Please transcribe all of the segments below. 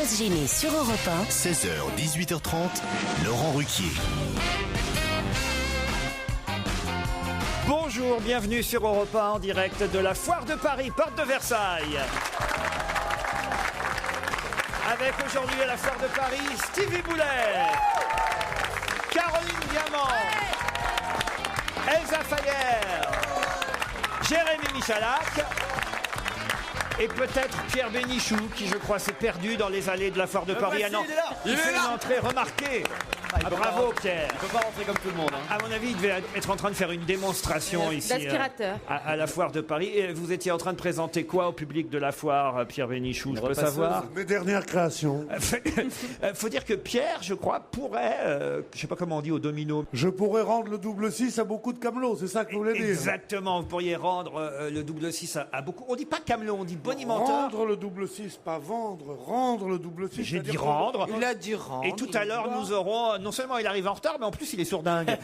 Sans se gêner sur Europe 1. 16h, 18h30, Laurent Ruquier. Bonjour, bienvenue sur Europe 1 en direct de la Foire de Paris, porte de Versailles. Avec aujourd'hui à la Foire de Paris, Stevie Boulet, Caroline Diamant, Elsa Fayer, Jérémy Michalak et peut-être Pierre Bénichou qui, je crois, s'est perdu dans les allées de la Foire de Paris. Ah non, il fait une entrée remarquée. Ah, bravo Pierre. Il ne peut pas rentrer comme tout le monde. À mon avis, il devait être en train de faire une démonstration ici d'aspirateur. à la Foire de Paris. Et vous étiez en train de présenter quoi au public de la Foire, Pierre Bénichou? Je peux savoir. Mes dernières créations. Faut dire que Pierre, je crois, pourrait, je sais pas comment on dit au domino. Je pourrais rendre le double 6 à beaucoup de camelots, c'est ça que vous voulez dire? Exactement, vous pourriez rendre le double 6 à beaucoup. On dit pas camelot, on dit bonimenteur. Rendre le double 6, pas vendre, rendre le double 6. J'ai dit rendre. Il a dit rendre. Et tout à l'heure, nous aurons, non seulement il arrive en retard, mais en plus il est sourdingue.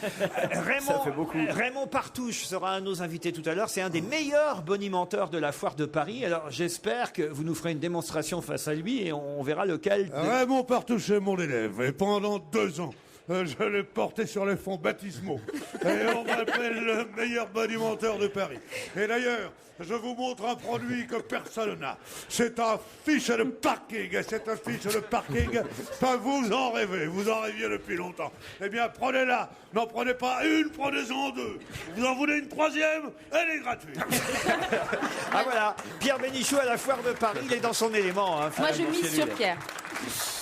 Ça fait beaucoup. Raymond Partouche sera un de nos invités tout à l'heure. C'est un des meilleurs bonimenteurs de la Foire de Paris. Alors j'espère que vous nous ferez une démonstration face à lui et on verra lequel. Raymond Partouche est mon élève et pendant 2 ans, je l'ai porté sur les fonds baptismaux. Et on m'appelle le meilleur bonimenteur de Paris. Et d'ailleurs, je vous montre un produit que personne n'a. C'est un fiche de parking. C'est un fiche de parking. Enfin, vous en rêvez. Vous en rêviez depuis longtemps. Eh bien, prenez-la. N'en prenez pas une, prenez-en 2. Vous en voulez une 3e? Elle est gratuite. Ah voilà, Pierre Bénichou à la Foire de Paris, il est dans son élément. Hein. Moi, je mise sur Pierre.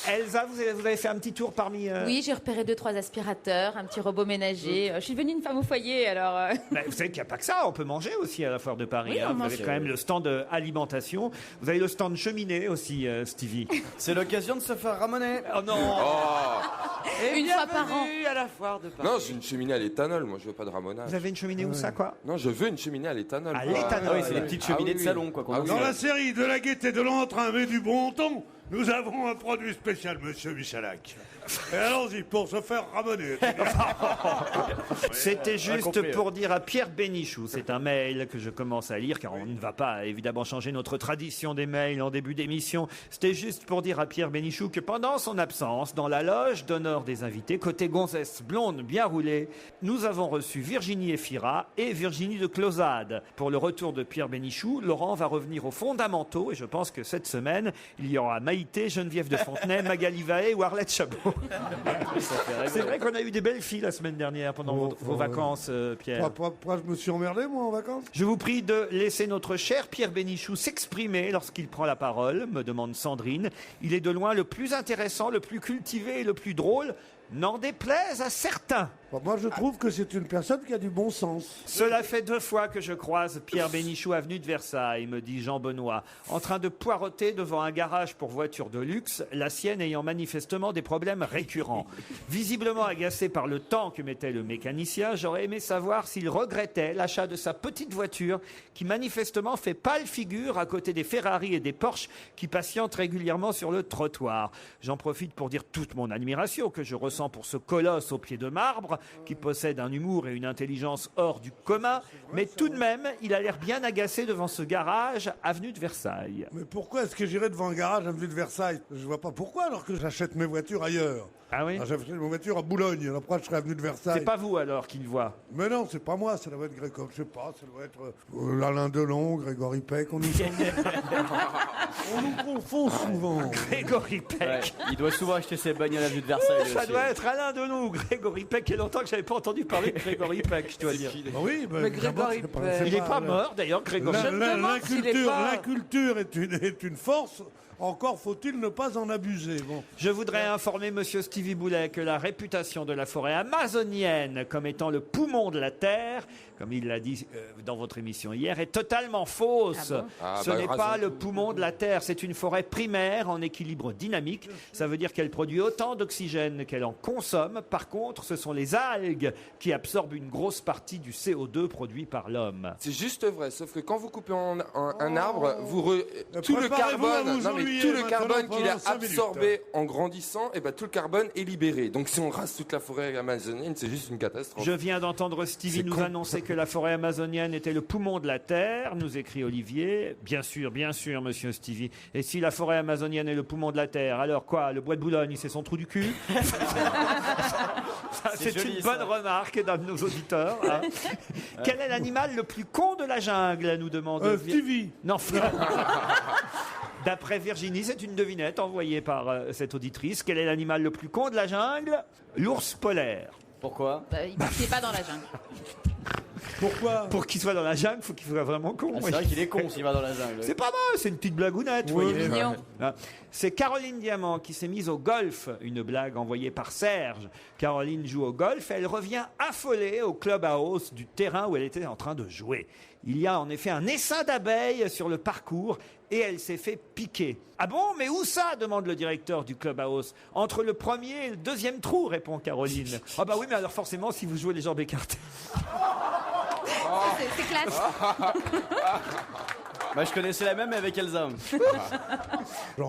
Elsa, vous avez fait un petit tour parmi... Oui, j'ai repéré 2-3 aspirateurs, un petit robot ménager. Je suis devenue une femme au foyer, alors... Bah, vous savez qu'il n'y a pas que ça, on peut manger aussi à la Foire de Paris. Oui, on Vous mange. avez quand même le stand alimentation. Vous avez le stand cheminée aussi, Stevie. C'est l'occasion de se faire ramoner. Oh non. Une fois par an. Bienvenue à la Foire de Paris. Non, j'ai une cheminée à l'éthanol, moi je veux pas de ramonage. Vous avez une cheminée où ça, quoi? Non, je veux une cheminée à l'éthanol. À quoi. l'éthanol. Ah oui, c'est les petites cheminées de salon, quoi. Ah oui. Dans la série de la gaieté, de l'entrain, mais du bon ton, nous avons un produit spécial, monsieur Michalak. Et allons-y, pour se faire ramener. C'était juste pour dire à Pierre Bénichou, c'est un mail que je commence à lire, car on ne va pas évidemment changer notre tradition des mails en début d'émission. C'était juste pour dire à Pierre Bénichou que pendant son absence, dans la loge d'honneur des invités, côté gonzesse blonde bien roulée, nous avons reçu Virginie Efira et Virginie de Closade. Pour le retour de Pierre Bénichou, Laurent va revenir aux fondamentaux, et je pense que cette semaine, il y aura Maïté, Geneviève de Fontenay, Magali Vaé ou Arlette Chabot. C'est vrai qu'on a eu des belles filles la semaine dernière pendant vos vacances, Pierre. Pourquoi je me suis emmerdé, moi, en vacances? Je vous prie de laisser notre cher Pierre Bénichou s'exprimer lorsqu'il prend la parole, me demande Sandrine. Il est de loin le plus intéressant, le plus cultivé et le plus drôle, n'en déplaise à certains. Moi, je trouve que c'est une personne qui a du bon sens. Cela fait 2 fois que je croise Pierre Bénichou avenue de Versailles, me dit Jean Benoît, en train de poireauter devant un garage pour voitures de luxe, la sienne ayant manifestement des problèmes récurrents. Visiblement agacé par le temps que mettait le mécanicien, j'aurais aimé savoir s'il regrettait l'achat de sa petite voiture qui manifestement fait pâle figure à côté des Ferrari et des Porsche qui patientent régulièrement sur le trottoir. J'en profite pour dire toute mon admiration que je ressens pour ce colosse au pied de marbre qui possède un humour et une intelligence hors du commun, mais tout de même, il a l'air bien agacé devant ce garage avenue de Versailles. Mais pourquoi est-ce que j'irais devant un garage avenue de Versailles? Je vois pas pourquoi, alors que j'achète mes voitures ailleurs. Ah oui? J'achète mes voitures à Boulogne, alors pourquoi je serais avenue de Versailles? C'est pas vous alors qu'il voit. Mais non, c'est pas moi, ça doit être Grégory, je sais pas, ça doit être Alain Delon, Grégory Peck, on nous confond souvent. Grégory Peck. Ouais, il doit souvent acheter ses bagnoles à vue de Versailles. Ça aussi. doit être Alain Delon ou Grégory Peck. Il y a longtemps que j'avais pas entendu parler de Grégory Peck, je dois dire. Bah oui, Mais Grégory Peck. Il est pas mort d'ailleurs, Grégory. La culture est une force, encore faut-il ne pas en abuser. Bon. Je voudrais informer monsieur Stevie Boulet que la réputation de la forêt amazonienne comme étant le poumon de la Terre, comme il l'a dit dans votre émission hier, est totalement fausse. Ce n'est pas le poumon de la Terre, c'est une forêt primaire en équilibre dynamique. Ça veut dire qu'elle produit autant d'oxygène qu'elle en consomme. Par contre, ce sont les algues qui absorbent une grosse partie du CO2 produit par l'homme. C'est juste vrai, sauf que quand vous coupez un arbre, tout le carbone qu'il a absorbé en grandissant, et ben tout le carbone est libéré. Donc si on rase toute la forêt amazonienne, c'est juste une catastrophe. Je viens d'entendre Stevie nous annoncer que la forêt amazonienne était le poumon de la Terre, nous écrit Olivier. Bien sûr, monsieur Stevie. Et si la forêt amazonienne est le poumon de la Terre, alors quoi? Le bois de Boulogne, c'est son trou du cul? C'est joli, une ça. bonne remarque d'un de nos auditeurs. Hein. Quel est l'animal le plus con de la jungle, nous demande Stevie. Non, d'après Virginie, c'est une devinette envoyée par cette auditrice. Quel est l'animal le plus con de la jungle? L'ours polaire. Pourquoi? Il n'est pas dans la jungle. Pourquoi? Pour qu'il soit dans la jungle, il faut qu'il soit vraiment con. C'est vrai qu'il est con s'il va dans la jungle. C'est pas mal, c'est une petite blagounette. Oui, vous voyez. mignon. Ah. C'est Caroline Diamant qui s'est mise au golf, une blague envoyée par Serge. Caroline joue au golf et elle revient affolée au clubhouse du terrain où elle était en train de jouer. Il y a en effet un essaim d'abeilles sur le parcours et elle s'est fait piquer. Ah bon, mais où ça? Demande le directeur du clubhouse. Entre le premier et le deuxième trou, répond Caroline. Ah bah oui, mais alors forcément, si vous jouez les jambes écartées. C'est classe. Bah, je connaissais la même mais avec Elsa.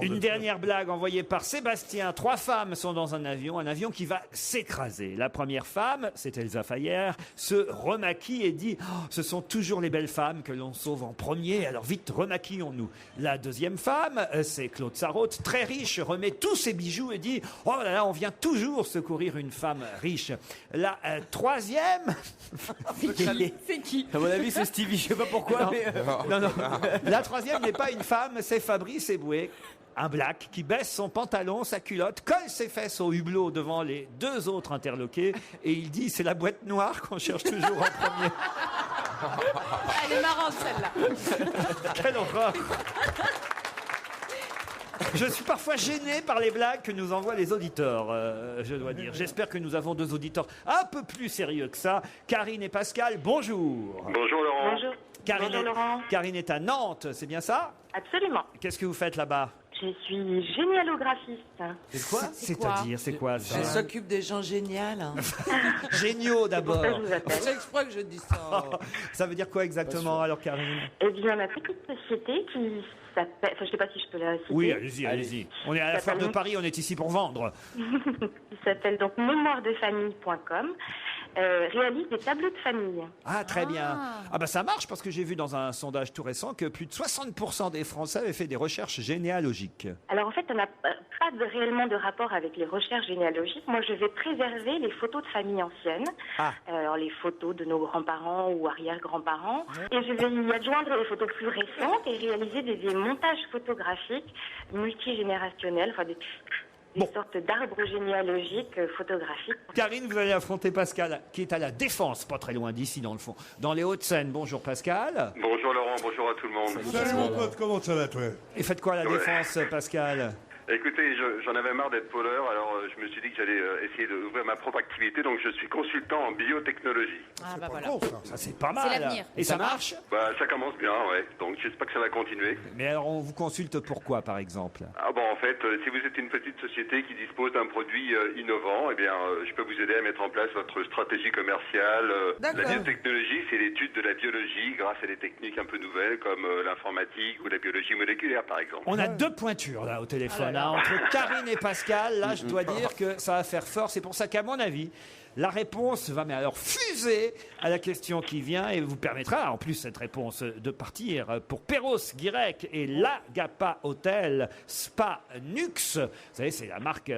Une dernière blague envoyée par Sébastien. 3 femmes sont dans un avion qui va s'écraser. La première femme, c'est Elsa Fayer, se remaquille et dit ce sont toujours les belles femmes que l'on sauve en premier, alors vite remaquillons-nous. La deuxième femme, c'est Claude Sarraute, très riche, remet tous ses bijoux et dit oh là là, on vient toujours secourir une femme riche. La troisième... C'est qui? À mon avis, c'est Stevie. Je sais pas pourquoi, Non. mais. Non. La troisième n'est pas une femme, c'est Fabrice Eboué, un black qui baisse son pantalon, sa culotte, colle ses fesses au hublot devant les 2 autres interloqués et il dit c'est la boîte noire qu'on cherche toujours en premier. Elle est marrante celle-là. Quelle horreur! Je suis parfois gêné par les blagues que nous envoient les auditeurs, je dois dire. J'espère que nous avons 2 auditeurs un peu plus sérieux que ça. Karine et Pascal, bonjour. Bonjour Laurent. Bonjour. Karine, Bonjour Laurent. Karine est à Nantes, c'est bien ça? Absolument. Qu'est-ce que vous faites là-bas? Je suis généalographiste. C'est quoi? C'est-à-dire, c'est quoi ça? Elle s'occupe des gens géniaux. Géniaux d'abord. Pour ça, je vous appelle. C'est exprès que je dis ça. Ça veut dire quoi exactement alors, Karine? Eh bien, ma petite société qui s'appelle... Enfin, je ne sais pas si je peux la citer. Oui, allez-y. On est à la foire de Paris, on est ici pour vendre. Qui s'appelle donc mémoiredefamille.com. Réalise des tableaux de famille. Ah, très bien. Ah bah ça marche parce que j'ai vu dans un sondage tout récent que plus de 60% des Français avaient fait des recherches généalogiques. Alors en fait, on n'a pas réellement de rapport avec les recherches généalogiques. Moi, je vais préserver les photos de famille anciennes. Ah. Alors les photos de nos grands-parents ou arrière-grands-parents. Et je vais y adjoindre les photos plus récentes et réaliser des montages photographiques multigénérationnels, enfin des sortes d'arbres généalogiques photographiques. Karine, vous allez affronter Pascal, qui est à la Défense, pas très loin d'ici dans le fond, dans les Hauts-de-Seine. Bonjour Pascal. Bonjour Laurent, bonjour à tout le monde. Salut mon pote, comment ça va toi? Et faites quoi à la Défense, Pascal? Écoutez, j'en avais marre d'être poleur, alors je me suis dit que j'allais essayer d'ouvrir ma propre activité, donc je suis consultant en biotechnologie. Ah bah voilà. Bon, ça. Ça c'est pas mal. C'est l'avenir. Et ça marche? Bah ça commence bien, ouais, donc j'espère que ça va continuer. Mais alors on vous consulte pourquoi par exemple? Ah bon, en fait, si vous êtes une petite société qui dispose d'un produit innovant, eh bien je peux vous aider à mettre en place votre stratégie commerciale. La D'accord. biotechnologie, c'est l'étude de la biologie grâce à des techniques un peu nouvelles comme l'informatique ou la biologie moléculaire par exemple. On a 2 pointures là au téléphone, hein, entre Karine et Pascal. Là, je dois dire que ça va faire fort. C'est pour ça qu'à mon avis, la réponse va mais alors fuser à la question qui vient et vous permettra, en plus cette réponse, de partir pour Perros Guirec et l'Agapa Hotel Spa Nux. Vous savez, c'est la marque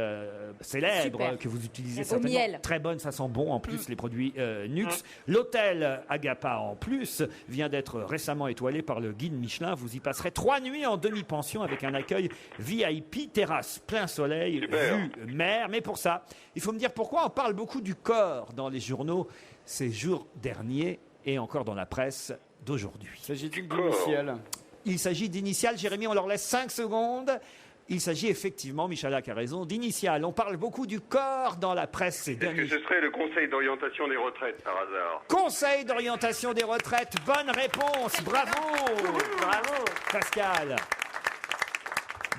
célèbre Super. que vous utilisez Au certainement. miel. Très bonne, ça sent bon en plus les produits Nux. L'hôtel Agapa en plus vient d'être récemment étoilé par le guide Michelin. Vous y passerez 3 nuits en demi-pension avec un accueil VIP, terrasse, plein soleil, Super. vue mer. Mais pour ça, il faut me dire pourquoi on parle beaucoup du corps dans les journaux ces jours derniers et encore dans la presse d'aujourd'hui. S'agit-il d'initial? Il s'agit d'initiales. Jérémy, on leur laisse 5 secondes. Il s'agit effectivement, Michalak a raison, d'initiales. On parle beaucoup du corps dans la presse ces Est-ce que derniers jours. ce serait le Conseil d'orientation des retraites par hasard? Conseil d'orientation des retraites. Bonne réponse. Bravo. Bravo. Pascal.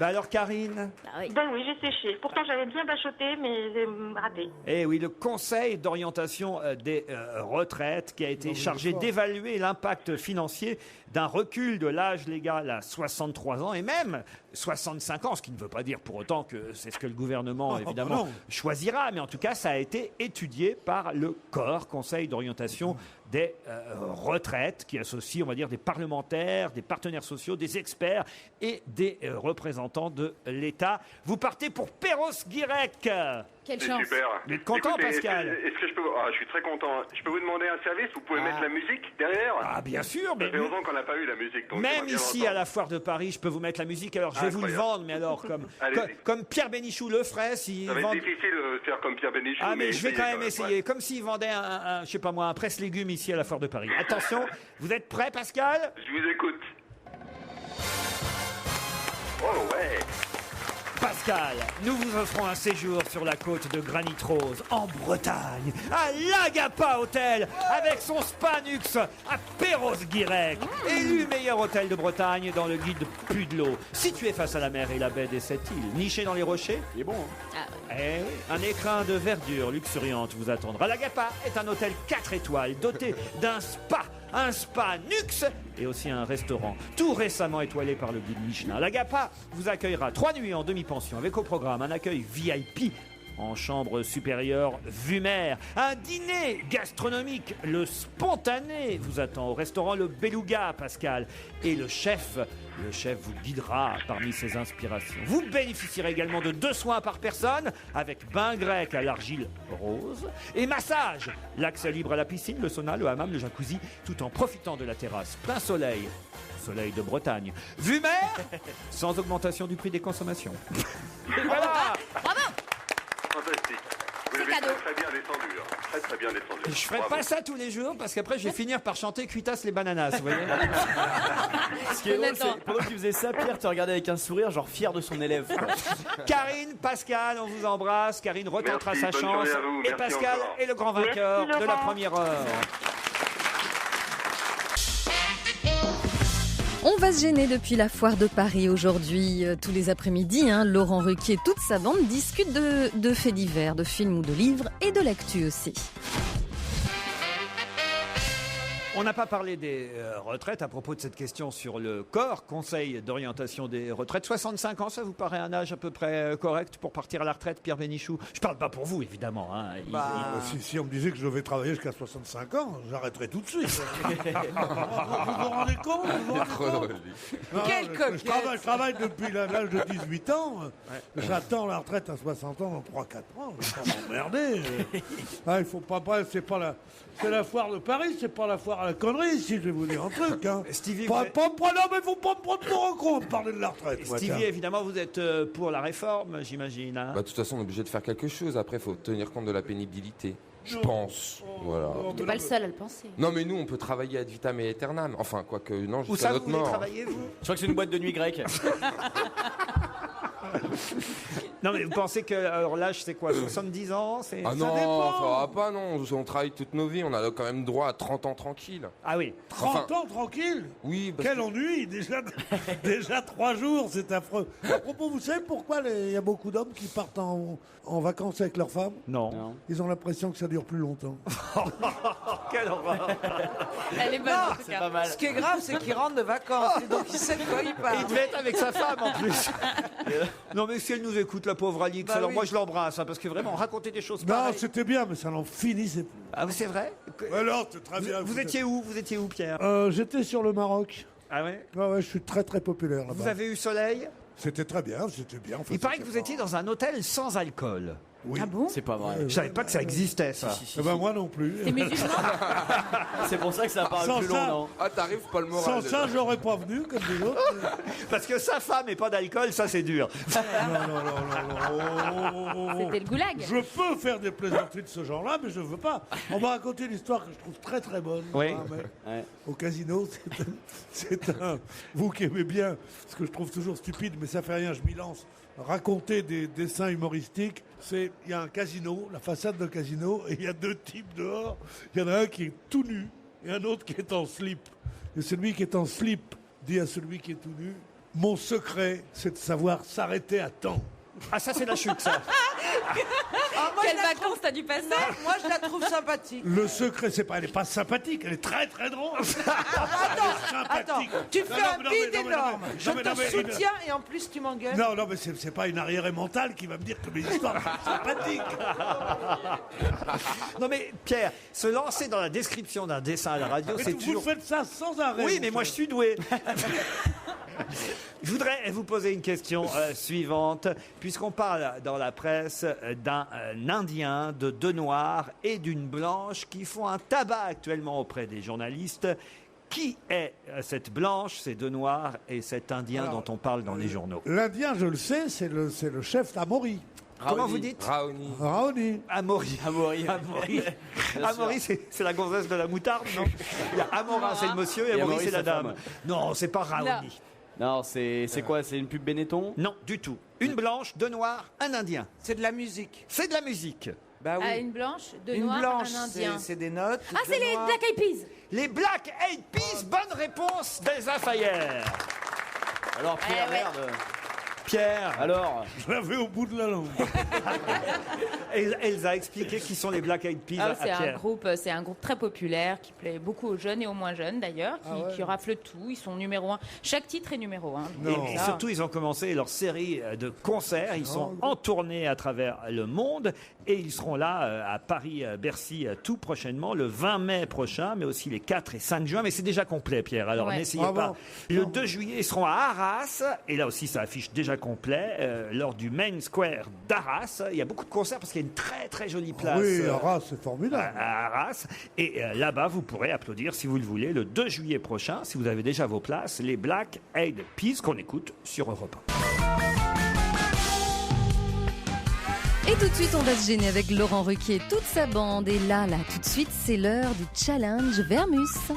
Bah alors Karine? Ah oui. Ben oui, j'ai séché. Pourtant, j'avais bien bachoté, mais j'ai raté. Eh oui, le Conseil d'orientation des retraites qui a été chargé d'évaluer l'impact financier d'un recul de l'âge légal à 63 ans et même 65 ans, ce qui ne veut pas dire pour autant que c'est ce que le gouvernement, évidemment, non. choisira, mais en tout cas, ça a été étudié par le COR, Conseil d'orientation des retraites qui associe, on va dire, des parlementaires, des partenaires sociaux, des experts et des représentants de l'État. Vous partez pour Perros-Guirec. Quelle C'est chance. super. Vous êtes content, Écoutez, Pascal? Est-ce que je peux... je suis très content. Je peux vous demander un service? Vous pouvez mettre la musique derrière? Ah, bien sûr, mais Ça fait longtemps qu'on n'a pas eu la musique. Donc même j'aimerais bien ici, l'entendre. à la foire de Paris, je peux vous mettre la musique. Alors, je vais vous le Incroyable. vendre, mais alors, Allez-y. comme Pierre Bénichou le ferait, s'il Ça va vend... être difficile de faire comme Pierre Bénichou. Ah, mais je vais essayez quand même essayer. ouais. Comme s'il vendait je sais pas moi, un presse-légumes ici à la foire de Paris. Attention, vous êtes prêts, Pascal? Je vous écoute. Oh ouais. Pascal, nous vous offrons un séjour sur la côte de Granit Rose, en Bretagne, à l'Agapa Hotel, avec son Spanux à Perros-Guirec, élu meilleur hôtel de Bretagne dans le guide Pudelot. Situé face à la mer et la baie des Sept Îles, niché dans les rochers, Il est bon. Hein. eh oui, un écrin de verdure luxuriante vous attendra. L'Agapa est un hôtel 4 étoiles doté d'un spa, un spa Nux et aussi un restaurant, tout récemment étoilé par le guide Michelin. L'Agapa vous accueillera 3 nuits en demi-pension avec au programme un accueil VIP en chambre supérieure vue mer, un dîner gastronomique, le spontané vous attend au restaurant Le Beluga, Pascal, et le chef vous guidera parmi ses inspirations. Vous bénéficierez également de 2 soins par personne avec bain grec à l'argile rose et massage, l'accès libre à la piscine, le sauna, le hammam, le jacuzzi, tout en profitant de la terrasse plein soleil de Bretagne. Vue mer, sans augmentation du prix des consommations. Voilà. Bravo. Fantastique. Vous l'avez cadeau. très bien descendu. Là. Très très bien descendu. Je ferai Bravo. pas ça tous les jours parce qu'après je vais finir par chanter Cuitas les bananas, vous voyez. Ce qui est drôle, Honnêtement. c'est pendant que tu faisais ça, Pierre te regardait avec un sourire, genre fier de son élève. quoi. Karine, Pascal, on vous embrasse. Karine retentera Merci, sa bonne chance. journée à vous. Et Merci Pascal encore. est le grand vainqueur Merci, de la Laurent. première heure. On va se gêner depuis la foire de Paris aujourd'hui. Tous les après-midi, Laurent Ruquier et toute sa bande discutent de faits divers, de films ou de livres et de l'actu aussi. On n'a pas parlé des retraites à propos de cette question sur le corps, Conseil d'orientation des retraites. 65 ans, ça vous paraît un âge à peu près correct pour partir à la retraite, Pierre Bénichou? Je parle pas pour vous, évidemment. Si on me disait que je devais travailler jusqu'à 65 ans, j'arrêterais tout de suite. vous vous rendez compte, Non, Quelle coquette. je travaille depuis l'âge de 18 ans. J'attends la retraite à 60 ans dans 3-4 ans. Je vais pas m'emmerder. Il faut pas, c'est la foire de Paris, c'est pas la foire à la connerie, si je vais vous dire un truc. Stevie, non, vous mais faut pas me prendre pour un con de parler de la retraite. moi, Stevie, tiens. évidemment, vous êtes pour la réforme, j'imagine. Bah, de toute façon, on est obligé de faire quelque chose. Après, il faut tenir compte de la pénibilité. Je pense. Voilà. T'es pas le seul à le penser. Non, mais nous, on peut travailler ad vitam et aeternam. Enfin, quoique, non, Où jusqu'à ça, vous notre voulez mort. travailler, vous? Je crois que c'est une boîte de nuit grecque. Non, mais vous pensez que l'âge, c'est quoi, 70 ans? Ah non, ça va pas, non. On travaille toute nos vies. On a quand même droit à 30 ans tranquille. Ah oui. 30 ans tranquille. Oui, parce Quel que- ennui, déjà 3 jours, c'est affreux. À propos, vous savez pourquoi il y a beaucoup d'hommes qui partent en vacances avec leurs femmes? Non. Ils ont l'impression que ça dure plus longtemps. Quelle horreur. Elle est bonne, en tout C'est cas. pas mal. Ce qui est grave, c'est qu'il rentre de vacances. Et donc, il sait de quoi il Il parle. devait être avec sa femme en plus. Non mais si elle nous écoute, la pauvre Alix, Bah alors oui. moi je l'embrasse, parce que vraiment raconter des choses Non, pareilles. c'était bien, mais ça n'en finissait plus. Ah c'est vrai. Alors, c'est très bien. Vous étiez où? Vous étiez où, Pierre? J'étais sur le Maroc. Ah ouais. Ouais, je suis très très populaire là-bas. Vous avez eu soleil? C'était très bien, c'était bien. Enfin, Il paraît que c'était vous étiez dans un hôtel sans alcool. Oui. Ah bon? C'est pas vrai. Je savais pas que ça existait, ça. Si, si, Eh ben, si. moi non plus. T'es musulman? C'est pour ça que ça paraît Sans plus long, ça- non? Ah, t'arrives pas le moral. Sans déjà. ça, j'aurais pas venu comme des autres. Parce que sa femme et pas d'alcool, ça c'est dur. non. C'était le goulag. Je peux faire des plaisanteries de ce genre-là, mais je veux pas. On m'a raconté une histoire que je trouve très très bonne. Oui. Ouais. Au casino, c'est un. Vous qui aimez bien, ce que je trouve toujours stupide, mais ça fait rien, je m'y lance. Raconter des dessins humoristiques, il y a un casino, la façade d'un casino, et il y a 2 types dehors. Il y en a un qui est tout nu et un autre qui est en slip. Et celui qui est en slip dit à celui qui est tout nu: mon secret, c'est de savoir s'arrêter à temps. Ah, ça, c'est la chute, ça. Quelles vacances t'as dû passer? Moi, je la trouve sympathique. Le secret, elle n'est pas sympathique, elle est très très drôle. Attends, tu fais un bide énorme. Je te soutiens et en plus tu m'engueules. Non, mais c'est pas une arriérée mentale qui va me dire que mes histoires sont sympathiques. Non mais Pierre, se lancer dans la description d'un dessin à la radio, Mais c'est vous toujours... faites ça sans arrêt. Oui, mais moi je suis doué. Je voudrais vous poser une question suivante, puisqu'on parle dans la presse d'un Indien, de deux Noirs et d'une Blanche qui font un tabac actuellement auprès des journalistes. Qui est cette Blanche, ces deux Noirs et cet Indien dont on parle dans les journaux? L'Indien, je le sais, c'est le chef d'Amaury. Comment vous dites? Raoni. Amaury. Amaury, c'est la gonzesse de la moutarde, non? Il y a Amorin, c'est le monsieur, et Amaury, c'est la dame. Non, c'est pas Raoni. Non, c'est quoi? C'est une pub Benetton? Non, du tout. Une Blanche, deux Noirs, un Indien. C'est de la musique. C'est de la musique. Bah oui. Ah, une blanche, deux Une noirs, blanche, un indien. c'est des notes. Ah, c'est les noirs. Black Eyed Peas. Les Black Eyed Peas, bonne réponse d'Elsa Fayer. Alors, Pierre, merde. Pierre. Alors, Je l'avais au bout de la langue. Elsa a expliqué qui sont les Black Eyed Peas à C'est Pierre. c'est un groupe très populaire qui plaît beaucoup aux jeunes et aux moins jeunes d'ailleurs, qui rafle tout. Ils sont numéro 1. Chaque titre est numéro 1. Et surtout, ils ont commencé leur série de concerts. Ils sont en tournée à travers le monde et ils seront là à Paris-Bercy tout prochainement, le 20 mai prochain, mais aussi les 4 et 5 juin. Mais c'est déjà complet, Pierre. Alors n'essayez pas. Le 2 juillet, ils seront à Arras et là aussi, ça affiche déjà complet lors du Main Square d'Arras. Il y a beaucoup de concerts parce qu'il y a une très très jolie place. Oui, Arras, c'est formidable. À Arras. Et là-bas, vous pourrez applaudir, si vous le voulez, le 2 juillet prochain, si vous avez déjà vos places, les Black Eyed Peas qu'on écoute sur Europe 1. Et tout de suite, on va se gêner avec Laurent Ruquier et toute sa bande. Et là, tout de suite, c'est l'heure du challenge Vermus.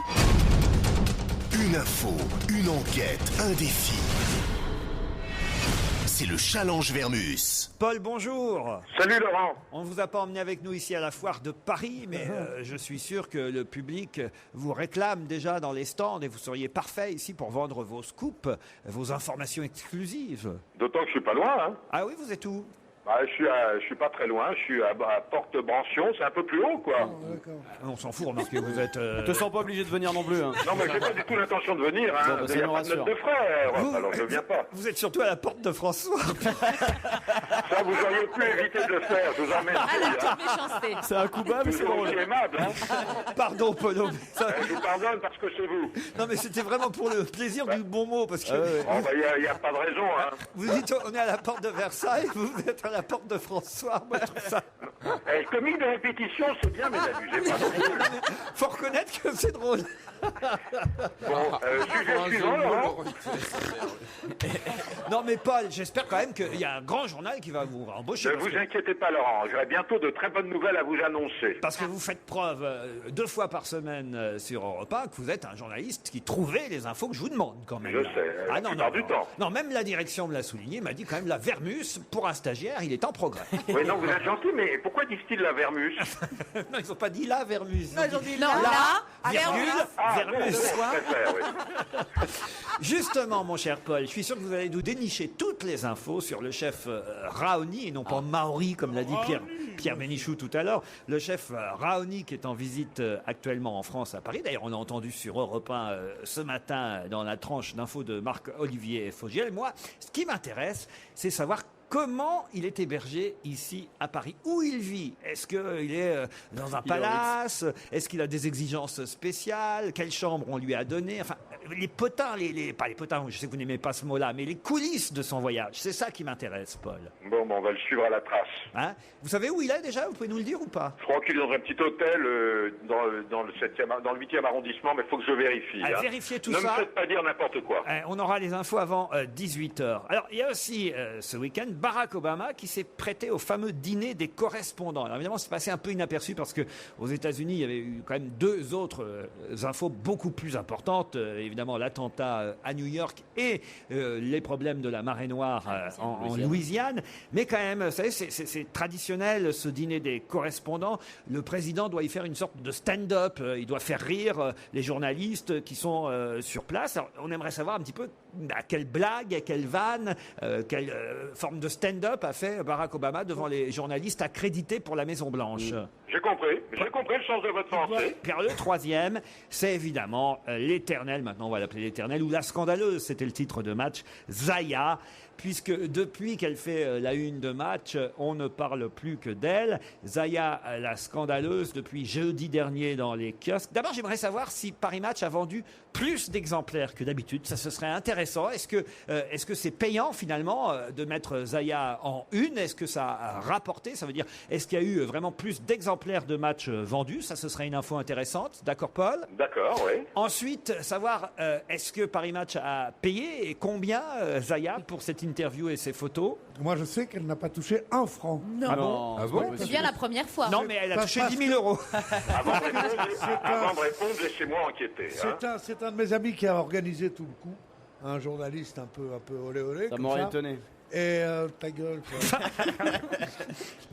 Une info, une enquête, un défi. C'est le challenge Vermus. Paul, bonjour. Salut Laurent. On ne vous a pas emmené avec nous ici à la foire de Paris, mais je suis sûr que le public vous réclame déjà dans les stands et vous seriez parfait ici pour vendre vos scoops, vos informations exclusives. D'autant que je suis pas loin. Hein. Ah oui, vous êtes où? Je suis pas très loin, je suis à Porte-Branchion, c'est un peu plus haut, quoi. On s'en fout, remarquez, vous êtes... te sens pas obligé de venir non plus. Hein. Non, mais j'ai pas du tout l'intention de venir, hein. Bon, bah, Il n'y a pas de note de frais, alors je viens pas. Vous êtes surtout à la porte de François. Ça, vous auriez pu éviter de le faire, je vous en remercie. Toute méchanceté. C'est un coup bas, mais c'est Toujours drôle. aussi aimable, hein. Pardon, Polo. Je vous pardonne parce que c'est vous. Non, mais c'était vraiment pour le plaisir du bon mot, parce que... Bon, il n'y a pas de raison, hein. Vous dites, on est à la porte de Versailles, vous êtes à la porte de François. Moi, je trouve ça... Le comique de répétition, c'est bien, mais n'abusez pas non plus. Faut reconnaître que c'est drôle. Bon, sujet suivant, Laurent. Non, mais Paul, j'espère quand même qu'il y a un grand journal qui va vous embaucher. Ne vous inquiétez pas, Laurent. J'aurai bientôt de très bonnes nouvelles à vous annoncer. Parce que vous faites preuve 2 fois par semaine sur Europe 1 que vous êtes un journaliste qui trouvait les infos que je vous demande quand même. Je sais, la plupart du temps. Non, même la direction me l'a souligné, m'a dit quand même la Vermus, pour un stagiaire, il est en progrès. Oui, non, vous êtes gentil, mais pourquoi disent-ils la Vermus? Non, ils n'ont pas dit la Vermus. Non, ils ont dit Non, là, là, virgule, Vermus. je préfère, oui. Justement, mon cher Paul, je suis sûr que vous allez nous dénicher toutes les infos sur le chef Raoni, et non pas Maori, comme l'a dit Pierre Bénichou tout à l'heure. Le chef Raoni qui est en visite actuellement en France, à Paris. D'ailleurs, on l'a entendu sur Europe 1 ce matin dans la tranche d'infos de Marc-Olivier Fogiel. Moi, ce qui m'intéresse, c'est savoir comment il est hébergé ici à Paris. Où il vit? Est-ce qu'il est dans un palace? Est-ce qu'il a des exigences spéciales? Quelle chambre on lui a donné? Enfin, les potins, pas les potins, je sais que vous n'aimez pas ce mot-là, mais les coulisses de son voyage. C'est ça qui m'intéresse, Paul. Bon, on va le suivre à la trace. Hein? Vous savez où il est déjà? Vous pouvez nous le dire ou pas? Je crois qu'il est dans un petit hôtel dans le 8e arrondissement, mais il faut que je vérifie. Hein. Vérifiez tout ça. Ne me faites pas dire n'importe quoi. On aura les infos avant 18h. Alors, il y a aussi ce week-end Barack Obama qui s'est prêté au fameux dîner des correspondants. Alors, évidemment, c'est passé un peu inaperçu parce que aux États-Unis, il y avait eu quand même 2 autres infos beaucoup plus importantes. Évidemment, évidemment l'attentat à New York et les problèmes de la marée noire en Louisiane. Mais quand même, vous savez, c'est traditionnel ce dîner des correspondants. Le président doit y faire une sorte de stand-up. Il doit faire rire les journalistes qui sont sur place. Alors, on aimerait savoir un petit peu à quelle blague, à quelle vanne, quelle forme de stand-up a fait Barack Obama devant les journalistes accrédités pour la Maison-Blanche. J'ai compris le sens de votre pensée. Car le troisième, c'est évidemment l'éternel, maintenant on va l'appeler l'éternel, ou la scandaleuse, c'était le titre de Match, Zaya. Puisque depuis qu'elle fait la une de Match, on ne parle plus que d'elle. Zaya, la scandaleuse, depuis jeudi dernier dans les kiosques. D'abord, j'aimerais savoir si Paris Match a vendu plus d'exemplaires que d'habitude. Ça, ce serait intéressant. Est-ce que c'est payant, finalement, de mettre Zaya en une? Est-ce que ça a rapporté? Ça veut dire, est-ce qu'il y a eu vraiment plus d'exemplaires de Match vendus? Ça, ce serait une info intéressante. D'accord, Paul? D'accord, oui. Ensuite, savoir, est-ce que Paris Match a payé et combien Zaya pour cette interview et ses photos? Moi, je sais qu'elle n'a pas touché un franc. Non. Ah bon? Ah bon? C'est bien la première fois. Non, mais elle a touché 10 000 euros. Avant de répondre, laissez-moi enquêter. C'est un de mes amis qui a organisé tout le coup. Un journaliste un peu olé olé. Ça m'aurait étonné. Et ta gueule, quoi.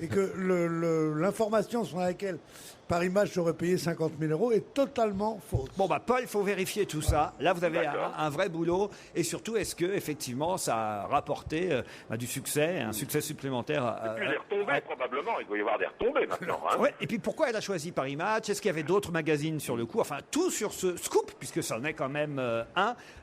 Et que l'information sur laquelle Paris Match aurait payé 50 000 euros est totalement fausse. Bon, Paul, il faut vérifier tout ça. Là, vous avez un vrai boulot. Et surtout, est-ce que effectivement, ça a rapporté du succès, un succès supplémentaire Et puis les retombées, probablement. Il doit y avoir des retombées maintenant. Ouais. Et puis, pourquoi elle a choisi Paris Match? Est-ce qu'il y avait d'autres magazines sur le coup? Enfin, tout sur ce scoop, puisque ça en est quand même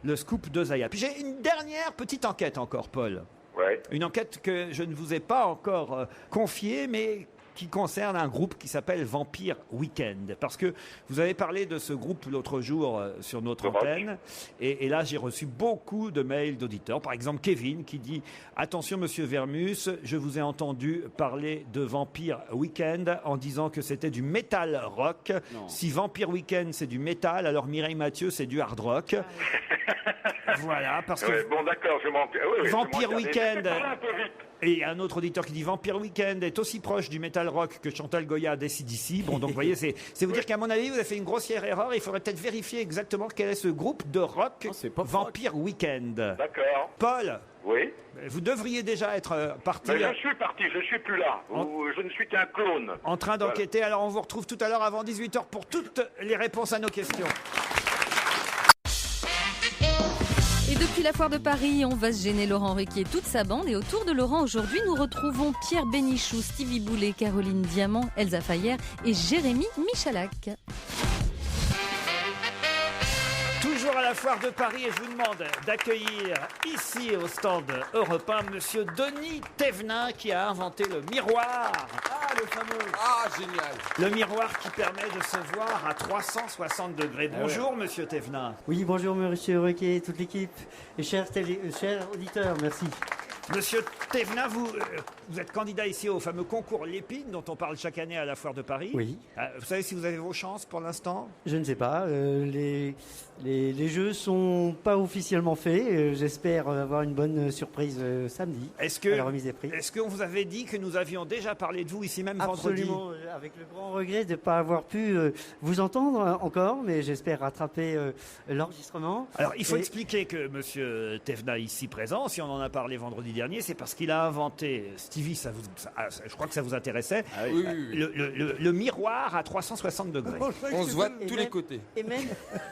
le scoop de Zaya. Puis, j'ai une dernière petite enquête encore, Paul. Ouais. Une enquête que je ne vous ai pas encore confiée, mais qui concerne un groupe qui s'appelle Vampire Weekend. Parce que vous avez parlé de ce groupe l'autre jour sur notre antenne. Et là, j'ai reçu beaucoup de mails d'auditeurs. Par exemple, Kevin qui dit « Attention, monsieur Vermus, je vous ai entendu parler de Vampire Weekend en disant que c'était du metal rock. Si Vampire Weekend, c'est du metal, alors Mireille Mathieu, c'est du hard rock. » Voilà, parce que... bon, d'accord, Vampire Weekend... Et un autre auditeur qui dit Vampire Weekend est aussi proche du metal rock que Chantal Goya d'ACDC. Bon, donc vous voyez, c'est vous dire qu'à mon avis, vous avez fait une grossière erreur. Il faudrait peut-être vérifier exactement quel est ce groupe de rock Vampire Weekend. D'accord. Paul. Oui. Vous devriez déjà être parti. Mais je suis parti, je suis plus là. Je ne suis qu'un clone. En train d'enquêter. Voilà. Alors on vous retrouve tout à l'heure avant 18h pour toutes les réponses à nos questions. Et depuis la foire de Paris, on va se gêner Laurent Ruquier et toute sa bande. Et autour de Laurent, aujourd'hui, nous retrouvons Pierre Bénichou, Stevie Boulet, Caroline Diamant, Elsa Fayer et Jérémy Michalak. Toujours à la foire de Paris et je vous demande d'accueillir ici au stand Europe 1 monsieur Denis Thévenin qui a inventé le miroir. Ah, le fameux. Ah, génial. Le miroir qui permet de se voir à 360 degrés. Bonjour monsieur Thévenin. Oui, bonjour monsieur Ruquier et toute l'équipe. Et chers auditeurs, merci. Monsieur Thévenin, vous êtes candidat ici au fameux concours Lépine dont on parle chaque année à la foire de Paris. Oui. Vous savez si vous avez vos chances pour l'instant? Je ne sais pas. Les jeux sont pas officiellement faits. J'espère avoir une bonne surprise samedi à la remise des prix. Est-ce qu'on vous avait dit que nous avions déjà parlé de vous ici même vendredi? Absolument, avec le grand regret de ne pas avoir pu vous entendre encore, mais j'espère rattraper l'enregistrement. Alors, il faut expliquer que monsieur Thévenin ici présent, si on en a parlé vendredi dernier, c'est parce qu'il a inventé, Stevie, je crois que ça vous intéressait, le miroir à 360 degrés. On se voit de tous les côtés. Et même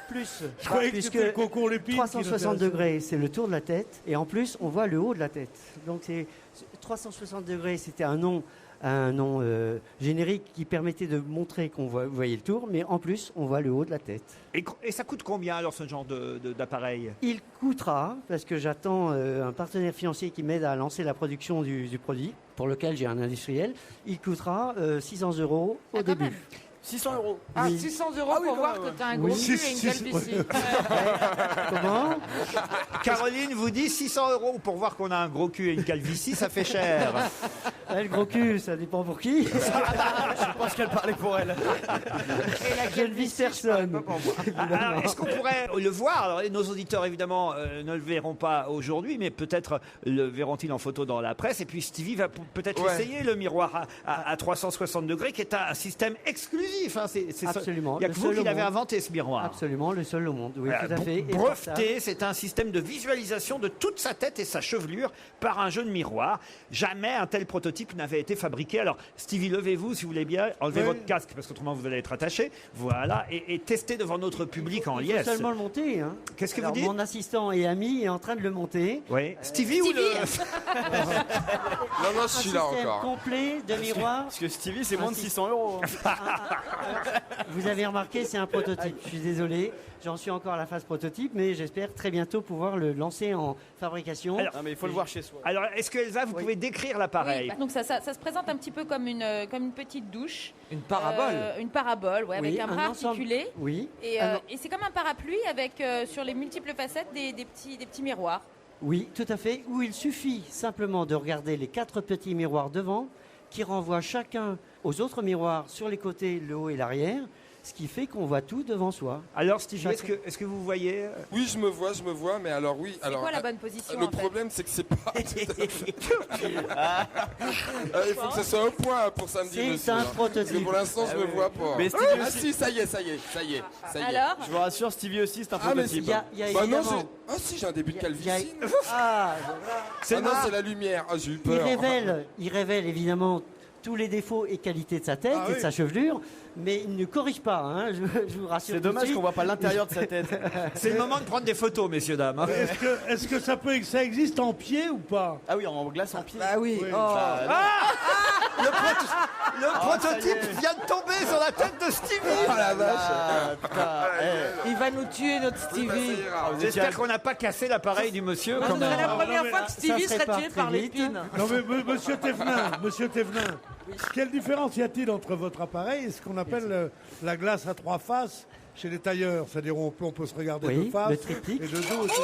plus. Je croyais que c'était le concours Lépine. 360 degrés, c'est le tour de la tête. Et en plus, on voit le haut de la tête. Donc, 360 degrés, c'était un nom générique qui permettait de montrer qu'on voyait le tour, mais en plus, on voit le haut de la tête. Et ça coûte combien alors ce genre d'appareil? Il coûtera, parce que j'attends un partenaire financier qui m'aide à lancer la production du produit, pour lequel j'ai un industriel, il coûtera 600 € au début. Même. 600 €. Ah, Oui. 600 € pour voir que tu as un gros cul et une calvitie. Comment? Caroline vous dit 600 € pour voir qu'on a un gros cul et une calvitie, ça fait cher. Le gros cul, ça dépend pour qui. Je pense qu'elle parlait pour elle. Et la Je ne vise personne. Alors, est-ce qu'on pourrait le voir? Alors, nos auditeurs, évidemment, ne le verront pas aujourd'hui, mais peut-être le verront-ils en photo dans la presse. Et puis Stevie va peut-être essayer le miroir à 360 degrés, qui est un système exclusif exclusif. Hein, Absolument. Il n'y a Le que vous seul qui au l'avez monde. inventé, ce miroir. Absolument, le seul au monde. Oui, Voilà, tout à fait. Et breveté, c'est un système de visualisation de toute sa tête et sa chevelure par un jeu de miroir. Jamais un tel prototype n'avait été fabriqué. Alors, Stevie, levez-vous si vous voulez bien, enlevez votre casque parce qu'autrement vous allez être attaché. Voilà, et testez devant notre public en il faut liesse. seulement le monter. Hein. Qu'est-ce que Alors, vous dites? Mon assistant et ami est en train de le monter. Oui. Stevie ou le... Non, je suis là Un système encore. complet de miroirs. Parce que Stevie, c'est moins de 600 €. Vous avez remarqué, c'est un prototype. Je suis désolé, j'en suis encore à la phase prototype, mais j'espère très bientôt pouvoir le lancer en fabrication. Alors, Non, mais il faut le voir chez soi. Alors, est-ce que Elsa, vous pouvez décrire l'appareil? Oui, donc ça se présente un petit peu comme une petite douche. Une parabole. Une parabole, ouais, Oui, avec un bras ensemble- articulé. Oui. Et c'est comme un parapluie avec sur les multiples facettes des petits miroirs. Oui, tout à fait. Où il suffit simplement de regarder les 4 petits miroirs devant, qui renvoient chacun aux autres miroirs sur les côtés, le haut et l'arrière, ce qui fait qu'on voit tout devant soi. Alors, Stevie, est-ce que vous voyez Oui, je me vois, mais alors oui. C'est quoi la bonne position Le en fait problème, c'est que c'est pas. Il faut que ça soit au point pour samedi. C'est monsieur, un hein. prototype. Parce que pour l'instant, je me vois pas. Mais Stevie Ah aussi. si, ça y est. Alors Je vous rassure, Stevie aussi, c'est un Ah, mais prototype. Il y a Bah non, évidemment... ah si, j'ai un début de il y a- calvitie. Ah, Ah non, c'est la lumière. Ah, j'ai eu il peur. révèle évidemment tous les défauts et qualités de sa tête et de sa chevelure, mais il ne corrige pas, hein, je vous rassure. C'est tout de dommage suite. qu'on voit pas l'intérieur de sa tête. C'est le moment de prendre des photos, messieurs, dames. hein. Est-ce que ça existe en pied ou pas? Ah oui, en glace en pied. Ah oui. Oui. Oh. Le prototype vient de tomber sur la tête de Stevie. Ah la vache. Ah, putain. Il va nous tuer, notre Stevie. J'espère qu'on n'a pas cassé l'appareil du monsieur. Ce quand serait même. la première mais fois que Stevie ça se serait tué répare par très vite. l'épine. Non mais Monsieur Thévenin, quelle différence y a-t-il entre votre appareil et ce qu'on appelle la glace à 3 faces chez les tailleurs? C'est-à-dire on peut se regarder Oui, de face le triptyque. et de dos aussi.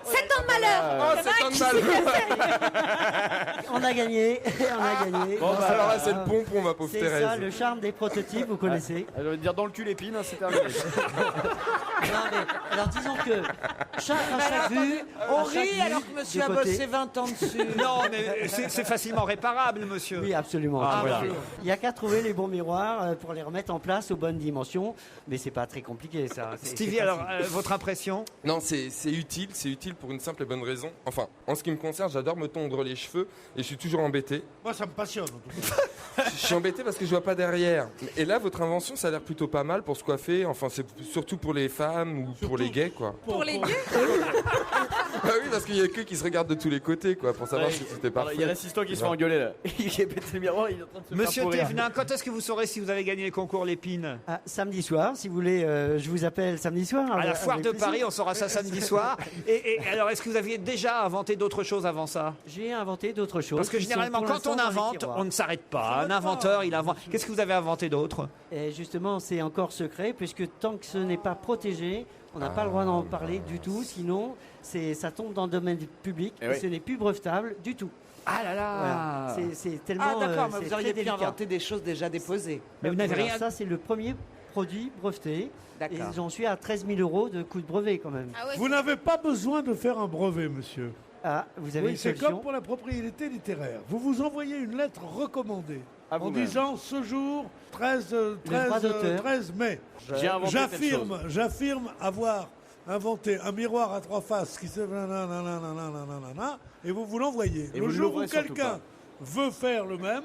7 ans de malheur. Oh, c'est un mal. On a gagné, on a gagné. Bon, bah, alors là, c'est le pompon, ma pauvre C'est Thérèse. ça, le charme des prototypes, vous connaissez. Elle va dire dans le cul l'épine, hein, c'est terminé. Non, mais, alors disons que à chaque vue, On à chaque rit vue, alors que monsieur a de côté- bossé 20 ans dessus. Non, mais c'est facilement réparable, monsieur. Oui, absolument. Ah, voilà. Il n'y a qu'à trouver les bons miroirs pour les remettre en place aux bonnes dimensions, mais c'est pas très compliqué ça. Stevie, c'est alors, facile. votre impression? Non, c'est utile pour une simple et bonne raison. Enfin, en ce qui me concerne, j'adore me tondre les cheveux et je suis toujours embêté. Moi ça me passionne. En tout cas. Je suis embêté parce que je vois pas derrière. Et là, votre invention, ça a l'air plutôt pas mal pour se coiffer. Enfin, c'est surtout pour les femmes ou pour les gays, quoi. Pour les gays. Ah oui, parce qu'il y a que qui se regardent de tous les côtés, quoi, pour savoir si c'était parfait. Il y a l'assistant qui se fait engueuler là. Il a pété le miroir, il est en train de se Monsieur faire pourrir. Thévenin, quand est-ce que vous saurez si vous avez gagné le concours Lépine? Ah, samedi soir, si vous voulez, je vous appelle samedi soir. À la avec foire de plaisir. Paris, on saura ça samedi soir. Et alors, est-ce que vous aviez déjà inventé d'autres choses avant ça? J'ai inventé d'autres choses. Parce que qui sont généralement, pour quand on l'instant dans les invente, tiroirs. on ne s'arrête pas. Un inventeur, il invente. Qu'est-ce que vous avez inventé d'autre? Et justement, c'est encore secret, puisque tant que ce n'est pas protégé, on n'a pas le droit d'en parler du tout. Sinon, ça tombe dans le domaine public et oui. ce n'est plus brevetable du tout. Ah là là. Voilà. C'est tellement. Ah d'accord, mais c'est vous auriez très pu délicat. inventer des choses déjà déposées. Mais vous n'avez Voilà, rien. Ça, c'est le premier produit breveté. Et D'accord. j'en suis à 13 000 € de coût de brevet quand même. Ah ouais, Vous n'avez pas besoin de faire un brevet, monsieur. Ah, vous avez Oui, une c'est solution. comme pour la propriété littéraire. Vous vous envoyez une lettre recommandée À en vous-même. disant ce jour, 13 droit d'auteur. 13 mai. J'ai inventé telle chose. J'affirme avoir inventé un miroir à 3 faces qui se... nanana, et vous l'envoyez. Et Le vous ne jour où l'ouvrez surtout quelqu'un pas. veut faire le même,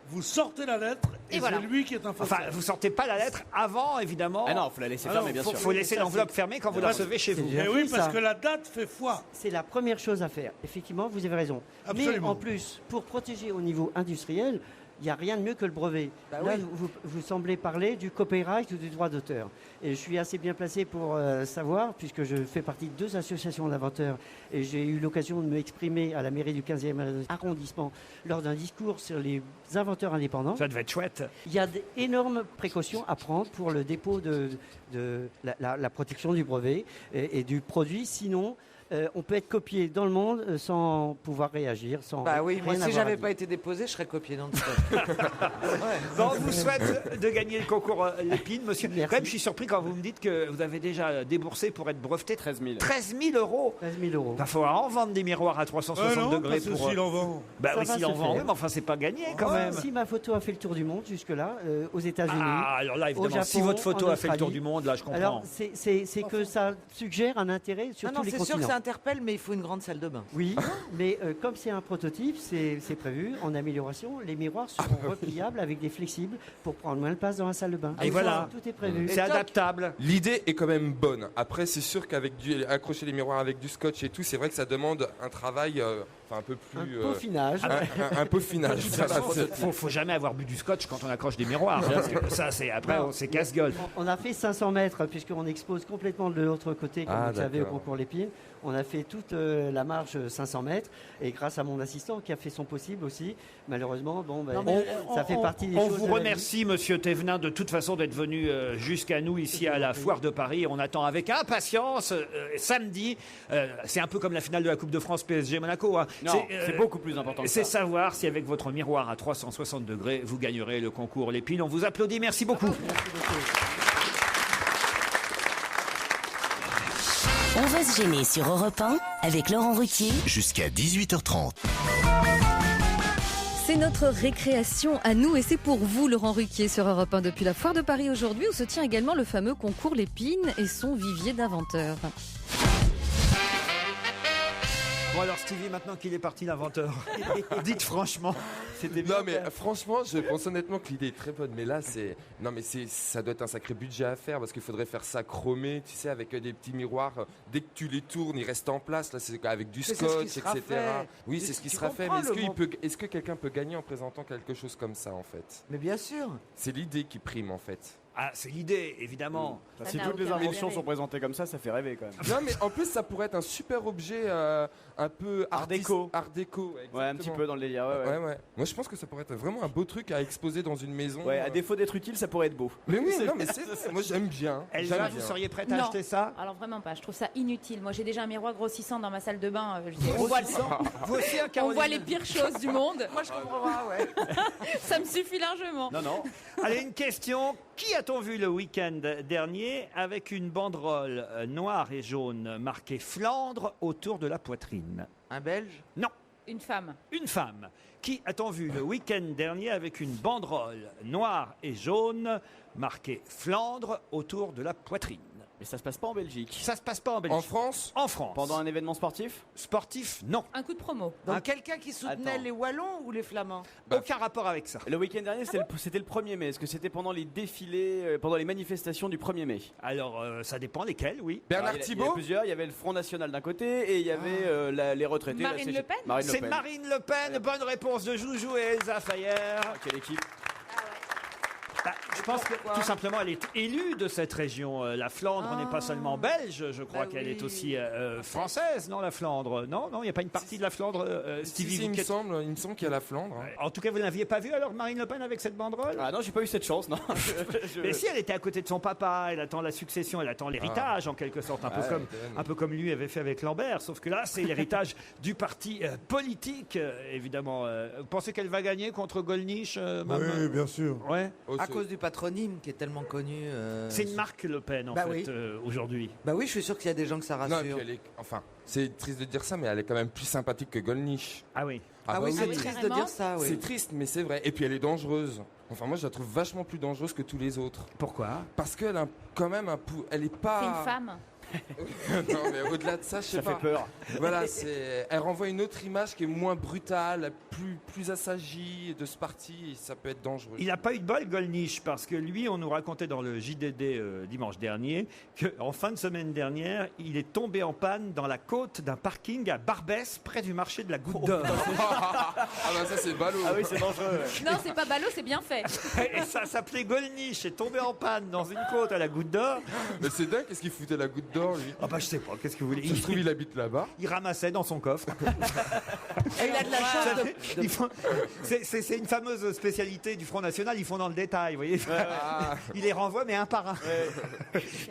vous sortez la lettre et, Et voilà. c'est lui qui est un Enfin, faussaire. vous sortez pas la lettre avant, évidemment. Ah non, faut la laisser Ah fermer, non, bien sûr. Faut laisser Ça, l'enveloppe c'est- fermée quand vous la recevez chez vous. déjà Eh oui, fait, parce ça. que la date fait foi. C'est la première chose à faire. Effectivement, vous avez raison. Mais Absolument. en plus, pour protéger au niveau industriel, il n'y a rien de mieux que le brevet. Bah Là, oui. vous semblez parler du copyright ou du droit d'auteur. Et je suis assez bien placé pour savoir, puisque je fais partie de 2 associations d'inventeurs, et j'ai eu l'occasion de m'exprimer à la mairie du 15e arrondissement lors d'un discours sur les inventeurs indépendants. Ça devait être chouette. Il y a d'énormes précautions à prendre pour le dépôt de la protection du brevet et du produit. Sinon, on peut être copié dans le monde sans pouvoir réagir, sans Bah oui, moi rien si avoir à j'avais dire. pas été déposé, je serais copié dans le stade. Bon, on vous souhaite de gagner le concours Lépine, monsieur. Merci. Quand même, je suis surpris quand vous me dites que vous avez déjà déboursé pour être breveté 13 000. 13 000 euros. 13 000 euros. Il va falloir en vendre des miroirs à 360 non, degrés parce que pour. s'il en vend. Bah Ça oui, va s'il se en vend, faire. oui, mais enfin, c'est pas gagné quand même. Si ma photo a fait le tour du monde jusque-là, aux États-Unis. Ah, alors là, évidemment, au si Japon, votre photo en a fait le tour Australie. du monde, là, je comprends. Alors, c'est que ça suggère un intérêt sur Non, tous non, les c'est sûr que continents. ça interpelle, mais il faut une grande salle de bain. Oui, mais comme c'est un prototype, c'est prévu en amélioration. Les miroirs seront repliables avec des flexibles pour prendre moins de place dans la salle de bain. Et voilà. Tout est prévu. C'est adaptable. L'idée est quand même bonne. Après, c'est sûr qu'avec accrocher les miroirs avec du scotch et tout, c'est vrai que ça demande un travail un peu plus. Un peaufinage. Un peaufinage. De toute façon, faut jamais avoir bu du scotch quand on accroche des miroirs. Parce que ça, c'est après, c'est casse-gueule. On a fait 500 mètres puisqu'on expose complètement de l'autre côté, comme vous le savez, au concours Lépine. On a fait toute la marche 500 mètres et grâce à mon assistant qui a fait son possible aussi, malheureusement, ça fait partie des On choses. vous remercie, monsieur Thévenin, de toute façon d'être venu jusqu'à nous ici à la Foire de Paris. On attend avec impatience samedi. C'est un peu comme la finale de la Coupe de France PSG Monaco. Hein. Non, c'est beaucoup plus important que C'est ça. savoir si avec votre miroir à 360 degrés, vous gagnerez le concours Lépine. On vous applaudit. Merci beaucoup. On va se gêner sur Europe 1 avec Laurent Ruquier. Jusqu'à 18h30. C'est notre récréation à nous et c'est pour vous, Laurent Ruquier, sur Europe 1 depuis la Foire de Paris aujourd'hui où se tient également le fameux concours Lépine et son vivier d'inventeurs. Bon alors Stevie, maintenant qu'il est parti l'inventeur, dites franchement, c'était bien. Non mais franchement, je pense honnêtement que l'idée est très bonne. Mais là, ça doit être un sacré budget à faire parce qu'il faudrait faire ça chromé, tu sais, avec des petits miroirs. Dès que tu les tournes, ils restent en place. Là, c'est avec du scotch, etc. Oui, c'est ce qui sera fait. Mais est-ce que quelqu'un peut gagner en présentant quelque chose comme ça, en fait? Mais bien sûr. C'est l'idée qui prime, en fait. Ah, c'est l'idée, évidemment. Si toutes les inventions sont présentées comme ça fait rêver quand même. Non, mais en plus, ça pourrait être un super objet un peu Art déco. Art déco, Ouais, un petit peu dans le délire. Ouais. Moi, je pense que ça pourrait être vraiment un beau truc à exposer dans une maison. Ouais, à défaut d'être utile, ça pourrait être beau. Mais oui, non, mais c'est moi j'aime bien. Elsa, vous seriez prête à acheter ça? Alors vraiment pas, je trouve ça inutile. Moi j'ai déjà un miroir grossissant dans ma salle de bain. Vous aussi, hein, On Caroline? voit les pires choses du monde. Moi je comprends pas, ouais. Ça me suffit largement. Non. Allez, une question. Qui a-t-on vu le week-end dernier avec une banderole noire et jaune marquée Flandre autour de la poitrine? Un Belge? Non. Une femme. Une femme. Qui a-t-on vu le week-end dernier avec une banderole noire et jaune marquée Flandre autour de la poitrine? Mais ça se passe pas en Belgique. Ça se passe pas en Belgique. En France? En France. Pendant un événement sportif? Sportif, non. Un coup de promo. Donc quelqu'un qui soutenait Attends. les Wallons ou les Flamands? Aucun rapport avec ça. Le week-end dernier, c'était le 1er mai. Est-ce que c'était pendant les défilés, pendant les manifestations du 1er mai? Alors, ça dépend lesquels, oui. Bernard Il y a Thibault? plusieurs. Il y avait le Front National d'un côté et il y avait les retraités. Marine Le Pen? Marine Le C'est Pen. Marine Le Pen. Bonne réponse de Joujou et Elsa Fayer. Ah, quelle équipe. Bah, je pense que tout simplement elle est élue de cette région. La Flandre n'est pas seulement belge, je crois qu'elle est aussi française, non, la Flandre? Non, il n'y a pas une partie de la Flandre, Stevie? Si, il me semble qu'il y a la Flandre. Hein. En tout cas, vous ne l'aviez pas vue alors, Marine Le Pen, avec cette banderole? Ah non, j'ai pas eu cette chance, non. Mais si, elle était à côté de son papa, elle attend la succession, elle attend l'héritage en quelque sorte, un peu comme lui avait fait avec Lambert, sauf que là, c'est l'héritage du parti politique, évidemment. Vous pensez qu'elle va gagner contre Gollnisch? Oui, bien sûr. Ouais. À cause du patronyme qui est tellement connu. C'est une marque Le Pen, en fait, aujourd'hui. Bah oui, je suis sûr qu'il y a des gens que ça Non, rassure. et puis c'est triste de dire ça, mais elle est quand même plus sympathique que Gollnisch. Ah oui. Ah oui, c'est triste de dire ça, oui. C'est triste, mais c'est vrai. Et puis elle est dangereuse. Enfin, moi, je la trouve vachement plus dangereuse que tous les autres. Pourquoi? Parce qu'elle a quand même elle est pas. C'est une femme. Non, mais au-delà de ça, je sais pas. Ça fait peur. Voilà, elle renvoie une autre image qui est moins brutale, plus assagie de ce parti, et ça peut être dangereux. Il n'a pas eu de bol, Gollnisch, parce que lui, on nous racontait dans le JDD dimanche dernier qu'en fin de semaine dernière, il est tombé en panne dans la côte d'un parking à Barbès, près du marché de la Goutte d'Or. Ah bah ça, c'est ballot. Ah oui, c'est dangereux. Non, c'est pas ballot, c'est bien fait. Et ça s'appelait Gollnisch, est tombé en panne dans une côte à la Goutte d'Or. Mais c'est dingue, qu'est-ce qu'il foutait la Goutte d'Or? d'or, lui? Ah bah je sais pas, qu'est-ce que vous voulez. Ça se trouve, il habite là-bas. Il ramassait dans son coffre. Et il a de la chance. Ils font- C'est une fameuse spécialité du Front National, ils font dans le détail, vous voyez. Il les renvoie, mais un par un.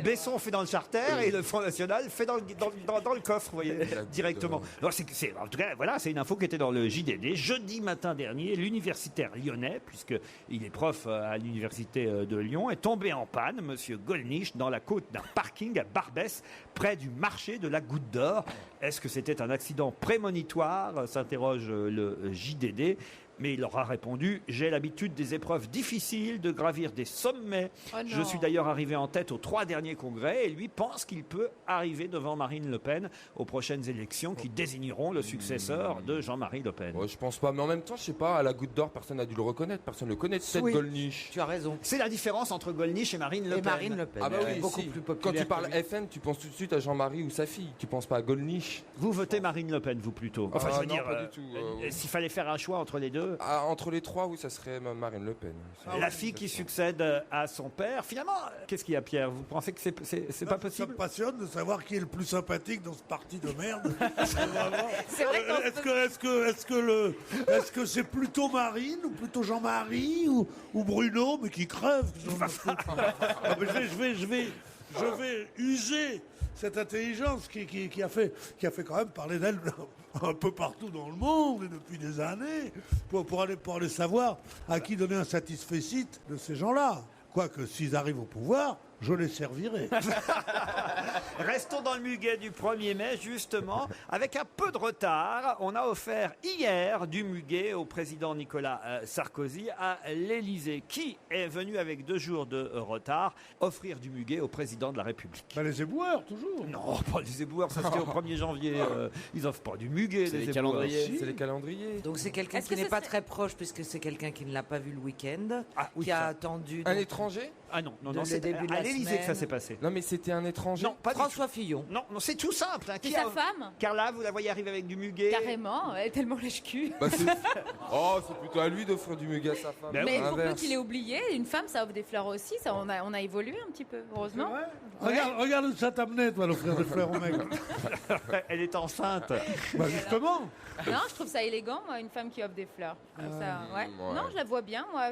Besson fait dans le charter et le Front National fait dans le coffre, vous voyez, directement. Alors, en tout cas, voilà, c'est une info qui était dans le JDD. Jeudi matin dernier, l'universitaire lyonnais, puisqu'il est prof à l'université de Lyon, est tombé en panne, monsieur Gollnisch, dans la côte d'un parking à Barbès, près du marché de la Goutte d'Or. Est-ce que c'était un accident prémonitoire, s'interroge le JDD. Mais il leur a répondu « J'ai l'habitude des épreuves difficiles, de gravir des sommets. Je suis d'ailleurs arrivé en tête aux 3 derniers congrès. » Et lui pense qu'il peut arriver devant Marine Le Pen aux prochaines élections qui désigneront le successeur de Jean-Marie Le Pen. Ouais, je pense pas. Mais en même temps, je sais pas, à la Goutte d'Or, personne n'a dû le reconnaître. Personne ne le connaît, peut-être Gollnisch. Tu as raison. C'est la différence entre Gollnisch et Marine Le Pen. Ah bah oui, beaucoup plus populaire. Quand tu parles FN, tu penses tout de suite à Jean-Marie ou sa fille. Tu penses pas à Gollnisch. Vous votez Marine Le Pen, vous plutôt. Enfin, je veux non, dire, pas du tout. s'il fallait faire un choix entre les deux. Entre les 3, oui, ça serait Marine Le Pen. La fille qui succède à son père. Finalement, qu'est-ce qu'il y a, Pierre? Vous pensez que c'est pas possible? Ça me passionne de savoir qui est le plus sympathique dans ce parti de merde. C'est vrai Est-ce que c'est plutôt Marine ou plutôt Jean-Marie ou Bruno, mais qui crève? Je vais user cette intelligence qui a fait quand même parler d'elle un peu partout dans le monde et depuis des années pour aller savoir à qui donner un satisfecit de ces gens-là. Quoique s'ils arrivent au pouvoir, je les servirai. Restons dans le muguet du 1er mai, justement. Avec un peu de retard, on a offert hier du muguet au président Nicolas Sarkozy à l'Élysée. Qui est venu avec 2 jours de retard offrir du muguet au président de la République? Les éboueurs, toujours. Non, pas les éboueurs, ça c'était au 1er janvier. Ils offrent pas du muguet, C'est les les éboueurs. calendriers. C'est les calendriers. Donc c'est quelqu'un qui n'est pas très proche puisque c'est quelqu'un qui ne l'a pas vu le week-end, qui a attendu. Un étranger? Ah non, De le c'est début de à la l'Élysée que ça semaine. s'est passé. Non, mais c'était un étranger. Non, pas du tout. François Fillon. Non, c'est tout simple. Hein. C'est sa femme. Carla, vous la voyez arriver avec du muguet. Carrément, elle est tellement lèche-cul. C'est plutôt à lui d'offrir du muguet à sa femme. Mais pour peu qu'il ait oublié, une femme, ça offre des fleurs aussi. Ça, on a évolué un petit peu, heureusement. Regarde où ça t'a amené, toi, l'offrir des fleurs au mec. Elle est enceinte. Justement. Non, je trouve ça élégant, moi, une femme qui offre des fleurs. Ouais. Non, je la vois bien, moi,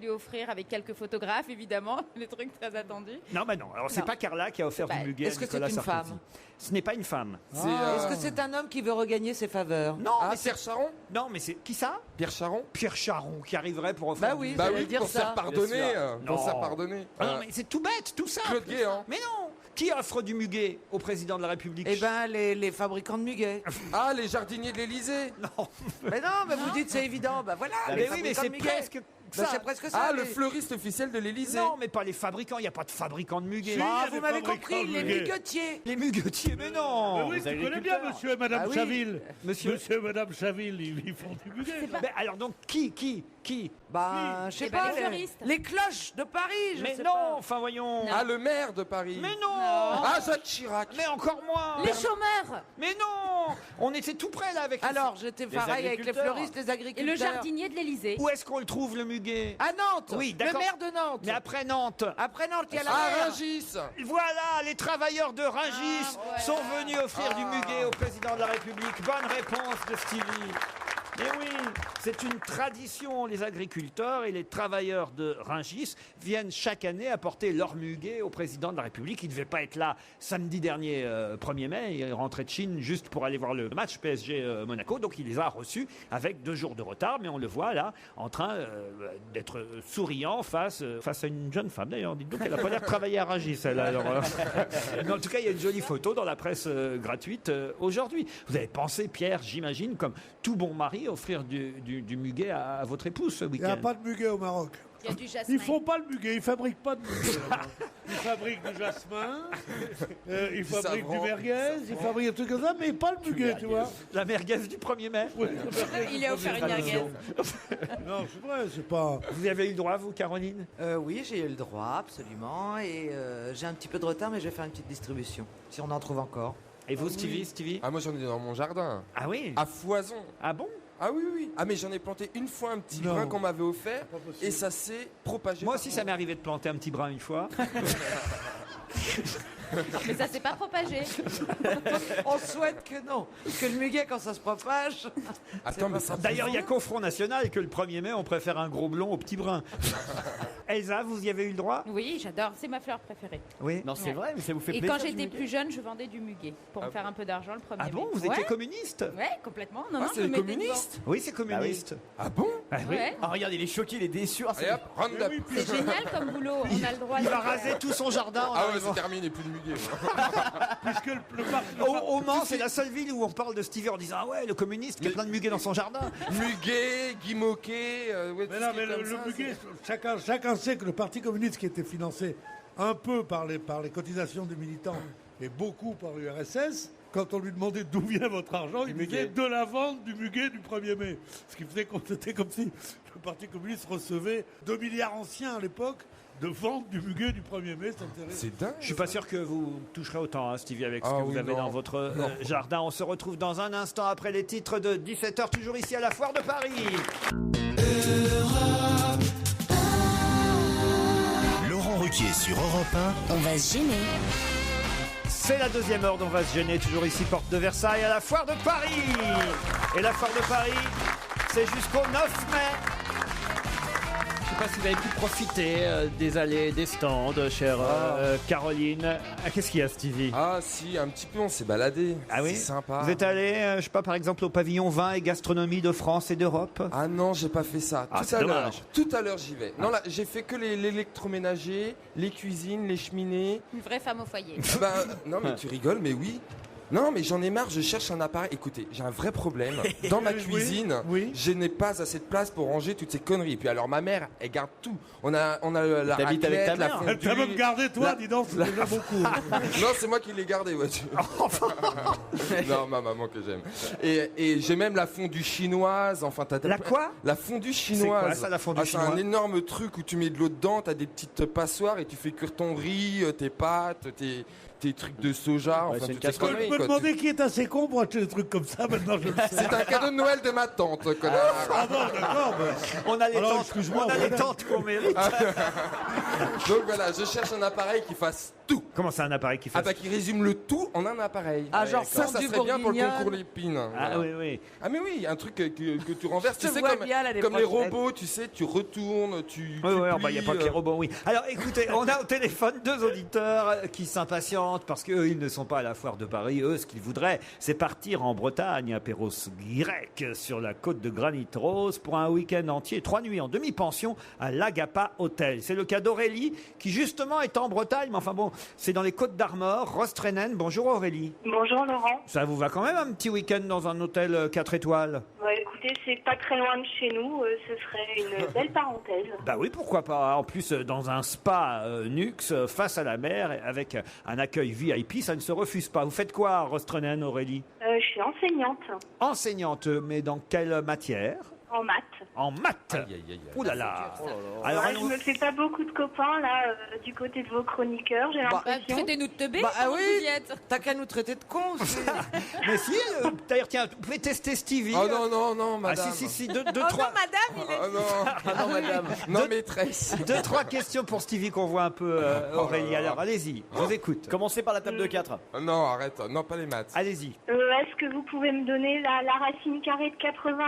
lui offrir avec quelques photographes, évidemment, les trucs très attendus. Non, non. Alors, c'est Non. pas Carla qui a offert du muguet est-ce à que c'est Nicolas une Sarkozy. femme? Ce n'est pas une femme. Est-ce que c'est un homme qui veut regagner ses faveurs? Non, mais Pierre Charon? Non, mais c'est qui ça? Pierre Charon? Pierre Charon qui arriverait pour offrir. Bah oui, du j'allais muguet. dire pour ça. se faire pardonner. Non. Pour se faire pardonner. Non, mais c'est tout bête, tout simple. Claude Guéant. Mais non. Qui offre du muguet au président de la République? Eh ben, les fabricants de muguet. Ah, les jardiniers de l'Élysée? Non. Mais non, mais vous dites c'est évident. Bah voilà, les Mais oui, mais fabricants c'est de muguet. presque ça. C'est presque ça. Ah, le fleuriste officiel de l'Élysée? Non, mais pas les fabricants. Il n'y a pas de fabricants de muguet. Ah, vous m'avez compris, les muguets. muguetiers. Les muguetiers, mais non. Oui, tu connais bien monsieur et madame Ah oui. Chaville. Monsieur et madame Chaville, ils font du muguet. Mais alors donc qui? Bah, je sais Eh ben, pas, les fleuristes. les cloches de Paris, je Mais sais non, pas. enfin voyons. Ah, le maire de Paris? Mais non. Ah, Jacques Chirac? Mais encore moins. Les chômeurs Mais non. On était tout près là avec. Alors, j'étais pareil avec les fleuristes, les et agriculteurs. le jardinier de l'Élysée. Où est-ce qu'on le trouve le muguet? À Nantes. Oui, le d'accord. maire de Nantes. Mais après Nantes. Après Nantes, il y a la Ah, mer. Rungis? Voilà, les travailleurs de Rungis sont venus offrir du muguet au président de la République. Bonne réponse de Stevie. Mais oui, c'est une tradition. Les agriculteurs et les travailleurs de Rungis viennent chaque année apporter leur muguet au président de la République. Il ne devait pas être là samedi dernier, 1er mai. Il est rentré de Chine juste pour aller voir le match PSG-Monaco. Donc il les a reçus avec 2 jours de retard. Mais on le voit là en train d'être souriant face à une jeune femme. D'ailleurs, dites donc, elle n'a pas l'air de travailler à Rungis. Elle, alors, mais en tout cas, il y a une jolie photo dans la presse gratuite aujourd'hui. Vous avez pensé, Pierre, j'imagine, comme tout bon mari, offrir du muguet à votre épouse ce Il n'y week-end. a pas de muguet au Maroc. Il y a du jasmin. Ils font pas le muguet, ils fabriquent pas de muguet. Ils fabriquent du jasmin, ils fabriquent du merguez, ils fabriquent des trucs comme ça, mais pas le muguet, tu vois. La merguez du 1er mai. Il a offert une merguez. Non, c'est vrai, c'est pas. Vous y avez eu le droit, vous, Caroline? Oui, j'ai eu le droit, absolument. Et j'ai un petit peu de retard, mais je vais faire une petite distribution, si on en trouve encore. Et vous, Stevie? Ah, moi j'en ai dans mon jardin. Ah oui? À foison. Ah bon? Ah oui. Ah, mais j'en ai planté une fois un petit Non. brin qu'on m'avait offert Pas possible. et ça s'est propagé. Moi aussi, ça m'est arrivé de planter un petit brin une fois. Mais ça s'est pas propagé. On souhaite que non. Que le muguet, quand ça se propage. Attends, mais ça. D'ailleurs, il y a qu'au Front National que le 1er mai, on préfère un gros blond au petit brun. Elsa, vous y avez eu le droit? Oui, j'adore. C'est ma fleur préférée. Oui. Non, c'est Ouais. vrai, mais ça vous fait Et plaisir. quand du j'étais muguet plus jeune, je vendais du muguet pour me faire un peu d'argent le 1er Ah bon, mai. vous étiez communiste? Ouais, complètement. Non, Ah, non, c'est je les me mettais communistes? Oui, c'est communiste. Ah bon? Ah oui. Ouais. Ah, regarde, il est choqué, il est déçu. Ah, c'est- Allez hop, round up. C'est génial comme boulot. On a le droit Il de va le faire. raser tout son jardin en Ah ouais, arrivant. c'est terminé, plus de muguet. Puisque le parti- Au Mans, c'est la seule ville où on parle de Stevie en disant ah ouais, le communiste qui a plein de muguets dans son jardin. Muguet, Guy Moquet, ouais, tout Mais ce non, qui mais est comme le ça, muguet, chacun sait que le Parti communiste qui était financé un peu par les cotisations des militants et beaucoup par l'URSS, quand on lui demandait d'où vient votre argent, il disait de la vente du muguet du 1er mai. Ce qui faisait qu'on était comme si le Parti communiste recevait 2 milliards anciens à l'époque de vente du muguet du 1er mai. C'est dingue. Je suis pas sûr que vous toucherez autant, hein, Stevie, avec ce Ah que vous oui, avez non. dans votre Non. jardin. On se retrouve dans un instant après les titres de 17h, toujours ici à la Foire de Paris. Laurent Ruquier sur Europe On va se gêner. C'est la deuxième heure dont on va se gêner, toujours ici, porte de Versailles, à la Foire de Paris. Et la Foire de Paris, c'est jusqu'au 9 mai. Je ne sais pas si vous avez pu profiter des allées, des stands, chère Caroline. Ah, qu'est-ce qu'il y a, Stevie? Ah si, un petit peu, on s'est baladé. Ah oui? C'est sympa. Vous êtes allé, je sais pas, par exemple, au pavillon vin et gastronomie de France et d'Europe? Ah non, j'ai pas fait ça. Ah, Tout c'est à l'heure. dommage. Tout à l'heure, j'y vais. Non, là, j'ai fait que l'électroménager, les cuisines, les cheminées. Une vraie femme au foyer. Bah, non, mais tu rigoles, mais oui. Non, mais j'en ai marre, je cherche un appareil. Écoutez, j'ai un vrai problème. Dans ma cuisine, je n'ai pas assez de place pour ranger toutes ces conneries. Et puis alors, ma mère, elle garde tout. On a la T'habites avec ta raclette, la mère. fondue. Tu as même gardé, toi, la- dis donc, c'est déjà beaucoup. Non, c'est moi qui l'ai gardé, ouais. Non, ma maman que j'aime. Et j'ai même la fondue chinoise. Enfin, t'as La quoi? La fondue C'est chinoise. quoi ça, la fondue C'est un chinoise? énorme truc où tu mets de l'eau dedans, t'as des petites passoires et tu fais cuire ton riz, tes pâtes, tes trucs de soja. Ouais, Enfin, c'est une toutes ces casserole. conneries, Je me quoi. demandais qui est assez con pour acheter des trucs comme ça, maintenant je le sais. C'est un cadeau de Noël de ma tante, connard. Ah bon, d'accord. On a les Alors, tentes, excuse-moi, on a les voilà. tentes qu'on mérite. Donc voilà, je cherche un appareil qui fasse tout. Comment c'est un appareil qui fait Ah bah qui résume le tout en un appareil. Ah, genre ça fondue serait bien pour le bourguignonne. concours Lépine. Ah Voilà. oui, oui. Ah mais oui, un truc que tu renverses, Je tu te sais vois comme, bien l'année comme les prochaine. robots, tu sais, tu retournes, tu Oui, oui, plies, il n'y a pas que les robots, oui. Alors écoutez, on a au téléphone 2 auditeurs qui s'impatientent parce qu'eux, ils ne sont pas à la Foire de Paris. Eux, ce qu'ils voudraient, c'est partir en Bretagne, à Perros grec, sur la côte de Granit Rose, pour un week-end entier, 3 nuits en demi-pension à l'Agapa Hotel. C'est le cas d'Aurélie, qui justement est en Bretagne, mais enfin bon, c'est dans les Côtes d'Armor, Rostrenen. Bonjour Aurélie. Bonjour Laurent. Ça vous va quand même un petit week-end dans un hôtel 4 étoiles? Ouais, écoutez, c'est pas très loin de chez nous, ce serait une belle parenthèse. Bah oui, pourquoi pas. En plus, dans un spa Nux, face à la mer, avec un accueil VIP, ça ne se refuse pas. Vous faites quoi à Rostrenen, Aurélie? Je suis enseignante Enseignante, mais dans quelle matière? en maths. En maths. Aïe, aïe, aïe. Ouh là là. Alors, Alors, je me fais pas beaucoup de copains là du côté de vos chroniqueurs, j'ai l'impression. Traitez-nous de teubés. Bah ah comment oui, vous y êtes t'as qu'à nous traiter de cons. mais si, d'ailleurs, tiens, vous pouvez tester Stevie. Oh non, non, non, Ah madame. si, Oh deux, non, trois. madame, il est... Oh non. Ah non, madame. Non, maîtresse. 2-3 questions pour Stevie qu'on voit un peu, Aurélie. là là. Alors, allez-y, je vous écoute. Commencez par la table de 4. Non, arrête. Non, pas les maths. Allez-y. Est-ce que vous pouvez me donner la racine carrée de 81?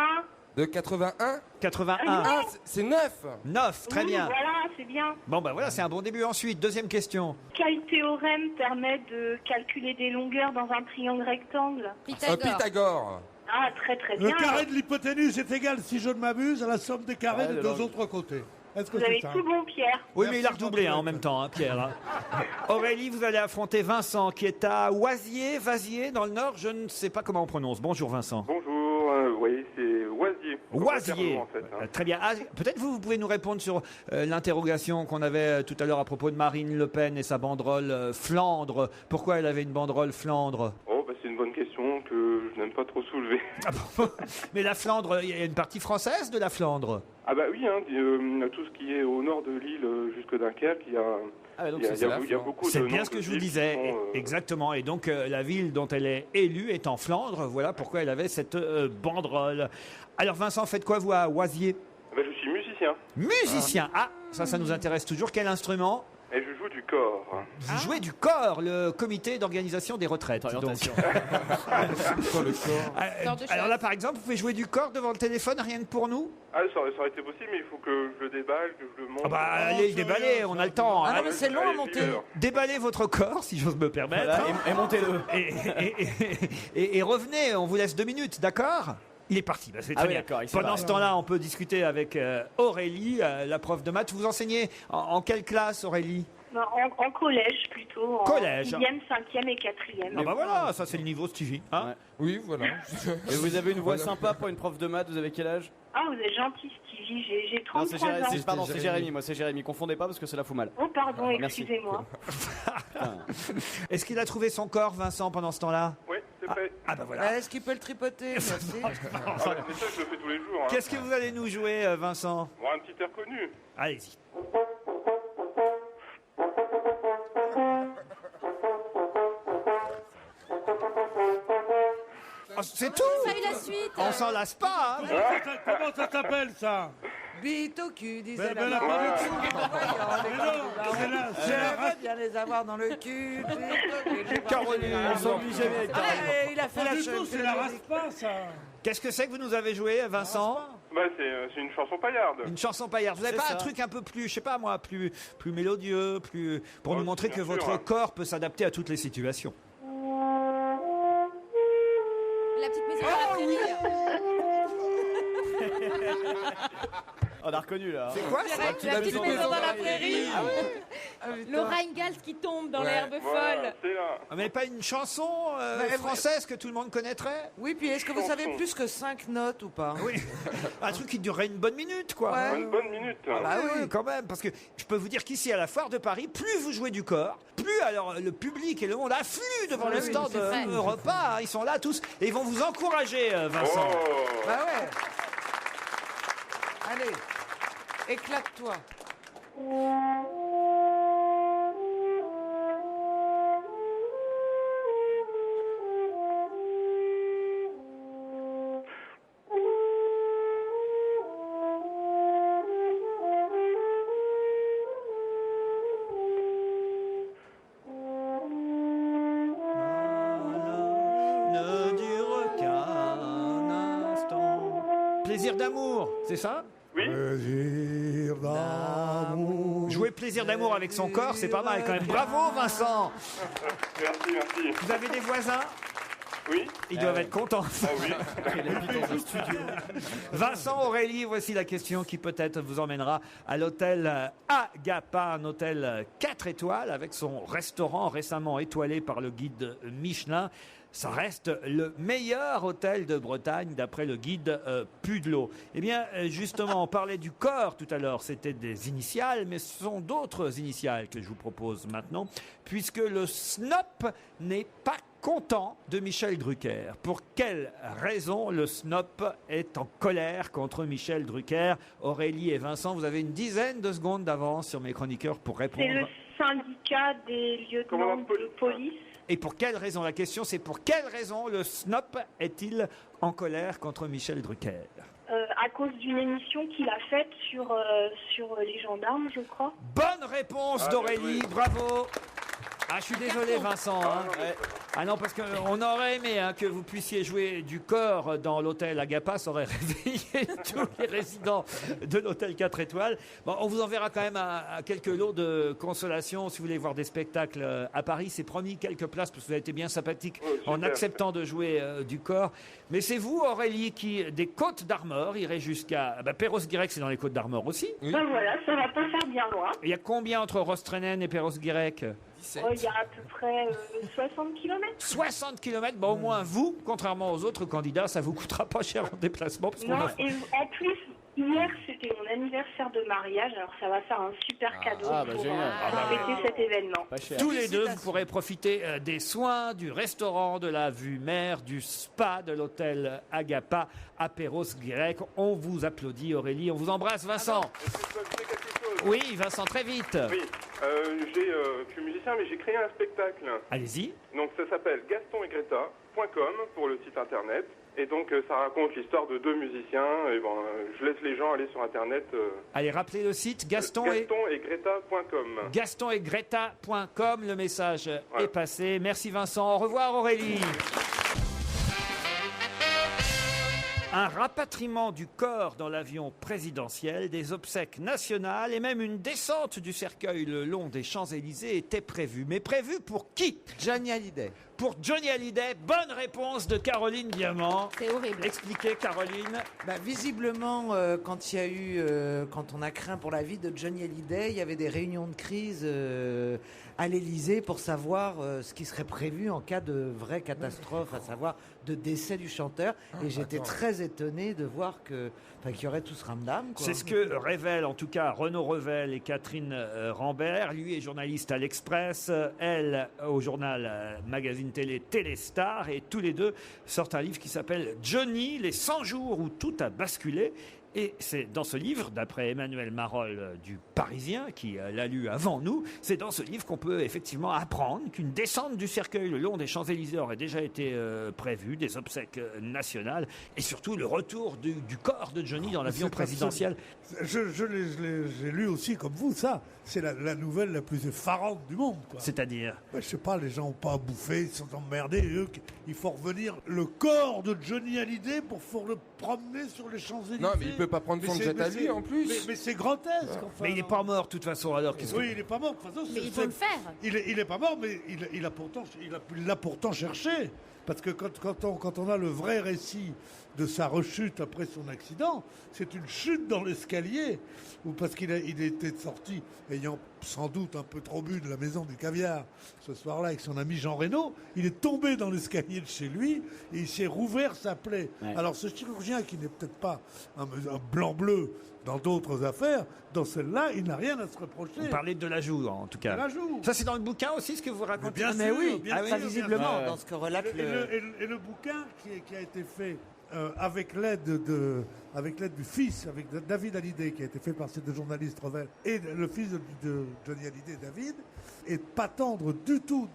De 81 81. Ah, c'est 9. 9, très Oui, bien. Voilà, c'est bien. Bon, ben voilà, c'est un bon début. Ensuite, deuxième question. Quel théorème permet de calculer des longueurs dans un triangle rectangle? Pythagore. Ah, très très Le bien. carré de l'hypoténuse est égal, si je ne m'abuse, à la somme des carrés des deux autres côtés. Est-ce que Vous c'est avez ça? tout bon, Pierre. Oui, mais il a Merci, redoublé Jean-Claude. en même temps, hein, Pierre. hein. Aurélie, vous allez affronter Vincent, qui est à Vasier, dans le Nord. Je ne sais pas comment on prononce. Bonjour, Vincent. Bonjour, oui, c'est Oisier. Oisier. En fait, hein. Très bien. Ah, peut-être vous pouvez nous répondre sur l'interrogation qu'on avait tout à l'heure à propos de Marine Le Pen et sa banderole Flandre. Pourquoi elle avait une banderole Flandre? Oh, bah, c'est une bonne question que je n'aime pas trop soulever. Ah bon. Mais la Flandre, il y a une partie française de la Flandre? Ah bah oui, hein, tout ce qui est au nord de l'île jusque Dunkerque, il y a... Ah, donc Il y a, c'est ça. il y a beaucoup C'est de bien noms ce que de je vous villes qui disais, sont, exactement. Et donc la ville dont elle est élue est en Flandre. Voilà pourquoi elle avait cette banderole. Alors Vincent, faites quoi vous à Oisier? bah, je suis musicien. Musicien. Ah, ça nous intéresse toujours. Quel instrument? Et je joue du corps. Vous jouez du corps, le comité d'organisation des retraites. Donc. Le corps. Alors là, par exemple, vous pouvez jouer du corps devant le téléphone, rien que pour nous. Ah, ça aurait été possible, mais il faut que je le déballe, que je le monte. Ah bah, allez le déballer, on a le temps. Ah non, mais c'est long à monter. Déballez votre corps, si j'ose me permettre. Voilà, et montez-le. Et revenez, on vous laisse 2 minutes, d'accord ? Il est parti, bah, c'est très bien. Pendant ce temps-là, on peut discuter avec Aurélie, la prof de maths. Vous enseignez en quelle classe, Aurélie ? En collège plutôt. Collège. En 6e, 5e et 4e. Ah bah voilà, ça c'est le niveau Stevie. Hein Ouais. Oui, voilà. Et vous avez une voix sympa pour une prof de maths, vous avez quel âge? Ah, vous êtes gentil, Stevie, j'ai Non, 33 ans. pardon, c'est Jérémy, moi c'est Jérémy. Confondez pas parce que cela fout mal. Oh, pardon, Merci. excusez-moi. Est-ce qu'il a trouvé son corps, Vincent, pendant ce temps-là ? Oui, c'est fait. Ah bah voilà. Est-ce qu'il peut le tripoter? Merci. Ah, mais ça, je le fais tous les jours. Hein. Qu'est-ce que vous allez nous jouer, Vincent ? Bon, un petit air connu. Allez-y. Oh, c'est tout. Ça y est, la suite. On s'en lasse pas. Hein. Comment ça s'appelle, ça? Bite au cul, disait Mais la la maman. traduction. J'aimerais bien les avoir dans le cul. Caroline, on s'oublie jamais avec Caroline. Il a fait la chose. C'est la raspa, ça. Qu'est-ce que c'est que vous nous avez joué, Vincent ? Bah, c'est une chanson paillarde. Une chanson paillarde. Vous n'avez pas un truc un peu plus, je sais pas moi, plus mélodieux, pour nous montrer que bien sûr, votre hein. corps peut s'adapter à toutes les situations. La petite maison dans la prairie. On a reconnu là. C'est quoi ça ? La petite maison dans la prairie. Le Rheingals qui tombe dans l'herbe Voilà, folle. c'est là. Mais pas une chanson française que tout le monde connaîtrait ? Oui, puis est-ce que vous savez plus que 5 notes ou pas? Oui. Un truc qui durerait une bonne minute, quoi. Ouais. Une bonne minute. Ah bah oui, quand même, parce que je peux vous dire qu'ici à la foire de Paris, plus vous jouez du corps, plus alors le public et le monde affluent devant le stand c'est vrai. repas. Ils sont là tous et ils vont vous encourager, Vincent. Oh. Bah ouais. Allez, éclate-toi. Ne dure qu'un instant. Plaisir d'amour, c'est ça ? Oui. Plaisir d'amour. Jouer plaisir d'amour avec son corps, c'est pas mal quand même. Bravo, Vincent. Merci. Vous avez des voisins ? Oui. Ils doivent être contents. Ah oui. Vincent, Aurélie, voici la question qui peut-être vous emmènera à l'hôtel Agapa, un hôtel 4 étoiles avec son restaurant récemment étoilé par le guide Michelin. Ça reste le meilleur hôtel de Bretagne d'après le guide Pudelot. Eh bien, justement, on parlait du corps tout à l'heure, c'était des initiales, mais ce sont d'autres initiales que je vous propose maintenant, puisque le SNOP n'est pas content de Michel Drucker. Pour quelle raison le SNOP est en colère contre Michel Drucker? Aurélie et Vincent, vous avez une dizaine de secondes d'avance sur mes chroniqueurs pour répondre. C'est le syndicat des lieutenants de police. Et pour quelle raison? La question, c'est pour quelle raison le SNOP est-il en colère contre Michel Drucker? À cause d'une émission qu'il a faite sur les gendarmes, je crois. Bonne réponse d'Aurélie, bravo. Ah, je suis désolé, Vincent. Hein. Ah non, parce qu'on aurait aimé que vous puissiez jouer du corps dans l'hôtel Agapa. Ça aurait réveillé tous les résidents de l'hôtel 4 étoiles. Bon, on vous enverra quand même à quelques lots de consolation si vous voulez voir des spectacles à Paris. C'est promis, quelques places, parce que vous avez été bien sympathique en acceptant de jouer du corps. Mais c'est vous, Aurélie, qui, des Côtes d'Armor, irez jusqu'à Perros-Guirec, c'est dans les Côtes d'Armor aussi. Ben voilà, ça va pas faire bien loin. Il y a combien entre Rostrennen et Perros-Guirec? Il y a à peu près 60 km. 60 km, au moins vous, contrairement aux autres candidats, ça vous coûtera pas cher en déplacement. Parce qu'on Non, a... et en plus, hier c'était mon anniversaire de mariage, alors ça va faire un super cadeau pour fêter cet événement. Tous les deux, vous pourrez profiter des soins, du restaurant, de la vue mer, du spa de l'hôtel Agapa à Perros-Guirec. On vous applaudit, Aurélie, on vous embrasse, Vincent. Oui, Vincent, très vite. Oui, je suis musicien, mais j'ai créé un spectacle. Allez-y. Donc ça s'appelle gastonetgreta.com pour le site internet. Et donc ça raconte l'histoire de deux musiciens. Et bon, je laisse les gens aller sur internet. Allez, rappelez le site gastonetgreta.com. gastonetgreta.com. Le message est passé. Merci Vincent. Au revoir Aurélie. Un rapatriement du corps dans l'avion présidentiel, des obsèques nationales et même une descente du cercueil le long des Champs-Élysées était prévue. Mais prévue pour qui? Johnny Hallyday. Pour Johnny Hallyday, bonne réponse de Caroline Diamant. C'est horrible. Expliquez, Caroline. Visiblement, quand on a craint pour la vie de Johnny Hallyday, il y avait des réunions de crise à l'Élysée pour savoir ce qui serait prévu en cas de vraie catastrophe, à savoir de décès du chanteur. Et j'étais très étonné de voir qu'il y aurait tout ce ramdam. C'est ce que révèlent en tout cas Renaud Revel et Catherine Rambert. Lui est journaliste à l'Express, elle au journal magazine télé Téléstar, et tous les deux sortent un livre qui s'appelle Johnny, les 100 jours où tout a basculé. Et c'est dans ce livre, d'après Emmanuel Marolle du Parisien, qui l'a lu avant nous, c'est dans ce livre qu'on peut effectivement apprendre qu'une descente du cercueil le long des Champs-Élysées aurait déjà été prévue, des obsèques nationales, et surtout le retour du corps de Johnny dans l'avion présidentiel. Je l'ai lu aussi comme vous, ça. C'est la nouvelle la plus effarante du monde. C'est-à-dire Je sais pas, les gens n'ont pas à bouffer, ils sont emmerdés. Il faut revenir le corps de Johnny Hallyday pour le promener sur les Champs-Élysées. Non, mais il peut pas prendre son jet à lui en plus. Mais c'est grotesque. Enfin, mais il n'est pas mort de toute façon. Alors oui, il n'est pas mort. De toute façon, mais il faut le faire. Il n'est pas mort, mais il l'a pourtant cherché. Parce que quand on a le vrai récit de sa rechute après son accident, c'est une chute dans l'escalier, ou parce qu'il était sorti, ayant sans doute un peu trop bu de la maison du caviar ce soir-là avec son ami Jean Reno, il est tombé dans l'escalier de chez lui et il s'est rouvert sa plaie. Ouais. Alors ce chirurgien qui n'est peut-être pas un blanc-bleu dans d'autres affaires, dans celle-là, il n'a rien à se reprocher. Vous parlez de la joue, en tout cas. De la joue. Ça, c'est dans le bouquin aussi, ce que vous racontez? Mais oui, très visiblement, dans ce que relate et le bouquin qui a été fait avec l'aide du fils, avec David Hallyday, qui a été fait par ces deux journalistes Revel, et le fils de Johnny Hallyday, David, est pas tendre du tout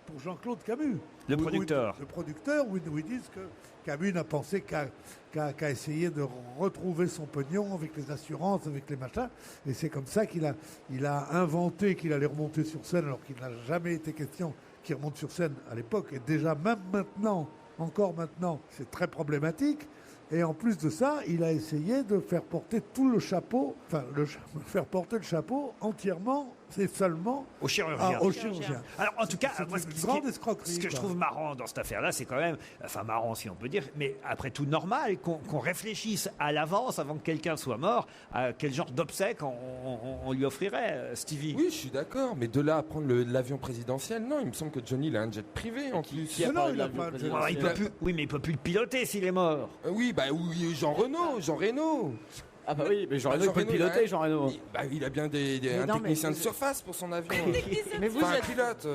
pour Jean-Claude Camus. Le producteur. Le producteur, où ils disent que Camus n'a pensé qu'à essayer de retrouver son pognon avec les assurances, avec les machins. Et c'est comme ça qu'il a inventé qu'il allait remonter sur scène, alors qu'il n'a jamais été question qu'il remonte sur scène à l'époque. Et déjà, même maintenant, encore maintenant, c'est très problématique. Et en plus de ça, il a essayé de faire porter tout le chapeau, faire porter le chapeau entièrement, c'est seulement au chirurgien. Au chirurgien. Alors en tout cas, moi, ce que je trouve marrant dans cette affaire-là, c'est quand même, enfin marrant si on peut dire, mais après tout normal qu'on réfléchisse à l'avance, avant que quelqu'un soit mort, à quel genre d'obsèques on lui offrirait, Stevie. Oui, je suis d'accord, mais de là à prendre l'avion présidentiel, non, il me semble que Johnny il a un jet privé en plus. Oui, mais il peut plus le piloter s'il est mort. Oui, Jean Reno. Ah bah oui, mais Jean Reno peut piloter, Jean Reno. Il a bien un technicien de surface pour son avion. Mais vous êtes pilote.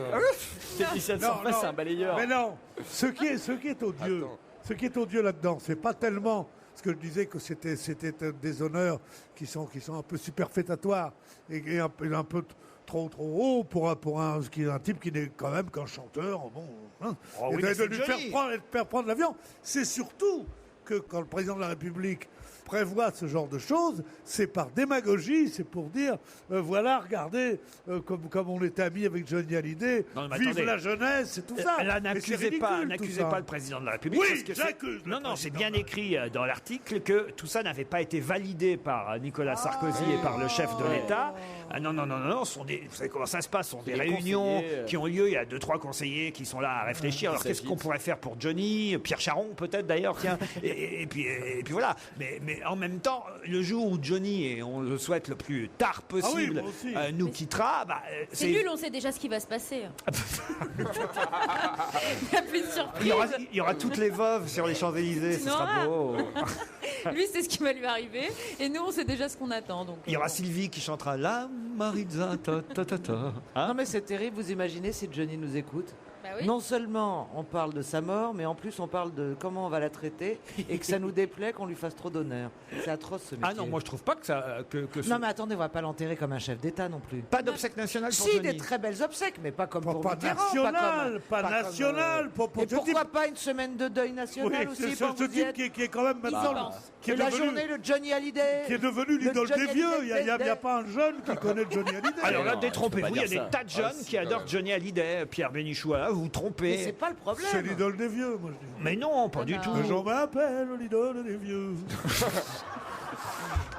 Technicien de surface, c'est un balayeur. Mais non, ce qui est odieux là-dedans, c'est pas tellement ce que je disais que c'était des honneurs qui sont un peu superfétatoires et un peu trop haut pour un type qui n'est quand même qu'un chanteur. Bon, hein, oui, de lui faire prendre l'avion. C'est surtout que quand le président de la République prévoit ce genre de choses, c'est par démagogie, c'est pour dire, voilà, regardez, comme on est amis avec Johnny Hallyday, vive la jeunesse, c'est tout ça. Là, n'accusez pas le président de la République. Oui, parce que j'accuse. Non, c'est bien écrit dans l'article que tout ça n'avait pas été validé par Nicolas Sarkozy et par le chef de l'État. Non, vous savez comment ça se passe, ce sont des réunions qui ont lieu, il y a 2-3 conseillers qui sont là à réfléchir, alors qu'est-ce qu'on pourrait faire pour Johnny, Pierre Charon peut-être d'ailleurs, tiens, et puis voilà. Mais en même temps, le jour où Johnny, et on le souhaite le plus tard possible, nous quittera, c'est nul, on sait déjà ce qui va se passer. Il n'y a plus de surprise. Il y aura toutes les veuves sur les Champs-Élysées, ce sera beau. Lui, c'est ce qui va lui arriver, et nous, on sait déjà ce qu'on attend. Donc, il y aura Sylvie qui chantera La Maritza, ta ta ta ta. Non mais c'est terrible, vous imaginez si Johnny nous écoute. Bah oui. Non seulement on parle de sa mort, mais en plus on parle de comment on va la traiter et que ça nous déplaît qu'on lui fasse trop d'honneur. C'est atroce ce métier. Ah non, moi je trouve pas que ça. Non mais attendez, on va pas l'enterrer comme un chef d'État non plus. Pas d'obsèques nationales pour Si, Johnny. des très belles obsèques, mais pas comme pour Pas Mitterrand. national, pas comme, national. Et pourquoi pas une semaine de deuil national Oui, aussi ce pour vous y type être qui est quand même maintenant. Qui est la devenu- journée, le Johnny Hallyday. Qui est devenu Le l'idole des Johnny vieux. Hallyday Il n'y a pas un jeune qui connaît Johnny Hallyday. Alors là, non, détrompez-vous, faut il y a pas dire des ça. tas de jeunes qui adorent Johnny Hallyday, Pierre Bénichou, là, vous vous Mais trompez. c'est pas le problème. C'est l'idole des vieux, moi je dis. Mais non, pas du tout. Je m'appelle l'idole des vieux.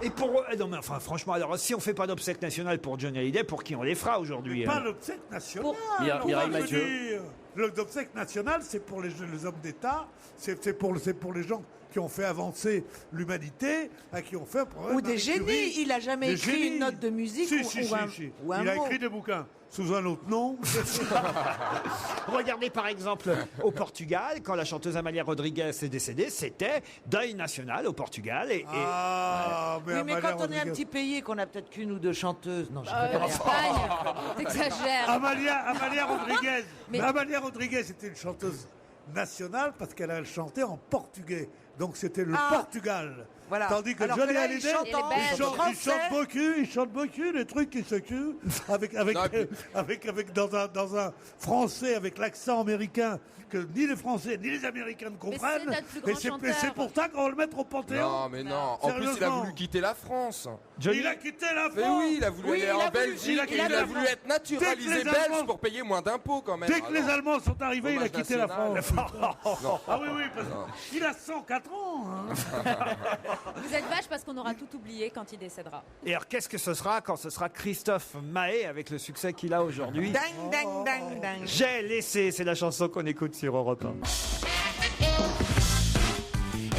Et pour non mais enfin franchement, alors si on fait pas d'obsèques nationales pour Johnny Hallyday, pour qui on les fera aujourd'hui Pas hein l'obsèque nationale. Mireille je veux Mathieu. dire. L'obsèque nationale, c'est pour les hommes d'État, c'est pour les gens qui ont fait avancer l'humanité, qui ont fait un problème. Ou des génies. Il a jamais Des écrit génies. une note de musique Si, ou, si, ou un, si. ou un Il a mot. écrit des bouquins sous un autre nom. Regardez par exemple au Portugal, quand la chanteuse Amália Rodrigues est décédée, c'était deuil national au Portugal. Ah, Oui, mais quand on est un petit pays et qu'on a peut-être qu'une ou deux chanteuses, non, je préfère rien. Espagne, t'exagères. Amalia Rodriguez. Mais- Amalia Rodriguez était une chanteuse nationale parce qu'elle chantait en portugais. Donc c'était le Ah. Portugal. Voilà. Tandis que Alors Johnny que là, Hallyday, il chante en il français. chante beaucoup les trucs qui se tuent avec dans un français avec l'accent américain que ni les Français ni les Américains ne comprennent. c'est notre plus grand Et c'est chanteur. pour ça qu'on va le mettre au Panthéon. Non, mais non. En plus, il a Sérieusement. voulu quitter la France. Il a quitté la France. Mais oui, il a voulu Oui, aller il a en voulu- Belgique. il a Il a voulu- voulu être naturalisé Dès que les belge Allemands- pour payer moins d'impôts quand même. Dès que les Allemands sont arrivés, il a Dommage quitté la national. France. Non. Ah oui, parce qu'il a 104 ans. hein. Vous êtes vache parce qu'on aura tout oublié quand il décédera. Et alors qu'est-ce que ce sera quand ce sera Christophe Mahé avec le succès qu'il a aujourd'hui? Ding, ding, ding, ding. J'ai laissé, c'est la chanson qu'on écoute sur Europe 1.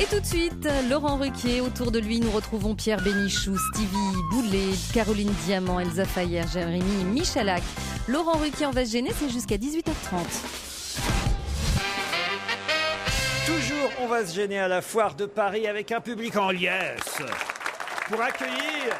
Et tout de suite, Laurent Ruquier. Autour de lui, nous retrouvons Pierre Bénichou, Stevie Boulet, Caroline Diamant, Elsa Fayer, Jérémy Michalak. Laurent Ruquier, on va se gêner, c'est jusqu'à 18h30. Toujours, on va se gêner à la foire de Paris avec un public en liesse pour accueillir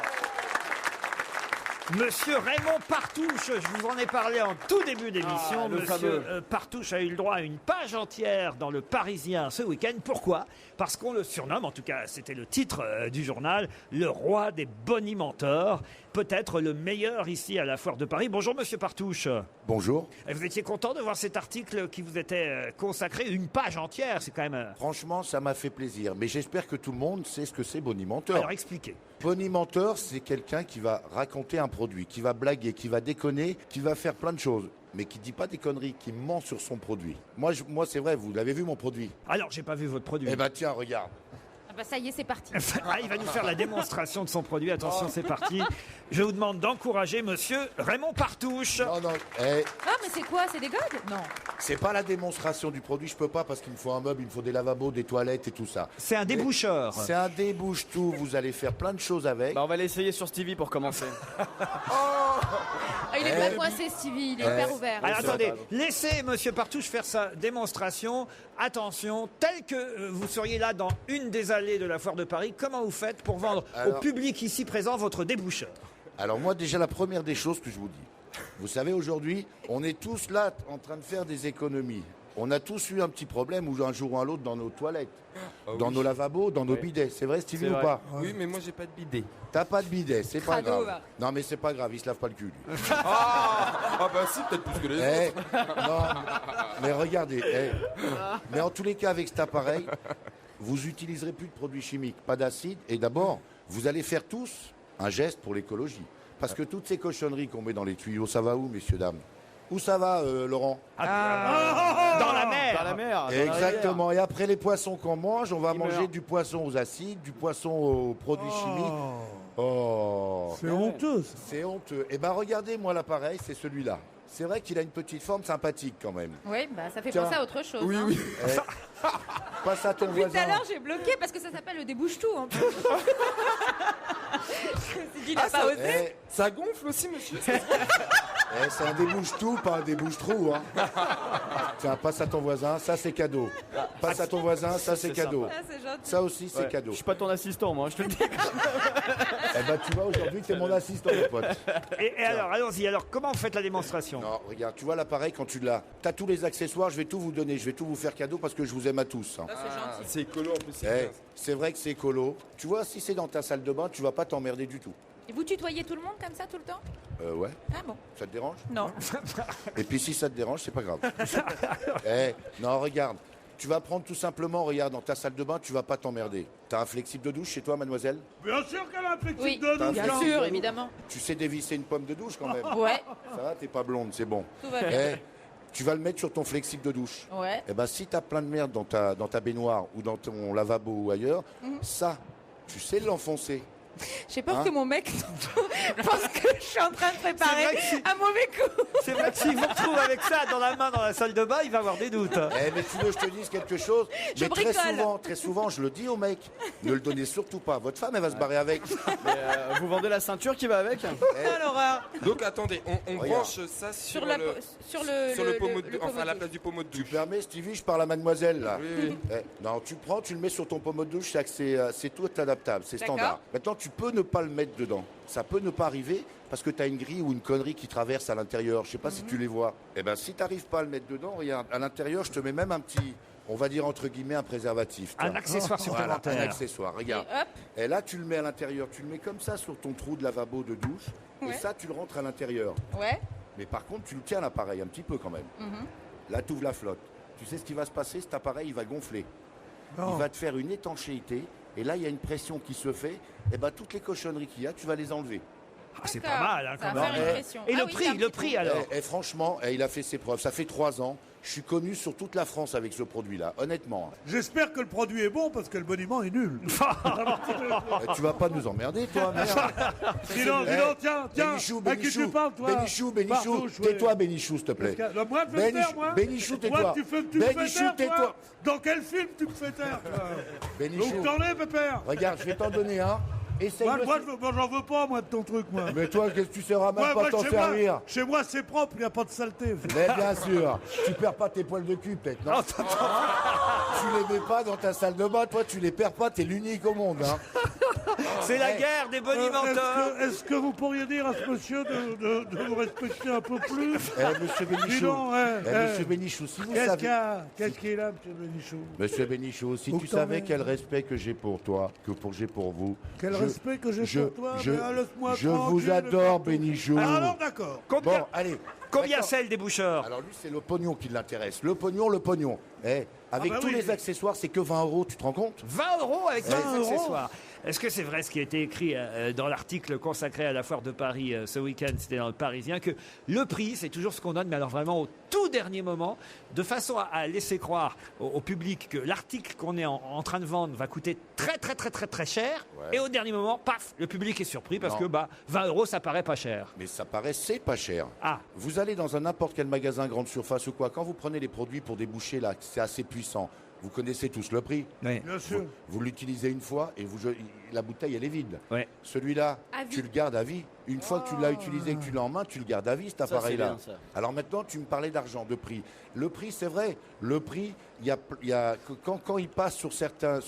Monsieur Raymond Partouche. Je vous en ai parlé en tout début d'émission. Ah, le Monsieur fameux. Partouche a eu le droit à une page entière dans le Parisien ce week-end. Pourquoi? Parce qu'on le surnomme, en tout cas c'était le titre du journal, le roi des bonimenteurs. Peut-être le meilleur ici à la foire de Paris. Bonjour Monsieur Partouche. Bonjour. Et vous étiez content de voir cet article qui vous était consacré, une page entière, c'est quand même... Franchement, ça m'a fait plaisir. Mais j'espère que tout le monde sait ce que c'est bonimenteur. Alors expliquez. Bonimenteur, c'est quelqu'un qui va raconter un produit, qui va blaguer, qui va déconner, qui va faire plein de choses. Mais qui dit pas des conneries, qui ment sur son produit. Moi c'est vrai, vous l'avez vu mon produit. Alors, j'ai pas vu votre produit. Eh ben tiens, regarde. Ah bah ça y est, c'est parti. Ah, il va nous faire la démonstration de son produit. Attention, c'est parti. Je vous demande d'encourager Monsieur Raymond Partouche. Non, non, Ah, mais c'est quoi? C'est des godes? Non. c'est pas la démonstration du produit, je peux pas parce qu'il me faut un meuble, il me faut des lavabos, des toilettes et tout ça. C'est un déboucheur. C'est un débouche-tout, vous allez faire plein de choses avec. Bah, on va l'essayer sur Stevie pour commencer. Ah, il est pas coincé, Stevie. Il est hyper ouvert. Alors attendez, laissez Monsieur Partouche faire sa démonstration. Attention, tel que vous seriez là dans une des allées de la foire de Paris, comment vous faites pour vendre au public ici présent votre déboucheur? Alors moi déjà la première des choses que je vous dis, vous savez aujourd'hui, on est tous là en train de faire des économies. On a tous eu un petit problème ou un jour ou un autre dans nos toilettes, dans nos lavabos, dans nos bidets. C'est vrai Stevie C'est ou vrai. pas? Oui, mais moi j'ai pas de bidet. T'as pas de bidet, c'est pas Crado, grave. va. Non mais c'est pas grave, il se lave pas le cul. Lui. Ah bah si, peut-être plus que les Eh, autres. non, mais regardez, mais en tous les cas avec cet appareil, vous utiliserez plus de produits chimiques, pas d'acide, et d'abord, vous allez faire tous un geste pour l'écologie. Parce que toutes ces cochonneries qu'on met dans les tuyaux, ça va où, messieurs, dames? Où ça va, Laurent? Dans la mer. Dans la mer. dans la Exactement. Et après les poissons qu'on mange, on va Ils manger meurent. du poisson aux acides, du poisson aux produits chimiques. Oh, C'est honteux. ça. c'est honteux. Eh ben regardez, moi l'appareil, c'est celui-là. C'est vrai qu'il a une petite forme sympathique quand même. Oui, bah ça fait Tiens. penser à autre chose. Oui, hein. oui. Passe à ton Depuis tout voisin. à l'heure, j'ai bloqué parce que ça s'appelle le débouche-tout. En plus. Je me suis dit, il a pas osé. Eh, Ça gonfle aussi, monsieur. C'est un débouche-tout, pas un débouche-trou. Hein. Tiens, passe à ton voisin, ça c'est cadeau. Passe à ton voisin, ça c'est cadeau. Ah, c'est gentil. Ça aussi c'est cadeau. Je suis pas ton assistant, moi, je te le dis. Eh ben tu vois, aujourd'hui t'es mon assistant, mon pote. Et alors, allons-y. Alors, comment vous faites la démonstration? Non, regarde, tu vois l'appareil quand tu l'as. T'as tous les accessoires, je vais tout vous donner, je vais tout vous faire cadeau parce que je vous aime à tous. Hein. Ça, c'est gentil. C'est écolo en plus. C'est bien. C'est vrai que c'est écolo. Tu vois, si c'est dans ta salle de bain, tu vas pas t'emmerder du tout. Et vous tutoyez tout le monde comme ça tout le temps? Ouais. Ah bon? Ça te dérange? Non. Et puis si ça te dérange, c'est pas grave. Non, regarde. Tu vas prendre tout simplement, regarde, dans ta salle de bain, tu vas pas t'emmerder. T'as un flexible de douche chez toi, mademoiselle? Bien sûr qu'elle a un flexible Oui, de douche. bien sûr, évidemment. Tu sais dévisser une pomme de douche quand même? Ouais. Ça va, t'es pas blonde, c'est bon. Tout va bien. Tu vas le mettre sur ton flexible de douche. Ouais. Eh ben, si t'as plein de merde dans ta baignoire ou dans ton lavabo ou ailleurs, ça, tu sais l'enfoncer. J'ai peur Hein que mon mec pense que je suis en train de préparer un mauvais coup. C'est vrai que s'il vous retrouve avec ça dans la main dans la salle de bain, il va avoir des doutes. Mais tu veux que je te dise quelque chose? Je Mais bricole. très souvent, je le dis aux mecs, ne le donnez surtout pas. Votre femme, elle va se barrer avec. Mais, vous vendez la ceinture qui va avec? Oh l'horreur. Donc attendez, on branche ça sur le pommeau de douche, enfin à la place du pommeau de douche. Tu permets, Stevie, je parle à mademoiselle là. Oui. Non, tu prends, tu le mets sur ton pommeau de douche, c'est tout adaptable, c'est standard. Maintenant, tu peux ne pas le mettre dedans. Ça peut ne pas arriver parce que tu as une grille ou une connerie qui traverse à l'intérieur. Je sais pas si tu les vois. Eh ben, si tu n'arrives pas à le mettre dedans, regarde, à l'intérieur, je te mets même un petit, on va dire entre guillemets, un préservatif. Un accessoire supplémentaire. Voilà, un accessoire, regarde. Et là, tu le mets à l'intérieur. Tu le mets comme ça sur ton trou de lavabo de douche. Ouais. Et ça, tu le rentres à l'intérieur. Ouais. Mais par contre, tu le tiens l'appareil un petit peu quand même. Là, tu ouvres la flotte. Tu sais ce qui va se passer? Cet appareil, il va gonfler. Non. Il va te faire une étanchéité. Et là, il y a une pression qui se fait. Et ben, toutes les cochonneries qu'il y a, tu vas les enlever. Ah, c'est pas mal, hein, Ça quand va même. faire une pression. Et Ah le oui, prix, c'est un le petit prix peu. alors? Et franchement, il a fait ses preuves. Ça fait 3 ans. Je suis connu sur toute la France avec ce produit-là, honnêtement. J'espère que le produit est bon parce que le boniment est nul. Tu vas pas nous emmerder, toi, merde. Sinon, tiens, Bénichou, à qui tu parles, toi? Bénichou, Partouche, tais-toi, ouais. Bénichou, s'il te plaît. Moi, je vais me taire, moi. Bénichou, tais-toi. Moi, tu me fais Bénichou, taire, tais-toi. toi. Dans quel film tu me fais taire, toi? Bénichou. Donc, t'en es, pépère. Regarde, je vais t'en donner un. Essaye Moi, j'en veux pas, moi, de ton truc, moi. Mais toi, qu'est-ce que tu sauras même pas t'en chez servir? Chez moi, c'est propre, il n'y a pas de saleté. Mais bien sûr, tu perds pas tes poils de cul, peut-être, non? Tu les mets pas dans ta salle de bain, toi, tu les perds pas, t'es l'unique au monde, hein. C'est la guerre des bonimenteurs. Est-ce que vous pourriez dire à ce monsieur de vous respecter un peu plus? Monsieur Bénichou, Dis donc, Monsieur Bénichou, si vous savez... Qu'est-ce qu'il a, monsieur Bénichou? Monsieur Bénichou, si Où tu t'en savais es? quel respect que j'ai pour toi, que j'ai pour vous... Quel respect que j'ai pour toi? Mais laisse-moi je vous tranquille. adore, Bénichou. Alors, d'accord. Combien, Bon, allez. combien D'accord. c'est le déboucheur? Alors lui, c'est le pognon qui l'intéresse. Le pognon. Avec bah tous oui. les accessoires, c'est que 20 €, tu te rends compte? 20 € avec tous 20 les €. accessoires. Est-ce que c'est vrai ce qui a été écrit dans l'article consacré à la foire de Paris ce week-end, c'était dans le Parisien, que le prix, c'est toujours ce qu'on donne, mais alors vraiment au tout dernier moment, de façon à laisser croire au public que l'article qu'on est en train de vendre va coûter très cher, Ouais. et au dernier moment, paf, le public est surpris parce Non. que 20 € ça paraît pas cher. Mais ça paraît, c'est pas cher. Ah. Vous allez dans n'importe quel magasin grande surface ou quoi, quand vous prenez les produits pour déboucher, là, c'est assez puissant. Vous connaissez tous le prix. Oui. Bien sûr. Vous l'utilisez une fois et la bouteille, elle est vide. Ouais. Celui-là, À vie. tu le gardes à vie. Une fois que tu l'as utilisé, que tu l'as en main, tu le gardes à vie, cet Ça, c'est appareil-là. bien, ça. Alors maintenant, tu me parlais d'argent, de prix. Le prix, c'est vrai. Le prix, quand il passe sur certaines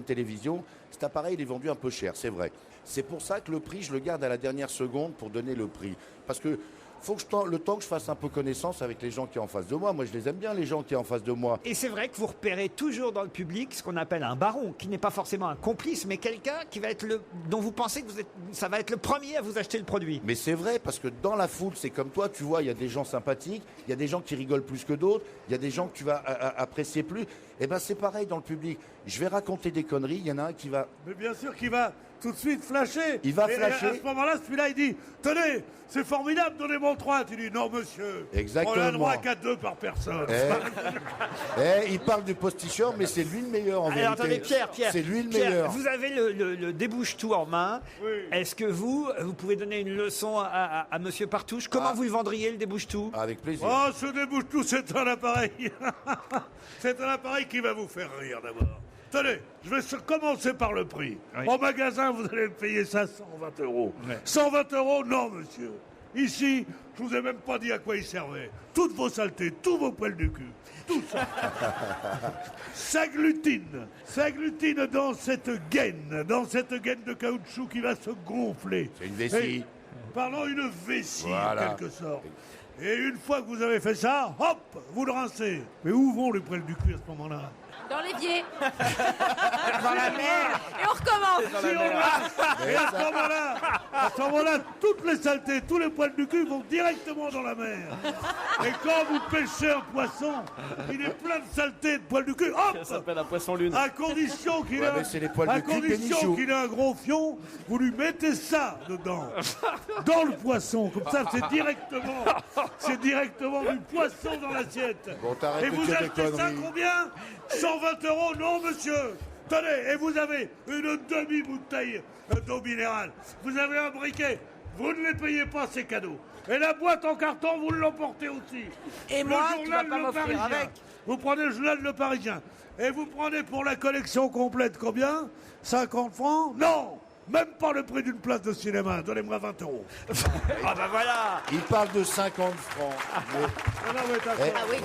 télévisions, cet appareil, il est vendu un peu cher, c'est vrai. C'est pour ça que le prix, je le garde à la dernière seconde pour donner le prix. Parce que faut que le temps que je fasse un peu connaissance avec les gens qui sont en face de moi. Moi, je les aime bien, les gens qui sont en face de moi. Et c'est vrai que vous repérez toujours dans le public ce qu'on appelle un baron, qui n'est pas forcément un complice, mais quelqu'un qui va être dont vous pensez que ça va être le premier à vous acheter le produit. Mais c'est vrai, parce que dans la foule, c'est comme toi, tu vois, il y a des gens sympathiques, il y a des gens qui rigolent plus que d'autres, il y a des gens que tu vas apprécier plus. Et ben c'est pareil dans le public. Je vais raconter des conneries, il y en a un qui va... Mais bien sûr qu'il va tout de suite flasher. Il va Et flasher. à ce moment-là, celui-là, il dit « Tenez, c'est formidable, donnez-moi 3 » Tu dis « Non, monsieur, Exactement. on a le droit qu'à 2 par personne. » Il parle du posticheur, mais c'est lui le meilleur en Alors vérité. attendez, Pierre, C'est lui le Pierre, meilleur. vous avez le débouche-tout en main. Oui. Est-ce que vous pouvez donner une leçon à Monsieur Partouche? Comment vous le vendriez, le débouche-tout? Avec plaisir. Oh, ce débouche-tout, c'est un appareil. C'est un appareil qui va vous faire rire d'abord. Tenez, je vais commencer par le prix. Oui. En magasin, vous allez le payer ça 120 €. Ouais. 120 €, non, monsieur. ici, je vous ai même pas dit à quoi ils servaient. Toutes vos saletés, tous vos poils du cul, tout ça. Ça glutine dans cette gaine de caoutchouc qui va se gonfler. C'est une vessie. Pardon, une vessie, Voilà. en quelque sorte. Et une fois que vous avez fait ça, hop, vous le rincez. Mais où vont les poils du cul à ce moment-là? Dans l'évier. Dans la mer. Et on recommence. Et à ce moment-là, toutes les saletés, tous les poils du cul vont directement dans la mer. Et quand vous pêchez un poisson, il est plein de saletés, de poils du cul. Hop, Ça s'appelle un poisson lune. à condition qu'il ait, mais c'est les poils du cul, Bénichou. un gros fion, vous lui mettez ça dedans, dans le poisson. Comme ça, c'est directement du poisson dans l'assiette. Bon, t'arrêtes Et de vous dire des achetez ça conneries. combien? 120 €? Non, monsieur. Tenez, et vous avez une demi-bouteille d'eau minérale. Vous avez un briquet. Vous ne les payez pas, ces cadeaux. Et la boîte en carton, vous l'emportez aussi. Et Le moi, tu journal vas pas Le m'offrir Parisien. avec. Vous prenez le journal Le Parisien. Et vous prenez pour la collection complète combien? 50 francs? Non, même pas le prix d'une place de cinéma. Donnez-moi 20 €. Ah bah voilà. Il parle de 50 francs. Ah oui.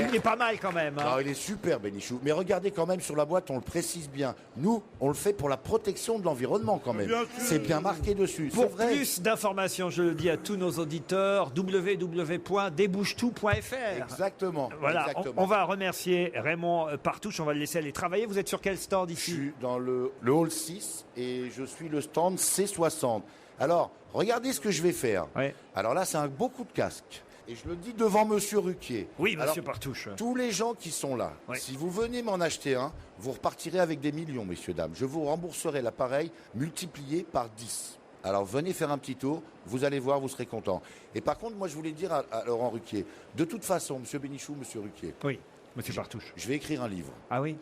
Il est pas mal quand même. hein. Non, il est super, Bénichou. Mais regardez quand même sur la boîte, on le précise bien. Nous, on le fait pour la protection de l'environnement quand même. Bien sûr. C'est bien marqué dessus. Pour C'est vrai. plus d'informations, je le dis à tous nos auditeurs, www.débouchetout.fr. Exactement. Voilà, exactement. on va remercier Raymond Partouche, on va le laisser aller travailler. Vous êtes sur quel stand Je ici? suis dans le hall 6 et je suis le stand C60. Alors, regardez ce que je vais faire. Ouais. Alors là, c'est un beau coup de casque. Et je le dis devant Monsieur Ruquier. Oui, Alors, monsieur Partouche. tous les gens qui sont là, Ouais. si vous venez m'en acheter un, vous repartirez avec des millions, messieurs, dames. Je vous rembourserai l'appareil multiplié par 10. Alors venez faire un petit tour, vous allez voir, vous serez contents. Et par contre, moi je voulais dire à Laurent Ruquier, de toute façon, monsieur Bénichou, monsieur Ruquier, Oui, monsieur Partouche. je vais écrire un livre. Ah oui?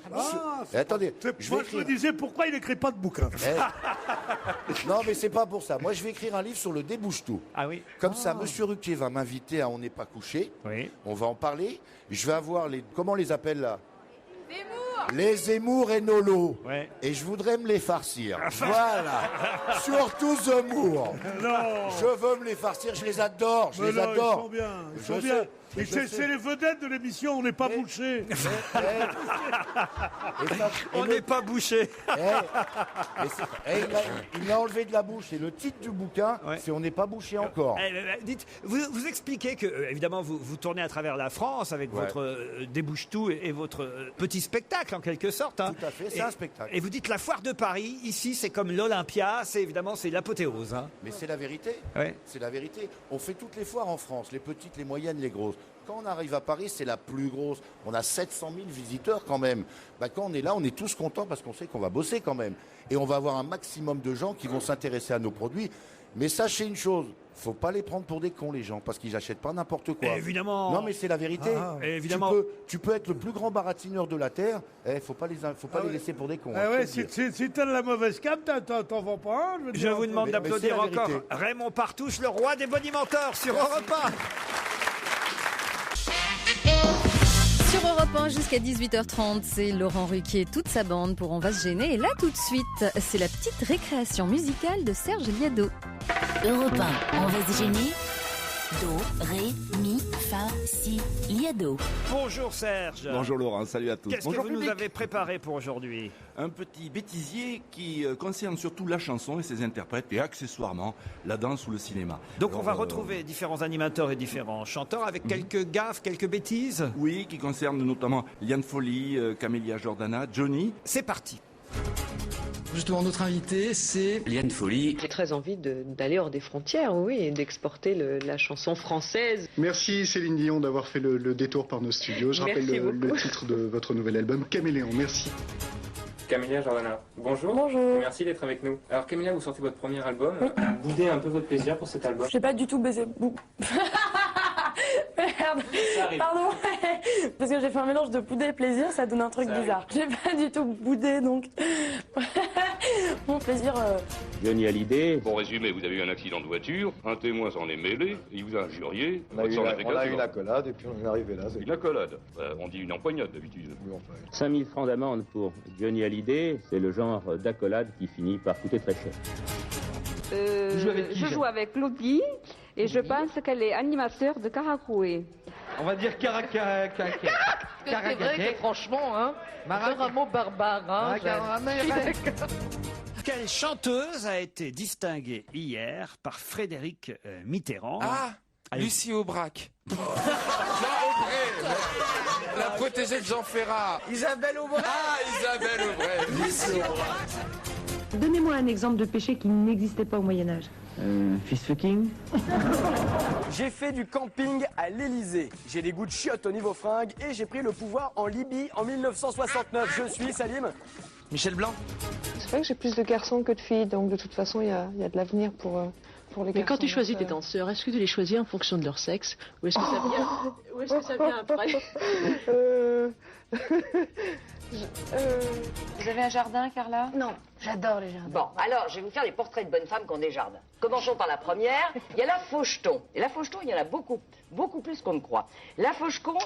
Et attendez, je vais Moi, je me écrire... disais, pourquoi il n'écrit pas de bouquin? Non, mais c'est pas pour ça. Moi, je vais écrire un livre sur le débouche-tout. Ah oui? Comme ça, monsieur Ruquier va m'inviter à On n'est pas couché. Oui. On va en parler. Je vais avoir les... Comment on les appelle là? Zemmour. Les Zemmour et Nolo. Ouais. Et je voudrais me les farcir. Voilà. Surtout Zemmour. Non. Je veux me les farcir. Je les adore. Je Mais les non, adore. Ils sont bien. Ils Je sont sais, bien. je Et sais. c'est les vedettes de l'émission, on n'est pas bouchés. On n'est pas bouché. Il m'a enlevé de la bouche. Et le titre du bouquin, Ouais. c'est On n'est pas bouché encore. Dites, vous expliquez que, évidemment, vous tournez à travers la France avec Ouais. votre débouche-tout et votre petit spectacle, en quelque sorte. hein. Tout à fait, c'est Et- un spectacle. Et vous dites la foire de Paris, ici, c'est comme l'Olympia, c'est évidemment, c'est l'apothéose. hein. Mais c'est la vérité. Ouais. C'est la vérité. On fait toutes les foires en France, les petites, les moyennes, les grosses. Quand on arrive à Paris, c'est la plus grosse. On a 700 000 visiteurs quand même. Bah, quand on est là, on est tous contents parce qu'on sait qu'on va bosser quand même. Et on va avoir un maximum de gens qui vont s'intéresser à nos produits. Mais sachez une chose, faut pas les prendre pour des cons les gens parce qu'ils n'achètent pas n'importe quoi. Évidemment. Non mais c'est la vérité. Évidemment. Tu peux être le plus grand baratineur de la terre. Faut pas les laisser pour des cons. Ah hein, ouais, faut le dire. si t'as de la mauvaise cam, t'en vends pas un. Je vous demande Mais d'applaudir c'est la encore vérité. Raymond Partouche, le roi des bonimenteurs sur Europe 1. Sur Europe 1 jusqu'à 18h30, c'est Laurent Ruquier et toute sa bande pour On va se gêner. Et là, tout de suite, c'est la petite récréation musicale de Serge Liado. Europe 1, on va se gêner. Do, ré, mi, fa, si, liado. Bonjour Serge. Bonjour Laurent, salut à tous. Qu'est-ce que Bonjour vous nous public. avez préparé pour aujourd'hui? Un petit bêtisier qui concerne surtout la chanson et ses interprètes et accessoirement la danse ou le cinéma. Donc Alors, on va retrouver différents animateurs et différents chanteurs avec quelques gaffes, quelques bêtises. Oui, qui concerne notamment Liane Folly, Camélia Jordana, Johnny. C'est parti. Justement, notre invité, c'est Liane Folly. J'ai très envie d'aller hors des frontières, oui, et d'exporter la chanson française. Merci Céline Dion d'avoir fait le détour par nos studios. Je rappelle Merci le beaucoup. titre de votre nouvel album, Caméléon. Merci. Camélia Jordana, bonjour. Bonjour. Merci d'être avec nous. Alors Camélia, vous sortez votre premier album. Boudez un peu votre plaisir pour cet album. J'ai pas du tout baisé. Merde. Pardon. Parce que j'ai fait un mélange de boudé et plaisir, ça donne un truc bizarre. J'ai pas du tout boudé, donc. Mon plaisir. Johnny Hallyday. Pour résumer, vous avez eu un accident de voiture, un témoin s'en est mêlé, il vous a injurié. On a eu une accolade et puis on est arrivé là. Une accolade. On dit une empoignade d'habitude. 5 000 francs d'amende pour Johnny Hallyday, c'est le genre d'accolade qui finit par coûter très cher. Vous jouez avec qui, Je joue avec Lodi Et je pense qu'elle est animateur de Caracoué. On va dire Caracas. C'est vrai que franchement, hein, c'est un mot barbare. Hein, Quelle chanteuse a été distinguée hier par Frédéric Mitterrand? Lucie Aubrac. Non, Aubray. La protégée de Jean Ferrat. Isabelle Aubray. Isabelle Aubray. Lucie Aubrac. Donnez-moi un exemple de péché qui n'existait pas au Moyen-Âge. Fist fucking. J'ai fait du camping à l'Elysée. J'ai des goûts de chiottes au niveau fringues et j'ai pris le pouvoir en Libye en 1969. Je suis Salim. Michel Blanc. C'est vrai que j'ai plus de garçons que de filles, donc de toute façon, il y a de l'avenir pour les garçons. Mais quand tu choisis tes danseurs, est-ce que tu les choisis en fonction de leur sexe ou est-ce que ça vient après? Vous avez un jardin, Carla? Non, j'adore les jardins. Bon, alors, je vais vous faire les portraits de bonnes femmes qui ont des jardins. Commençons par la première. Il y a la Faucheton. Et la Faucheton, il y en a beaucoup, beaucoup plus qu'on ne croit. La Faucheton...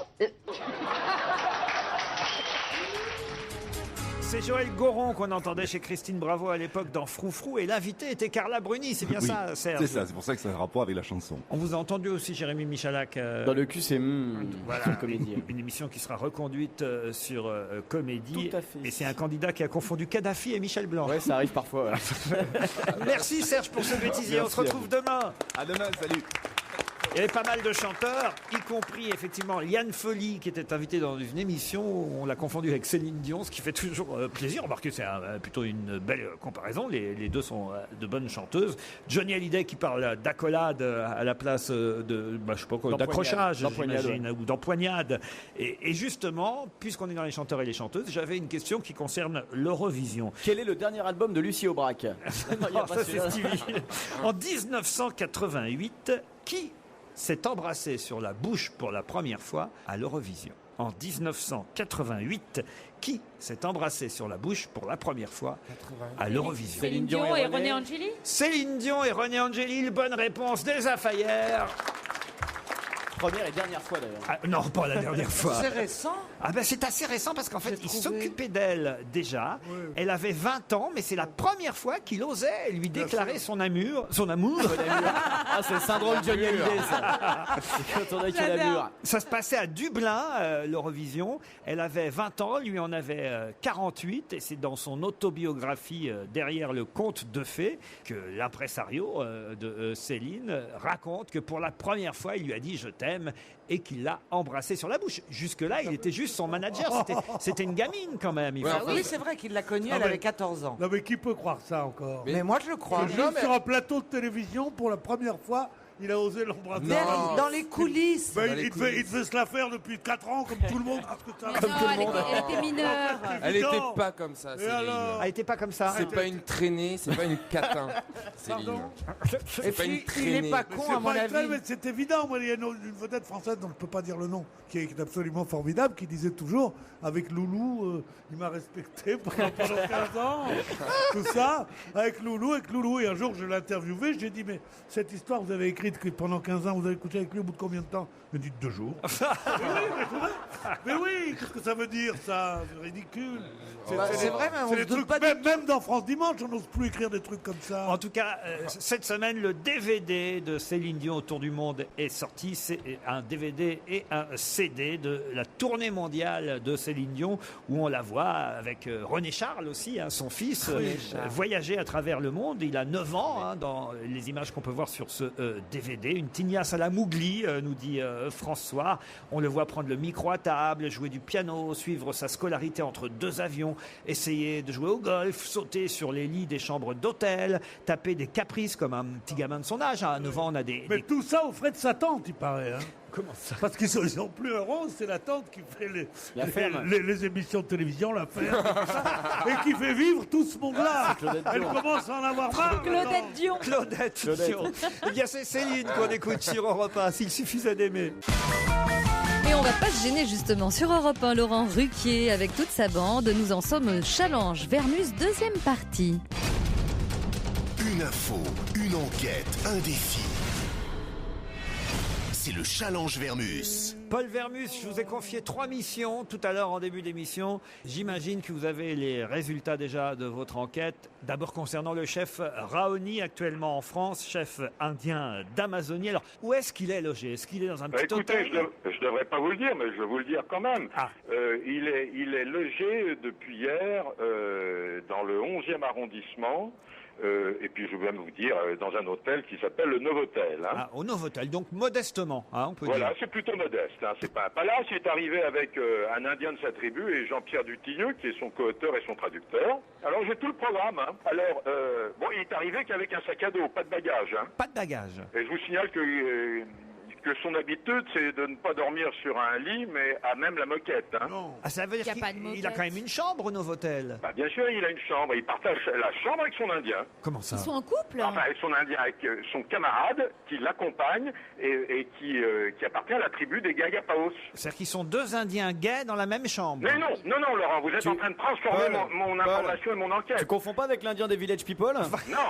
C'est Joël Goron qu'on entendait chez Christine Bravo à l'époque dans Froufrou et l'invité était Carla Bruni, c'est bien ça, Serge? C'est ça, c'est pour ça que ça a un rapport avec la chanson. On vous a entendu aussi, Jérémy Michalak. Dans le cul, c'est voilà, comédie. Une émission qui sera reconduite sur Comédie. Tout à fait. Et c'est un candidat qui a confondu Kadhafi et Michel Blanc. Ouais, ça arrive parfois. Merci Serge pour ce bêtisier. On se retrouve demain. À demain, salut. Il y avait pas mal de chanteurs, y compris effectivement Liane Folly qui était invitée dans une émission où on l'a confondu avec Céline Dion, ce qui fait toujours plaisir. Remarquez, c'est plutôt une belle comparaison. Les deux sont de bonnes chanteuses. Johnny Hallyday qui parle d'accolade à la place de, je sais pas quoi, d'accrochage, j'imagine, ou d'empoignade. Et justement, puisqu'on est dans les chanteurs et les chanteuses, j'avais une question qui concerne l'Eurovision. Quel est le dernier album de Lucie Aubrac? Non, ça c'est Stevie. En 1988, qui s'est embrassé sur la bouche pour la première fois à l'Eurovision? En 1988, qui s'est embrassé sur la bouche pour la première fois à l'Eurovision? Céline Dion et René Angeli? Céline Dion et René Angeli, bonne réponse d'Elsa Fayer. Première et dernière fois d'ailleurs. Non, pas la dernière fois. C'est récent? C'est assez récent parce qu'en fait, il s'occupait d'elle déjà. Oui. Elle avait 20 ans, mais c'est la première fois qu'il osait lui déclarer son amour. Son amour. C'est le syndrome Johnny Hallyday, ça. C'est quand on a qu'il a l'amour. Ça se passait à Dublin, l'Eurovision. Elle avait 20 ans, lui en avait 48. Et c'est dans son autobiographie Derrière le conte de fées que l'impresario de Céline raconte que pour la première fois, il lui a dit « je t'aime ». Et qu'il l'a embrassé sur la bouche. Jusque-là, il était juste son manager. C'était une gamine quand même. Oui, c'est vrai qu'il l'a connue, elle avait 14 ans. Non mais qui peut croire ça encore? Mais moi je le crois. Sur un plateau de télévision, pour la première fois, il a osé l'embrasser. Dans les coulisses. Il devait se la faire depuis 4 ans, comme tout le monde. Elle était mineure. Elle n'était pas comme ça, Céline. Elle n'était pas comme ça. C'est pas une traînée, c'est pas une catin, Céline. C'est pas une traînée. Il n'est pas con, à mon avis. C'est évident. Moi, il y a une vedette française dont je ne peux pas dire le nom, qui est absolument formidable, qui disait toujours, avec Loulou, il m'a respecté pendant 15 ans. Tout ça, avec Loulou. Et un jour, je l'ai interviewé. J'ai dit, mais cette histoire, vous avez écrite que pendant 15 ans, vous avez couché avec lui au bout de combien de temps? Il m'a dit 2 jours. Mais oui, qu'est-ce que ça veut dire, ça? C'est ridicule. C'est vrai, mais on des trucs, même dans France Dimanche, on n'ose plus écrire des trucs comme ça. En tout cas, cette semaine, le DVD de Céline Dion autour du monde est sorti. C'est un DVD et un CD de la tournée mondiale de Céline Dion, où on la voit avec René Charles aussi, son fils, voyager à travers le monde. Il a 9 ans, dans les images qu'on peut voir sur ce DVD. Une tignasse à la Mougli, nous dit François. On le voit prendre le micro à table, jouer du piano, suivre sa scolarité entre 2 avions, essayer de jouer au golf, sauter sur les lits des chambres d'hôtel, taper des caprices comme un petit gamin de son âge. À 9 ans, on a des... Mais tout ça aux frais de sa tante, il paraît. Comment ça? Parce qu'ils sont plus heureux, c'est la tante qui fait les émissions de télévision, la ferme, et qui fait vivre tout ce monde-là. Elle commence à en avoir marre. Claudette Dion. Claudette Dion. Eh bien, c'est Céline qu'on écoute sur Europe 1, s'il suffisait d'aimer. Et on va pas se gêner justement sur Europe 1, Laurent Ruquier avec toute sa bande. Nous en sommes au Challenge Vernus, deuxième partie. Une info, une enquête, un défi. c'est le challenge Vermus. Paul Vermus, je vous ai confié 3 missions tout à l'heure en début d'émission. J'imagine que vous avez les résultats déjà de votre enquête. D'abord concernant le chef Raoni, actuellement en France, chef indien d'Amazonie. Alors, où est-ce qu'il est logé? Est-ce qu'il est dans un petit hôtel? Écoutez, je devrais pas vous le dire, mais je vais vous le dire quand même. Il est logé depuis hier dans le 11e arrondissement. Et puis je vais même vous dire, dans un hôtel qui s'appelle le Novotel. Ah, au Novotel, donc modestement, on peut voilà, dire. c'est plutôt modeste. C'est pas un palace. Il est arrivé avec un Indien de sa tribu et Jean-Pierre Dutilleux, qui est son co-auteur et son traducteur. Alors j'ai tout le programme. Alors, il est arrivé qu'avec un sac à dos, pas de bagages. Pas de bagages. Et je vous signale que son habitude, c'est de ne pas dormir sur un lit, mais à même la moquette. Ah, ça veut dire qu'il a quand même une chambre au Novotel. Bah, bien sûr, il a une chambre. Il partage la chambre avec son Indien. Comment ça? Ils sont en couple? Enfin, avec son Indien, avec son camarade qui l'accompagne et qui appartient à la tribu des Gagapaos. C'est-à-dire qu'ils sont 2 Indiens gays dans la même chambre. Mais non, Laurent, vous êtes en train de transformer mon information et mon enquête. Tu confonds pas avec l'Indien des Village People? Non.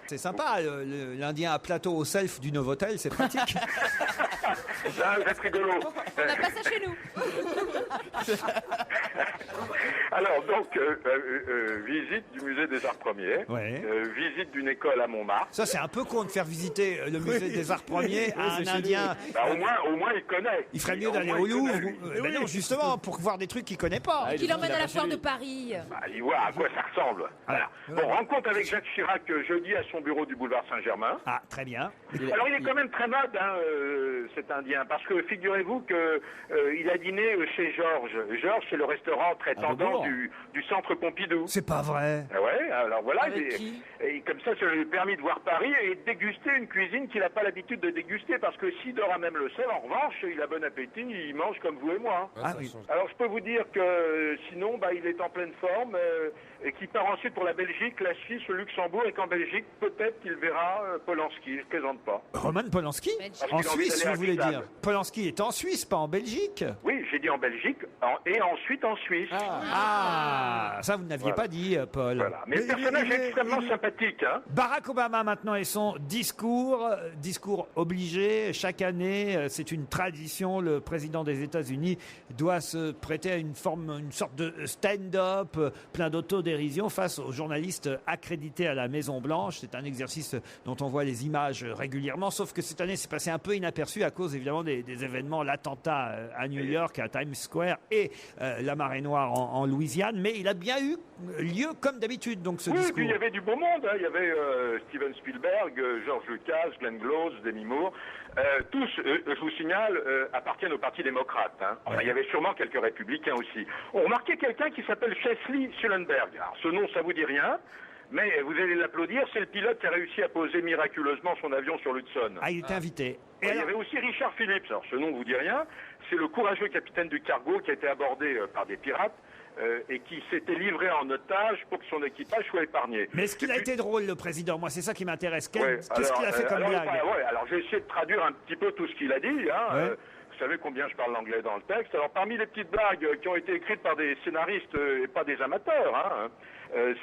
C'est sympa, l'Indien à plateau au self du Novotel, c'est pratique. Vous êtes rigolo. On n'a pas ça chez nous. Alors, donc, visite du musée des Arts Premiers, visite d'une école à Montmartre. Ça, c'est un peu con de faire visiter le musée des Arts Premiers à un Indien. Bah, au moins, il connaît. Il ferait mieux d'aller au Louvre. Non, justement, pour voir des trucs qu'il connaît pas. Qu'il emmène à la foire de Paris. Bah, il voit à quoi ça ressemble. Voilà. Bon, rencontre avec Jacques Chirac jeudi à son bureau du boulevard Saint-Germain. Ah, très bien. Alors, il est quand même très mode, cet Indien, parce que figurez-vous que il a dîné chez Georges. Georges, c'est le restaurant très tendance du centre Pompidou. C'est pas vrai. Ouais, alors voilà. Et comme ça lui a permis de voir Paris et de déguster une cuisine qu'il n'a pas l'habitude de déguster, parce que s'il dort à même le sel, en revanche, il a bon appétit, il mange comme vous et moi. Alors je peux vous dire que sinon, il est en pleine forme et qu'il part ensuite pour la Belgique, la Suisse, le Luxembourg, et qu'en Belgique, peut-être qu'il verra Polanski. Je ne plaisante pas. Roman Polanski? En Suisse, vous voulez dire? Polanski est en Suisse, pas en Belgique? Oui, j'ai dit en Belgique et ensuite en Suisse. Ça vous n'aviez pas dit, Paul. Voilà. Mais le personnage est extrêmement sympathique. Barack Obama maintenant et son discours obligé chaque année, c'est une tradition. Le président des États-Unis doit se prêter à une sorte de stand-up, plein d'autodérision face aux journalistes accrédités à la Maison Blanche. C'est un exercice dont on voit les images régulièrement, sauf que cette année c'est passé un peu inaperçu à cause évidemment des événements, l'attentat à New York, à Times Square et la marée noire en Louisiane, mais il a bien eu lieu comme d'habitude, donc ce discours. Oui, il y avait du beau monde, il y avait Steven Spielberg, George Lucas, Glenn Close, Demi Moore, tous, je vous signale, appartiennent au Parti démocrate. Enfin, il y avait sûrement quelques républicains aussi. On remarquait quelqu'un qui s'appelle Chesley Sullenberg. Alors, ce nom, ça vous dit rien, mais vous allez l'applaudir, c'est le pilote qui a réussi à poser miraculeusement son avion sur l'Hudson. Ah, il était invité. Et il y avait aussi Richard Phillips. Alors, ce nom ne vous dit rien, c'est le courageux capitaine du cargo qui a été abordé par des pirates et qui s'était livré en otage pour que son équipage soit épargné. Mais est-ce qu'il a été drôle, le président? Moi, c'est ça qui m'intéresse. Qu'est-ce qu'il a fait comme blague? Alors, j'ai essayé de traduire un petit peu tout ce qu'il a dit. Vous savez combien je parle l'anglais dans le texte. Alors, parmi les petites blagues qui ont été écrites par des scénaristes et pas des amateurs,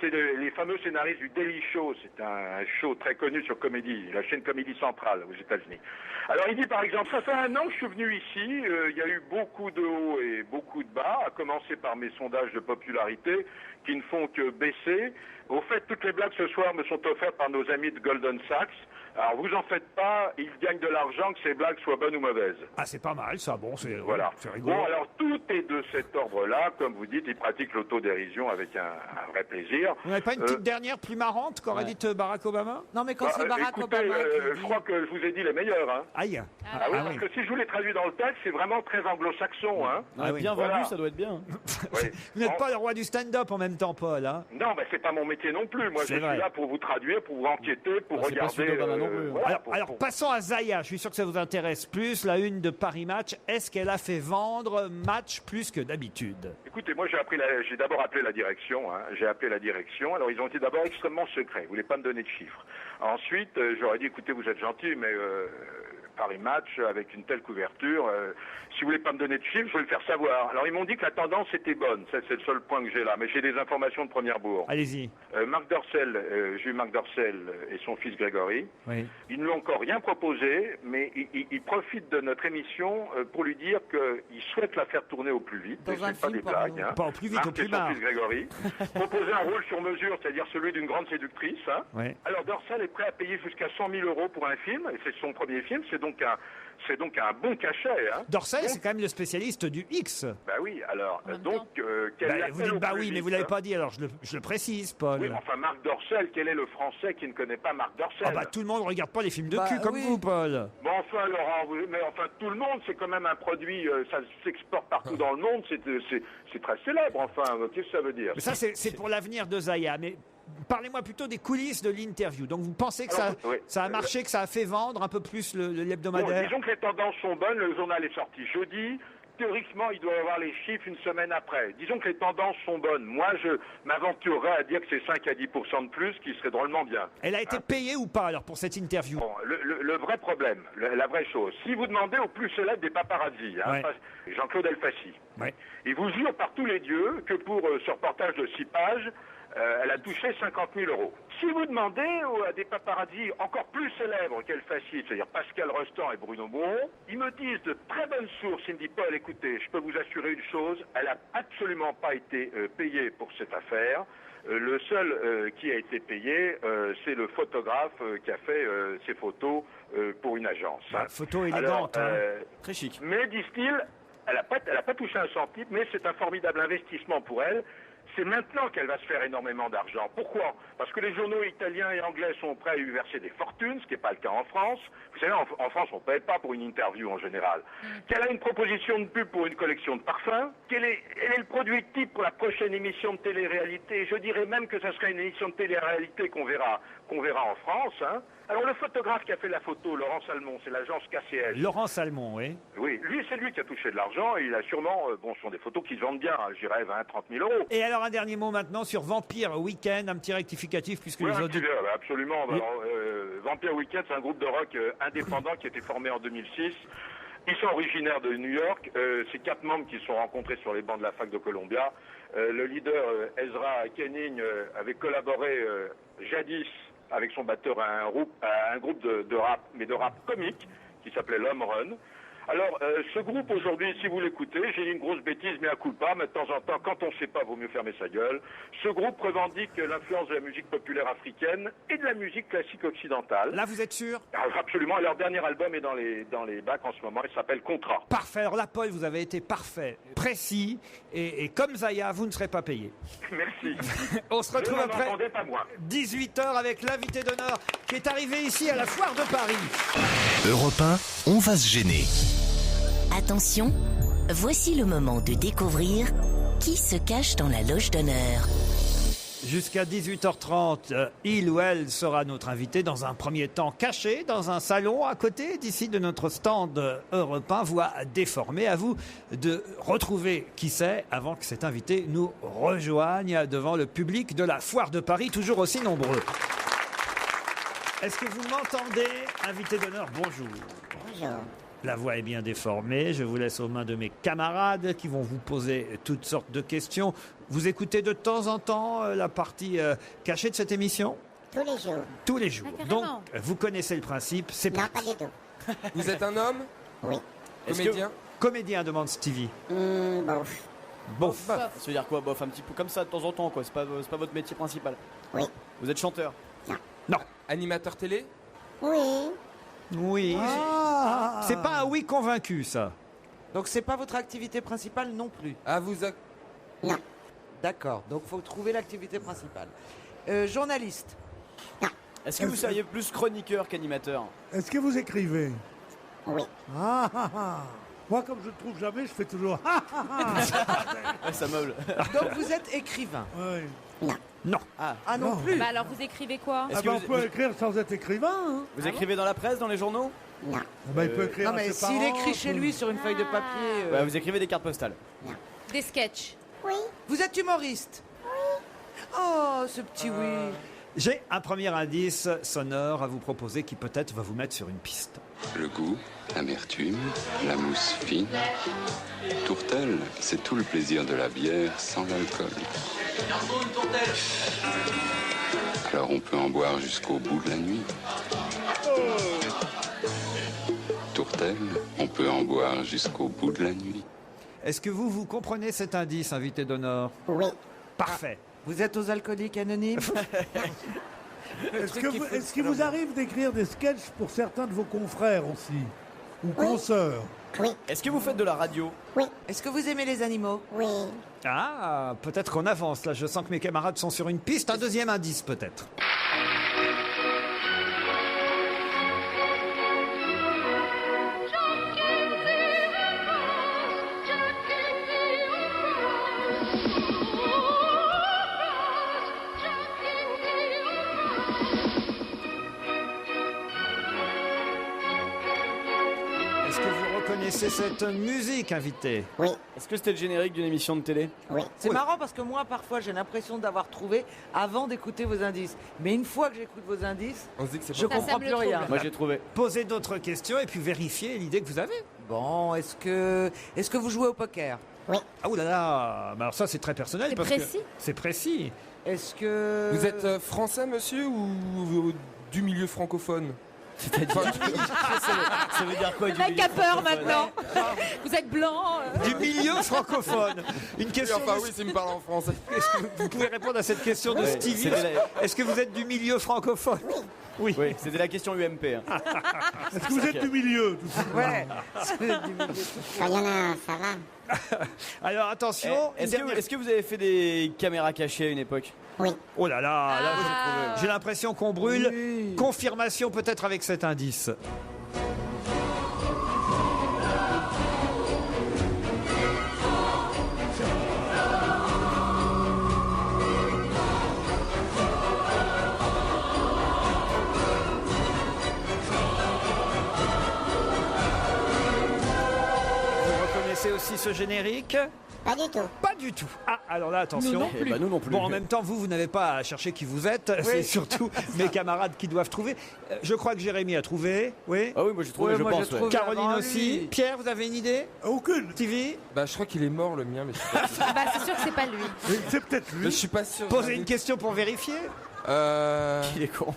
c'est les fameux scénaristes du Daily Show. C'est un show très connu sur Comédie, la chaîne Comédie Centrale aux États-Unis. Alors, il dit par exemple, ça fait 1 an que je suis venu ici, il y a eu beaucoup de hauts et beaucoup de bas, à commencer par mes sondages de popularité qui ne font que baisser. Au fait, toutes les blagues ce soir me sont offertes par nos amis de Goldman Sachs. Alors, vous en faites pas, ils gagnent de l'argent, que ces blagues soient bonnes ou mauvaises. Ah, c'est pas mal, ça. Bon, c'est rigolo. Bon, alors, tout est de cet ordre-là. Comme vous dites, ils pratiquent l'autodérision avec un vrai plaisir. Vous n'avez pas une petite dernière plus marrante qu'aurait dit Barack Obama? Non, mais quand c'est Barack Obama je crois que je vous ai dit les meilleurs. Aïe. Parce que si je vous les traduis dans le texte, c'est vraiment très anglo-saxon. Bien vendu, ça doit être bien. Vous n'êtes pas le roi du stand-up en même temps, Paul. Non, mais c'est pas mon métier non plus. Moi, je suis là pour vous traduire, pour vous enquêter, pour regarder. Alors, passons à Zaya. Je suis sûr que ça vous intéresse plus. La une de Paris Match. Est-ce qu'elle a fait vendre Match plus que d'habitude? Écoutez, moi, j'ai d'abord appelé la direction. J'ai appelé la direction. Alors, ils ont été d'abord extrêmement secrets. Ils ne voulaient pas me donner de chiffres. Ensuite, j'aurais dit, écoutez, vous êtes gentil, mais Paris Match avec une telle couverture. Si vous voulez pas me donner de chiffres, je vais le faire savoir. Alors ils m'ont dit que la tendance était bonne, c'est le seul point que j'ai là, mais j'ai des informations de première bourre. Allez-y. Marc Dorcel, j'ai eu Marc Dorcel et son fils Grégory. Oui. Ils ne lui ont encore rien proposé, mais ils profitent de notre émission pour lui dire qu'ils souhaitent la faire tourner au plus vite. Dans Et un c'est pas film des blagues. Pas au plus vite, Marc au plus et son bas. fils Grégory. Proposer un rôle sur mesure, c'est-à-dire celui d'une grande séductrice. Hein. Ouais. Alors Dorcel est prêt à payer jusqu'à 100 000 € pour un film, et c'est son premier film, c'est donc un bon cachet. Hein. Dorcel, c'est quand même le spécialiste du X. Bah oui, alors, donc, quel est Vous dites bah oui, mais vous l'avez pas dit, alors je le précise, Paul. Oui, enfin, Marc Dorcel, quel est le Français qui ne connaît pas Marc Dorcel? Ah bah tout le monde ne regarde pas les films de cul comme vous, Paul. Bon, enfin, Laurent, mais enfin, tout le monde, c'est quand même un produit, ça s'exporte partout dans le monde, c'est très célèbre, enfin, qu'est-ce que ça veut dire? Mais ça, c'est pour l'avenir de Zaya, mais parlez-moi plutôt des coulisses de l'interview. Donc vous pensez que ça a marché, que ça a fait vendre un peu plus l'hebdomadaire? Bon, disons que les tendances sont bonnes, le journal est sorti jeudi. Théoriquement, il doit y avoir les chiffres une semaine après. Disons que les tendances sont bonnes. Moi, je m'aventurerais à dire que c'est 5 à 10% de plus, qui serait drôlement bien. Elle a été payée ou pas, alors, pour cette interview? Bon, le vrai problème, la vraie chose, si vous demandez au plus célèbre des paparazzis, hein, Jean-Claude Elfassi, il vous jure par tous les dieux que pour ce reportage de 6 pages, elle a touché 50 000 €. Si vous demandez à des paparazzis encore plus célèbres qu'Elfassi, c'est-à-dire Pascal Rostand et Bruno Bourron, ils me disent de très bonnes sources, ils me disent, Paul, écoutez, je peux vous assurer une chose, elle n'a absolument pas été payée pour cette affaire. Le seul qui a été payé, c'est le photographe qui a fait ces photos pour une agence. Hein. Photo élégante. Très chic. Mais, disent-ils, elle n'a pas touché un centime, mais c'est un formidable investissement pour elle. C'est maintenant qu'elle va se faire énormément d'argent. Pourquoi? Parce que les journaux italiens et anglais sont prêts à lui verser des fortunes, ce qui n'est pas le cas en France. Vous savez, en France, on ne paye pas pour une interview en général. Qu'elle a une proposition de pub pour une collection de parfums, quel est le produit type pour la prochaine émission de télé-réalité. Je dirais même que ça serait une émission de télé-réalité qu'on verra en France. Hein. Alors le photographe qui a fait la photo, Laurent Salmon, c'est l'agence KCS. Laurent Salmon, oui. Oui, c'est lui qui a touché de l'argent. Il a sûrement, ce sont des photos qui se vendent bien, hein, je dirais 20 30 000 €. Et alors un dernier mot maintenant sur Vampire Weekend, un petit rectificatif puisque les autres... Absolument. Alors, Vampire Weekend, c'est un groupe de rock indépendant qui a été formé en 2006. Ils sont originaires de New York. C'est 4 membres qui se sont rencontrés sur les bancs de la fac de Columbia. Le leader, Ezra Kenning, avait collaboré jadis avec son batteur à un groupe de rap, mais de rap comique, qui s'appelait l'Home Run. Alors, ce groupe aujourd'hui, si vous l'écoutez, j'ai dit une grosse bêtise, mais à coup pas, mais de temps en temps, quand on ne sait pas, vaut mieux fermer sa gueule. Ce groupe revendique l'influence de la musique populaire africaine et de la musique classique occidentale. Là, vous êtes sûr? Absolument. Leur dernier album est dans les bacs en ce moment. Il s'appelle Contrat. Parfait. Alors là, Paul, vous avez été parfait, précis, et comme Zaya, vous ne serez pas payé. Merci. On se retrouve après pas moi. 18h avec l'invité d'honneur qui est arrivé ici à la Foire de Paris. Europe 1, on va se gêner. Attention, voici le moment de découvrir qui se cache dans la loge d'honneur. Jusqu'à 18h30, il ou elle sera notre invité dans un premier temps caché dans un salon à côté d'ici de notre stand Europe 1, voix déformée. À vous de retrouver qui c'est avant que cet invité nous rejoigne devant le public de la Foire de Paris, toujours aussi nombreux. Est-ce que vous m'entendez, invité d'honneur? Bonjour. Bonjour. La voix est bien déformée. Je vous laisse aux mains de mes camarades qui vont vous poser toutes sortes de questions. Vous écoutez de temps en temps la partie cachée de cette émission? Tous les jours. Tous les jours. Donc, vous connaissez le principe. C'est Non, parti. pas du tout. Vous êtes un homme? Oui. Comédien? Comédien, demande Stevie. Bof. Bof. Ça veut dire quoi, bof? Un petit peu comme ça de temps en temps, quoi. C'est pas votre métier principal. Oui. Vous êtes chanteur? Non. Animateur télé? Oui. Oui. C'est pas un oui convaincu, ça. Donc c'est pas votre activité principale non plus. Ah, vous... Non. D'accord, donc faut trouver l'activité principale. Journaliste. Est-ce que vous seriez plus chroniqueur qu'animateur? Est-ce que vous écrivez? Oui. Moi, comme je ne trouve jamais, je fais toujours Ouais, ça meuble. Donc vous êtes écrivain? Oui. Non. Ah non plus. Bah alors vous écrivez quoi? Est-ce que on peut écrire sans être écrivain. Hein. Vous écrivez dans la presse, dans les journaux? Non. Il peut écrire Non mais à ses s'il parents, écrit chez lui sur une feuille de papier... Ouais, vous écrivez des cartes postales? Des sketchs? Oui. Vous êtes humoriste? Oui. Oh, ce petit oui. J'ai un premier indice sonore à vous proposer qui peut-être va vous mettre sur une piste. Le goût, l'amertume, la mousse fine. Tourtel, c'est tout le plaisir de la bière sans l'alcool. Alors on peut en boire jusqu'au bout de la nuit. Tourtel, on peut en boire jusqu'au bout de la nuit. Est-ce que vous comprenez cet indice, invité d'honneur? Oui. Parfait. Vous êtes aux alcooliques anonymes? Est-ce qu'il vous arrive d'écrire des sketchs pour certains de vos confrères aussi? Ou consoeurs? Oui. Est-ce que vous faites de la radio? Oui. Est-ce que vous aimez les animaux? Oui. Ah, peut-être qu'on avance là. Je sens que mes camarades sont sur une piste. Un deuxième indice peut-être. Est-ce que vous reconnaissez cette musique, invité? Oui. Est-ce que c'était le générique d'une émission de télé? Oui. C'est marrant parce que moi, parfois, j'ai l'impression d'avoir trouvé avant d'écouter vos indices. Mais une fois que j'écoute vos indices, On se dit que c'est je pas comprends plus rien. Moi j'ai trouvé. Posez d'autres questions et puis vérifiez l'idée que vous avez. Bon, est-ce que vous jouez au poker? Oui. Ah oulala, alors ça c'est très personnel. C'est parce précis. que c'est précis. Est-ce que... Vous êtes français, monsieur, ou du milieu francophone? C'est-à-dire ça veut dire quoi? Le mec a peur maintenant. Vous êtes blanc. Du milieu francophone. Une question. Enfin oui, s'il me parle en français. Est-ce que vous pouvez répondre à cette question de Ouais, Stevie? c'était Est-ce que vous êtes du milieu francophone? Oui. Oui, c'était la question UMP. hein. Est-ce que vous êtes du milieu? Ouais. Quand il y en a un, ça va. Alors attention. Eh, Est-ce que vous avez fait des caméras cachées à une époque? Oui. Oh là là, là, Ah. j'ai l'impression qu'on brûle. Oui. Confirmation peut-être avec cet indice. Vous reconnaissez aussi ce générique? Pas du tout. Pas du tout. Ah, alors là, attention. Nous non plus. Eh ben, nous non plus. Bon, en même temps, vous n'avez pas à chercher qui vous êtes. C'est surtout mes camarades qui doivent trouver. Je crois que Jérémy a trouvé. Oui. Ah oui, moi j'ai trouvé, Ouais, je moi, pense. j'ai ouais. trouvé. Caroline avant aussi. lui. Pierre, vous avez une idée? Aucune. TV? Bah, je crois qu'il est mort, le mien, mais je suis pas sûr. Ah bah c'est sûr que c'est pas lui. Mais c'est peut-être Mais lui. je suis pas sûr. Posez une question pour vérifier. Il est con.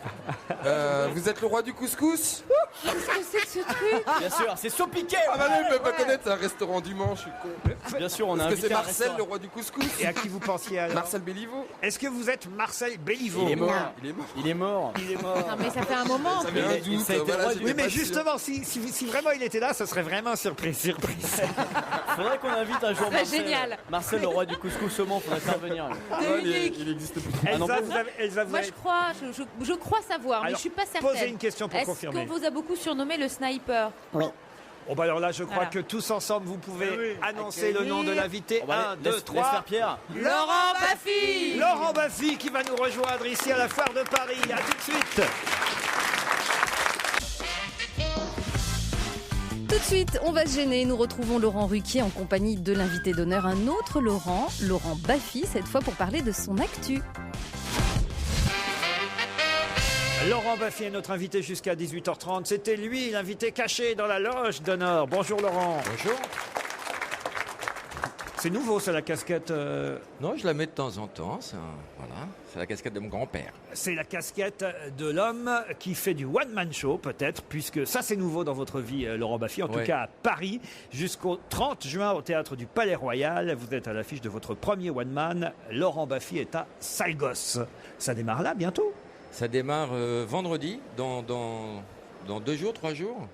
Vous êtes le roi du couscous? Qu'est-ce que c'est que ce truc? Bien sûr, c'est Sopiquet. Ah bah non, il peut pas connaître, c'est un restaurant du Mans, je suis con. Bien sûr, on a Est-ce que invité c'est un Marcel, restaurant. le roi du couscous? Et à qui vous pensiez alors? Marcel Béliveau? Est-ce que vous êtes Marcel Béliveau? Il est mort. Il est mort. Il est mort. Il est mort. Non mais ça fait un moment. Ça avait un doute, ça a été voilà, roi j'étais du- Oui, mais pas sûr. justement, si vraiment il était là, ça serait vraiment surprise. Faudrait qu'on invite un jour serait Marcel. génial. Marcel, le roi du couscous au Mans, faudrait faire venir. Ouais, il existe plus. Ah non, Elsa, plus. Elsa, vous Moi avez- je crois, je crois savoir, mais Alors, je suis pas certaine. posez une question pour confirmer. Est-ce qu'on vous a beaucoup surnommé le sniper? Oui. Bon, bah alors là, je crois Voilà. que tous ensemble, vous pouvez oui. annoncer le nom de l'invité. On va 1, 2, laisse 3. faire Pierre. Laurent Baffy. Laurent Baffy qui va nous rejoindre ici à la Foire de Paris. À tout de suite. Tout de suite, on va se gêner. Nous retrouvons Laurent Ruquier en compagnie de l'invité d'honneur, un autre Laurent Baffy, cette fois pour parler de son actu. Laurent Baffy est notre invité jusqu'à 18h30. C'était lui, l'invité caché dans la loge d'honneur. Bonjour Laurent. Bonjour. C'est nouveau, ça, la casquette. Non, je la mets de temps en temps. Voilà, c'est la casquette de mon grand-père. C'est la casquette de l'homme qui fait du one-man show, peut-être, puisque ça, c'est nouveau dans votre vie, Laurent Baffy. En tout Ouais. cas, à Paris, jusqu'au 30 juin, au Théâtre du Palais Royal. Vous êtes à l'affiche de votre premier one-man. Laurent Baffy est à sale gosse. Ça démarre là, bientôt. Ça démarre vendredi, dans 2 jours, 3 jours.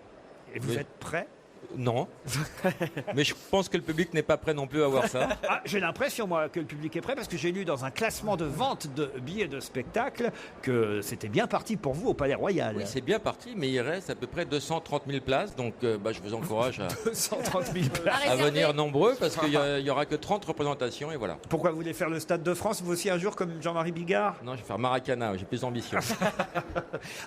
Et vous êtes prêt? Non. Mais je pense que le public n'est pas prêt non plus à voir ça. Ah, j'ai l'impression, moi, que le public est prêt, parce que j'ai lu dans un classement de vente de billets de spectacle que c'était bien parti pour vous au Palais Royal. Oui, c'est bien parti, mais il reste à peu près 230 000 places. Donc je vous encourage à, 230 000 places. à venir nombreux parce qu'il n'y aura que 30 représentations et voilà. Pourquoi vous voulez faire le Stade de France, vous aussi, un jour, comme Jean-Marie Bigard? Non, je vais faire Maracana, j'ai plus d'ambition.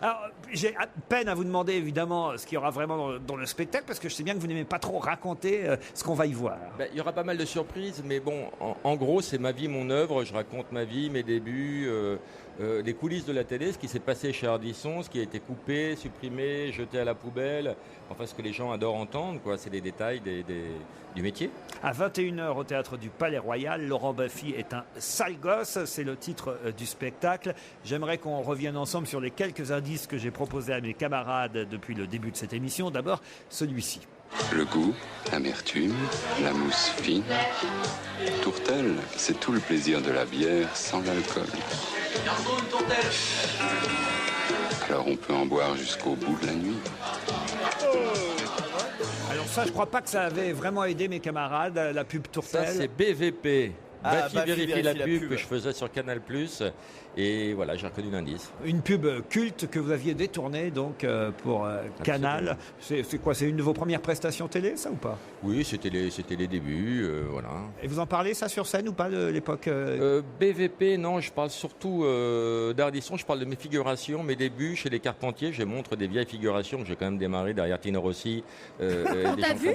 Alors, j'ai à peine à vous demander, évidemment, ce qu'il y aura vraiment dans le spectacle, parce que je sais bien que vous n'aimez pas trop raconter ce qu'on va y voir. Ben, il y aura pas mal de surprises, mais bon, en gros, c'est ma vie, mon œuvre. Je raconte ma vie, mes débuts, les coulisses de la télé, ce qui s'est passé chez Ardisson, ce qui a été coupé, supprimé, jeté à la poubelle, enfin ce que les gens adorent entendre, quoi. C'est les détails du métier. À 21h au Théâtre du Palais Royal, Laurent Baffy est un sale gosse, c'est le titre du spectacle. J'aimerais qu'on revienne ensemble sur les quelques indices que j'ai proposés à mes camarades depuis le début de cette émission. D'abord, celui-ci. Le goût, l'amertume, la mousse fine. Tourtel, c'est tout le plaisir de la bière sans l'alcool. Alors on peut en boire jusqu'au bout de la nuit. Alors ça, je crois pas que ça avait vraiment aidé mes camarades, la pub Tourtel. Ça, c'est BVP. Baffy Baffy vérifie la vérifie pub que je faisais sur Canal+. Et voilà, j'ai reconnu l'indice. Une pub culte que vous aviez détournée donc pour Canal. C'est quoi? C'est une de vos premières prestations télé, ça ou pas? Oui, c'était les débuts, voilà. Et vous en parlez ça sur scène ou pas de l'époque BVP, non, je parle surtout d'Ardisson, je parle de mes figurations, mes débuts chez les Carpentiers. Je montre des vieilles figurations que j'ai quand même démarré derrière Tino Rossi. T'as vu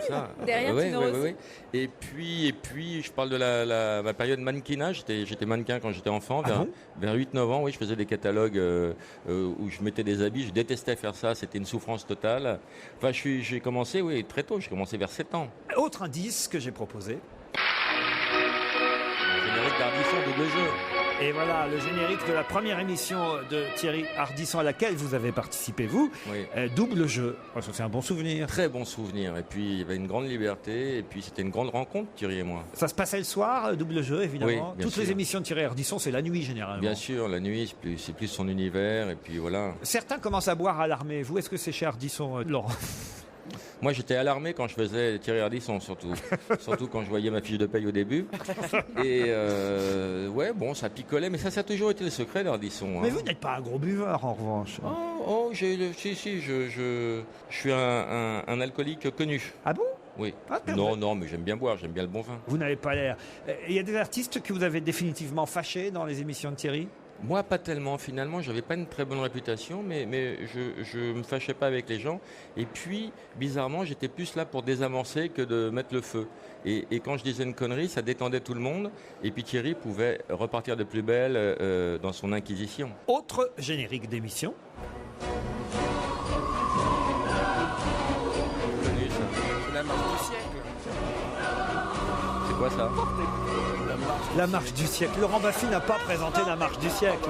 derrière Tino Rossi? Oui. Et puis, je parle de ma période mannequinage. J'étais mannequin quand j'étais enfant, vers 8-9 ans, oui, je faisais des catalogues où je mettais des habits. Je détestais faire ça, c'était une souffrance totale. Enfin, j'ai commencé, oui, très tôt. J'ai commencé vers 7 ans. Autre indice que j'ai proposé. Générique d'Ardisson, double jeu. Et voilà, le générique de la première émission de Thierry Ardisson à laquelle vous avez participé, vous. Oui. Double jeu. Ça, c'est un bon souvenir. Très bon souvenir. Et puis, il y avait une grande liberté. Et puis, c'était une grande rencontre, Thierry et moi. Ça se passait le soir, double jeu, évidemment. Oui, bien Toutes sûr. les émissions de Thierry Ardisson, c'est la nuit, généralement. Bien sûr, la nuit, c'est plus son univers. Et puis, voilà. Certains commencent à boire à l'armée. Vous, est-ce que c'est chez Ardisson, Laurent? Moi, j'étais alarmé quand je faisais Thierry Ardisson, surtout. Surtout quand je voyais ma fiche de paye au début. Et ouais, bon, ça picolait, mais ça a toujours été le secret d'Ardisson. Mais vous n'êtes pas un gros buveur, en revanche. Je suis un alcoolique connu. Ah bon? Oui. Non, mais j'aime bien boire, j'aime bien le bon vin. Vous n'avez pas l'air. Il y a des artistes que vous avez définitivement fâchés dans les émissions de Thierry? Moi, pas tellement. Finalement, j'avais pas une très bonne réputation, mais je me fâchais pas avec les gens. Et puis, bizarrement, j'étais plus là pour désamorcer que de mettre le feu. Et quand je disais une connerie, ça détendait tout le monde. Et puis Thierry pouvait repartir de plus belle dans son inquisition. Autre générique d'émission. C'est la marche du siècle. C'est quoi ça? La marche du siècle. Laurent Baffy n'a pas présenté la marche du siècle.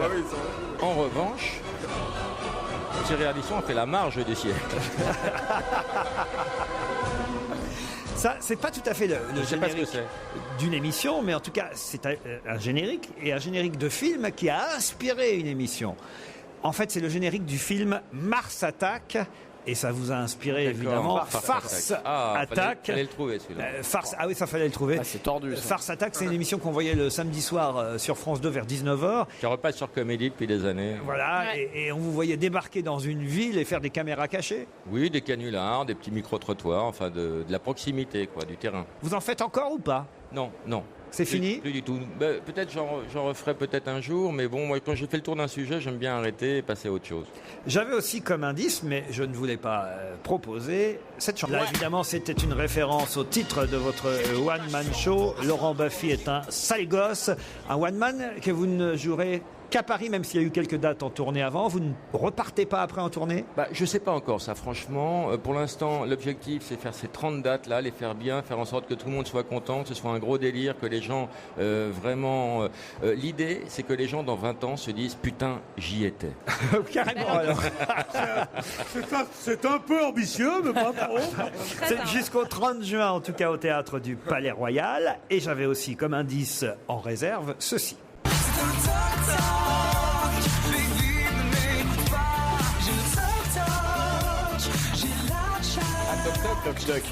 En revanche, Thierry Ardisson a fait la marge du siècle. Ça, c'est pas tout à fait le générique d'une émission, mais en tout cas, c'est un générique, et un générique de film qui a inspiré une émission. En fait, c'est le générique du film Mars Attack. Et ça vous a inspiré, évidemment, Farce Attack. Fallait le trouver, celui-là. Farce, ah oui, ça fallait le trouver. C'est tordu, ça. Farce Attack, c'est une émission qu'on voyait le samedi soir sur France 2 vers 19h. Qui repasse sur Comédie depuis des années. Voilà, et on vous voyait débarquer dans une ville et faire des caméras cachées. Oui, des canulars, des petits micro-trottoirs, enfin de la proximité, quoi, du terrain. Vous en faites encore ou pas? Non. C'est fini? Plus du tout. Peut-être j'en referai peut-être un jour, mais bon, moi, quand j'ai fait le tour d'un sujet, j'aime bien arrêter et passer à autre chose. J'avais aussi comme indice, mais je ne voulais pas proposer cette chanson. Là, évidemment, c'était une référence au titre de votre one-man show. Laurent Baffy est un sale gosse. Un one-man que vous ne jouerez qu'à Paris, même s'il y a eu quelques dates en tournée avant. Vous ne repartez pas après en tournée? Je sais pas encore ça, franchement. Pour l'instant, l'objectif, c'est faire ces 30 dates-là, les faire bien, faire en sorte que tout le monde soit content, que ce soit un gros délire, que les gens vraiment... L'idée, c'est que les gens, dans 20 ans, se disent « Putain, j'y étais ». Carrément, alors. C'est un peu ambitieux, mais pas trop. C'est jusqu'au 30 juin, en tout cas, au Théâtre du Palais Royal. Et j'avais aussi comme indice en réserve ceci. Toc toc.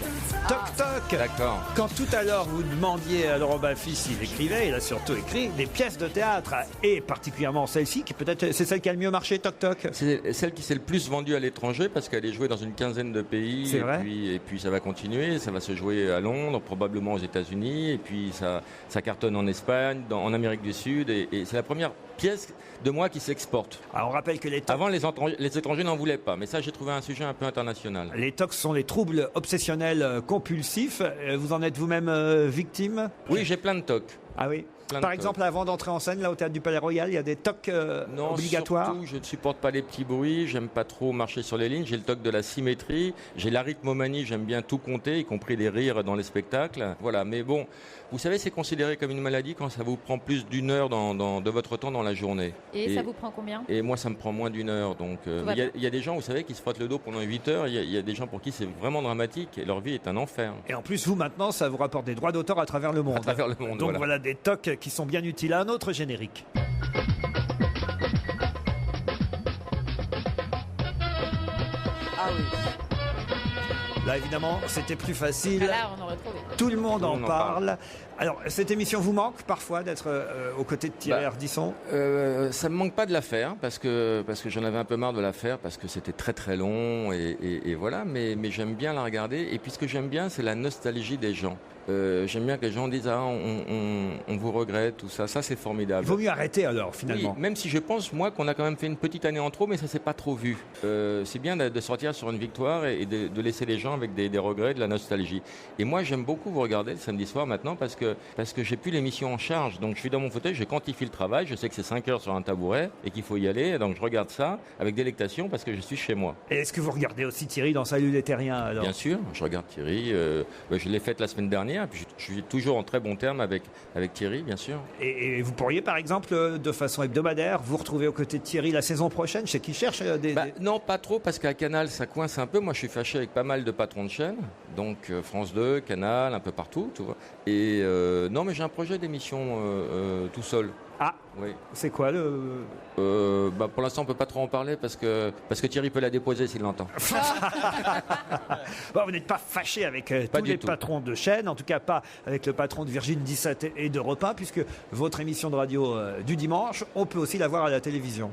D'accord. Quand tout à l'heure vous demandiez à Laurent Baffy s'il écrivait, il a surtout écrit des pièces de théâtre, et particulièrement celle-ci, qui peut-être c'est celle qui a le mieux marché, Toc Toc. C'est celle qui s'est le plus vendue à l'étranger parce qu'elle est jouée dans une quinzaine de pays. C'est vrai. Et puis ça va continuer, ça va se jouer à Londres, probablement aux États-Unis, et puis ça cartonne en Espagne, en Amérique du Sud, et c'est la première pièce de moi qui s'exporte. Alors on rappelle que Avant, les étrangers n'en voulaient pas, mais ça, j'ai trouvé un sujet un peu international. Les TOC sont les troubles obsessionnels compulsifs. Vous en êtes vous-même victime? Oui, j'ai plein de TOC. Ah oui? plein de Par tocs. exemple, avant d'entrer en scène, là, au Théâtre du Palais Royal, il y a des tocs Non, obligatoires. surtout, je ne supporte pas les petits bruits, j'aime pas trop marcher sur les lignes, j'ai le toc de la symétrie, j'ai la rythmomanie, j'aime bien tout compter, y compris les rires dans les spectacles. Voilà, mais bon, vous savez, c'est considéré comme une maladie quand ça vous prend plus d'une heure de votre temps dans la journée. Et ça vous prend combien? Et moi, ça me prend moins d'une heure. Donc, va il bien. y a des gens, vous savez, qui se frottent le dos pendant 8 heures. Il y a des gens pour qui c'est vraiment dramatique et leur vie est un enfer. Et en plus, vous, maintenant, ça vous rapporte des droits d'auteur à travers le monde. À travers le monde, Donc voilà. voilà des tocs qui sont bien utiles. Un autre générique. Ah oui. Là, évidemment, c'était plus facile. Là, on aurait trouvé. Tout le monde Tout le en monde en parle. Alors, cette émission vous manque parfois d'être aux côtés de Thierry Ardisson? Ça me manque pas de la faire parce que j'en avais un peu marre de la faire parce que c'était très très long et voilà. Mais j'aime bien la regarder et puis ce que j'aime bien, c'est la nostalgie des gens. J'aime bien que les gens disent on vous regrette, tout ça. Ça, c'est formidable. Il vaut mieux arrêter alors, finalement. Oui, même si je pense, moi, qu'on a quand même fait une petite année en trop, mais ça s'est pas trop vu. C'est bien de sortir sur une victoire et de laisser les gens avec des regrets, de la nostalgie. Et moi, j'aime beaucoup vous regarder le samedi soir maintenant parce que j'ai plus l'émission en charge. Donc, je suis dans mon fauteuil, je quantifie le travail, je sais que c'est 5 heures sur un tabouret et qu'il faut y aller. Donc, je regarde ça avec délectation parce que je suis chez moi. Et est-ce que vous regardez aussi Thierry dans Salut les Terriens alors? Bien sûr, je regarde Thierry. Je l'ai faite la semaine dernière. Puis je suis toujours en très bon terme avec Thierry, bien sûr. Et vous pourriez, par exemple, de façon hebdomadaire, vous retrouver aux côtés de Thierry la saison prochaine? Je sais qu'il cherche des... Non, pas trop, parce qu'à Canal, ça coince un peu. Moi, je suis fâché avec pas mal de patrons de chaînes. Donc, France 2, Canal, un peu partout, tu vois. Et non, mais j'ai un projet d'émission tout seul. Ah, oui. C'est quoi le... Pour l'instant, on peut pas trop en parler parce que Thierry peut la déposer s'il l'entend. Bon, vous n'êtes pas fâché avec tous les patrons de chaîne, en tout cas pas avec le patron de Virgin 17 et d'Europe 1, puisque votre émission de radio du dimanche, on peut aussi la voir à la télévision.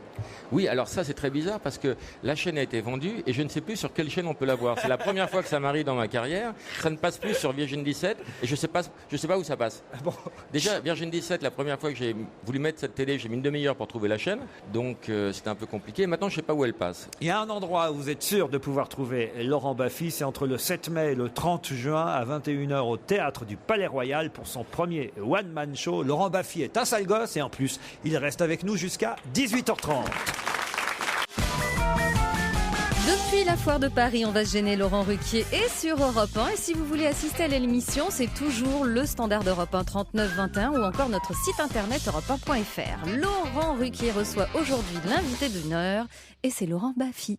Oui, alors ça c'est très bizarre parce que la chaîne a été vendue et je ne sais plus sur quelle chaîne on peut la voir. C'est la première fois que ça m'arrive dans ma carrière. Ça ne passe plus sur Virgin 17 et je sais pas où ça passe. Bon. Déjà, Virgin 17, la première fois que j'ai voulu mettre cette télé, j'ai mis une demi-heure pour trouver la chaîne. Donc c'était un peu compliqué. Maintenant, je sais pas où elle passe. Il y a un endroit où vous êtes sûr de pouvoir trouver Laurent Baffy, c'est entre le 7 mai et le 30 juin à 21h au Théâtre du Palais Royal pour son premier one-man show. Laurent Baffy est un sale gosse et en plus, il reste avec nous jusqu'à 18h30. Depuis la foire de Paris, on va se gêner. Laurent Ruquier est sur Europe 1. Et si vous voulez assister à l'émission, c'est toujours le standard d'Europe 1 39 21 ou encore notre site internet europe1.fr. Laurent Ruquier reçoit aujourd'hui l'invité d'une heure et c'est Laurent Baffy.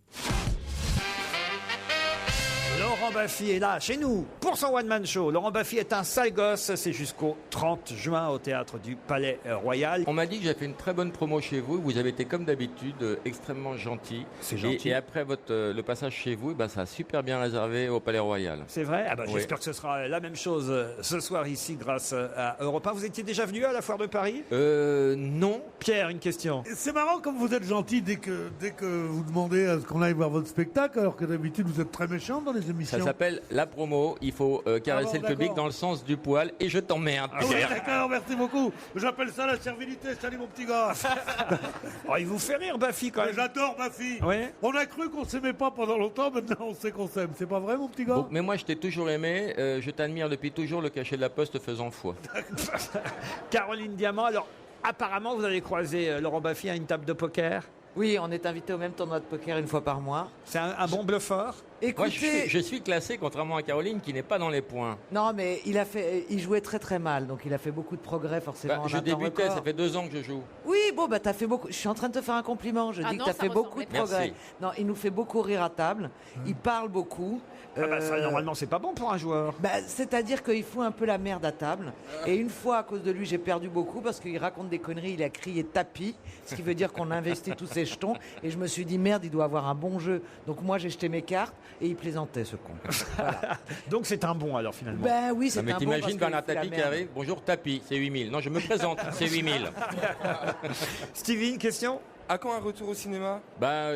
Laurent Baffy est là, chez nous, pour son one-man show. Laurent Baffy est un sale gosse. C'est jusqu'au 30 juin au Théâtre du Palais Royal. On m'a dit que j'avais fait une très bonne promo chez vous. Vous avez été, comme d'habitude, extrêmement gentil. C'est gentil. Et après le passage chez vous, ça a super bien réservé au Palais Royal. C'est vrai? Oui. J'espère que ce sera la même chose ce soir ici grâce à Europe 1. Vous étiez déjà venu à la foire de Paris? Non. Pierre, une question. C'est marrant comme vous êtes gentil dès que vous demandez à ce qu'on aille voir votre spectacle, alors que d'habitude vous êtes très méchant dans les émissions. Ça s'appelle la promo. Il faut caresser le public dans le sens du poil et je t'emmerde. Ah oui, d'accord, merci beaucoup. J'appelle ça la servilité. Salut mon petit gars. Oh, il vous fait rire, Baffy, quand même. J'adore Baffy. Oui. On a cru qu'on s'aimait pas pendant longtemps, maintenant on sait qu'on s'aime. C'est pas vrai, mon petit gars? Bon, mais moi, je t'ai toujours aimé. Je t'admire depuis toujours, le cachet de la Poste faisant foi. Caroline Diamant, alors apparemment vous allez croiser Laurent Baffy à une table de poker. Oui, on est invité au même tournoi de poker une fois par mois. C'est un bon bluffeur. Écoutez, moi, je suis classé, contrairement à Caroline, qui n'est pas dans les points. Non, mais il jouait très très mal, donc il a fait beaucoup de progrès forcément. Je débutais, ça fait 2 ans que je joue. Oui, bon, t'as fait beaucoup. Je suis en train de te faire un compliment. Je dis que t'as fait beaucoup de progrès. Merci. Non, il nous fait beaucoup rire à table. Il parle beaucoup. Ça, normalement, c'est pas bon pour un joueur. C'est-à-dire qu'il fout un peu la merde à table. Et une fois, à cause de lui, j'ai perdu beaucoup parce qu'il raconte des conneries. Il a crié tapis, ce qui veut dire qu'on a investi tous ses jetons. Et je me suis dit, merde, il doit avoir un bon jeu. Donc moi, j'ai jeté mes cartes et il plaisantait, ce con. Voilà. Donc c'est un bon, alors, finalement. Oui, c'est un bon. Mais t'imagines Bernard parce qu'il Tapie qui arrive. Bonjour Tapie, c'est 8000. Non, je me présente, c'est 8000. Stevie, une question? À quand un retour au cinéma?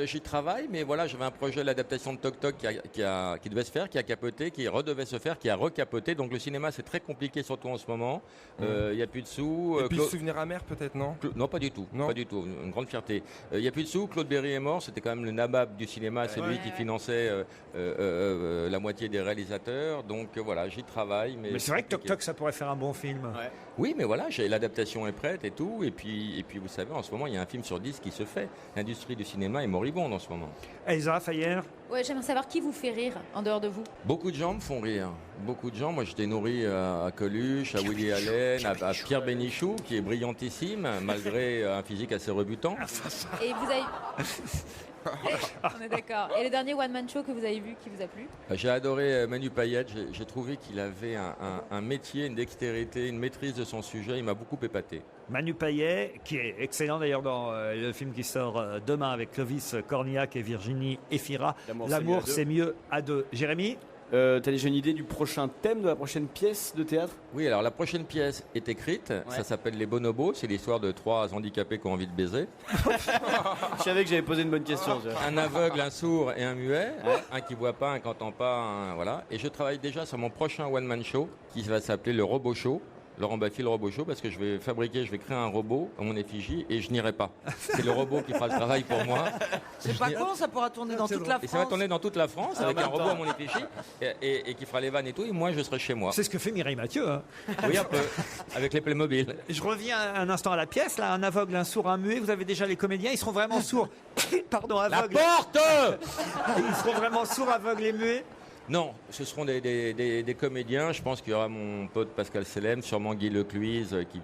J'y travaille, mais voilà, j'avais un projet d'adaptation de Toc Toc qui devait se faire, qui a capoté, qui redevait se faire, qui a recapoté. Donc le cinéma, c'est très compliqué, surtout en ce moment. Il n'y a plus de sous. Et puis souvenir amer, peut-être, non? Non, pas du tout. Pas du tout. Une grande fierté. Il n'y a plus de sous. Claude Berry est mort. C'était quand même le nabab du cinéma. C'est lui qui finançait la moitié des réalisateurs. Donc voilà, j'y travaille. Mais c'est vrai que Toc Toc, ça pourrait faire un bon film. Oui, mais voilà, l'adaptation est prête et tout. Et puis, vous savez, en ce moment, il y a un film sur 10 qui se fait. L'industrie du cinéma est moribonde en ce moment. Elsa Fayer. Ouais, j'aimerais savoir qui vous fait rire en dehors de vous. Beaucoup de gens me font rire. Beaucoup de gens. Moi, j'étais nourri à Coluche, à Woody Allen, à Pierre Bénichou, qui est brillantissime, malgré un physique assez rebutant. Et vous avez... On est d'accord. Et le dernier one-man show que vous avez vu, qui vous a plu? J'ai adoré Manu Payette. J'ai trouvé qu'il avait un métier, une dextérité, une maîtrise de son sujet. Il m'a beaucoup épaté. Manu Payet, qui est excellent d'ailleurs dans le film qui sort demain avec Clovis Cornillac et Virginie Efira. L'amour, c'est mieux à deux. Jérémy? T'as déjà une idée du prochain thème de la prochaine pièce de théâtre? Oui, alors la prochaine pièce est écrite. Ça s'appelle Les Bonobos. C'est l'histoire de 3 handicapés qui ont envie de baiser. Je savais que j'avais posé une bonne question. Un aveugle, un sourd et un muet. Un qui voit pas, un qui entend pas. Voilà. Et je travaille déjà sur mon prochain one-man show qui va s'appeler Le Robot Show. Laurent Baffy, le robot show, parce que je vais créer un robot à mon effigie et je n'irai pas. C'est le robot qui fera le travail pour moi. C'est pas con, ça pourra tourner dans toute la France. Et ça va tourner dans toute la France avec un robot à mon effigie et qui fera les vannes et tout, et moi je serai chez moi. C'est ce que fait Mireille Mathieu. Hein. Oui, un peu, avec les Playmobil. Je reviens un instant à la pièce, là, un aveugle, un sourd, un muet, vous avez déjà les comédiens, ils seront vraiment sourds. Pardon, aveugles. La porte Ils seront vraiment sourds, aveugles et muets? Non, ce seront des comédiens. Je pense qu'il y aura mon pote Pascal Selem, sûrement Guy Lecluise qui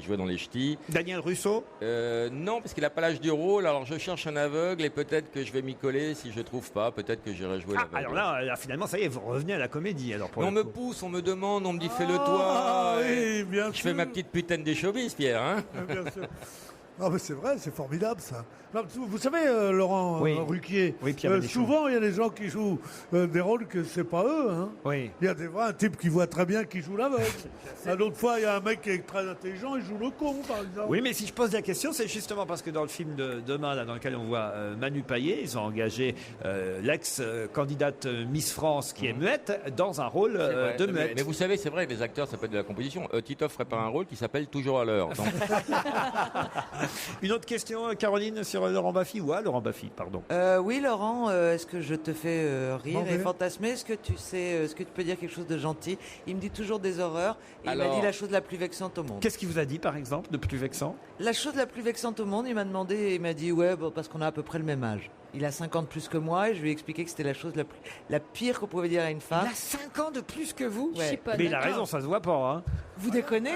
jouait dans Les Ch'tis. Daniel Russo? Non, parce qu'il n'a pas l'âge du rôle. Alors je cherche un aveugle et peut-être que je vais m'y coller. Si je ne trouve pas, peut-être que j'irai jouer l'aveugle. Alors là, finalement, ça y est, vous revenez à la comédie. Alors on me pousse, on me demande, on me dit fais-le toi. Oui, bien je sûr. fais ma petite putaine des showbiz, Pierre. Hein bien sûr. Ah mais c'est vrai, c'est formidable ça. Non, vous savez, Laurent Ruquier, souvent il y a des gens qui jouent des rôles que c'est pas eux. Hein. Oui. Il y a des fois un type qui voit très bien qui joue l'aveugle. D'autres fois, il y a un mec qui est très intelligent, il joue le con, par exemple. Oui, mais si je pose la question, c'est justement parce que dans le film de demain, là, dans lequel on voit Manu Payet, ils ont engagé l'ex-candidate Miss France qui est muette dans un rôle de muette. Mais vous savez, c'est vrai, les acteurs, ça peut être de la composition. Titoff ferait pas un rôle qui s'appelle Toujours à l'heure. Donc... Une autre question, Caroline, sur Laurent Baffy ou à Laurent Baffy, pardon. Oui, Laurent, est-ce que je te fais rire et fantasmer? Est-ce que tu peux dire quelque chose de gentil? Il me dit toujours des horreurs. Et il m'a dit la chose la plus vexante au monde. Qu'est-ce qu'il vous a dit, par exemple, de plus vexant? La chose la plus vexante au monde, il m'a demandé, il m'a dit parce qu'on a à peu près le même âge. Il a 5 ans de plus que moi et je lui ai expliqué que c'était la chose la pire qu'on pouvait dire à une femme. Il a 5 ans de plus que vous? Ouais. Mais il a raison, ça se voit pas. Hein. Vous déconnez?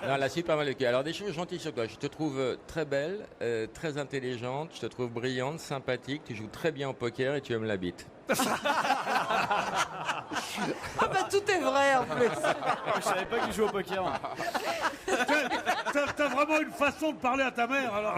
Non, là, c'est pas mal. Alors, des choses gentilles sur toi. Je te trouve très belle, très intelligente, je te trouve brillante, sympathique, tu joues très bien au poker et tu aimes la bite. Tout est vrai en plus. Je savais pas qu'il joue au poker. T'as vraiment une façon de parler à ta mère, alors.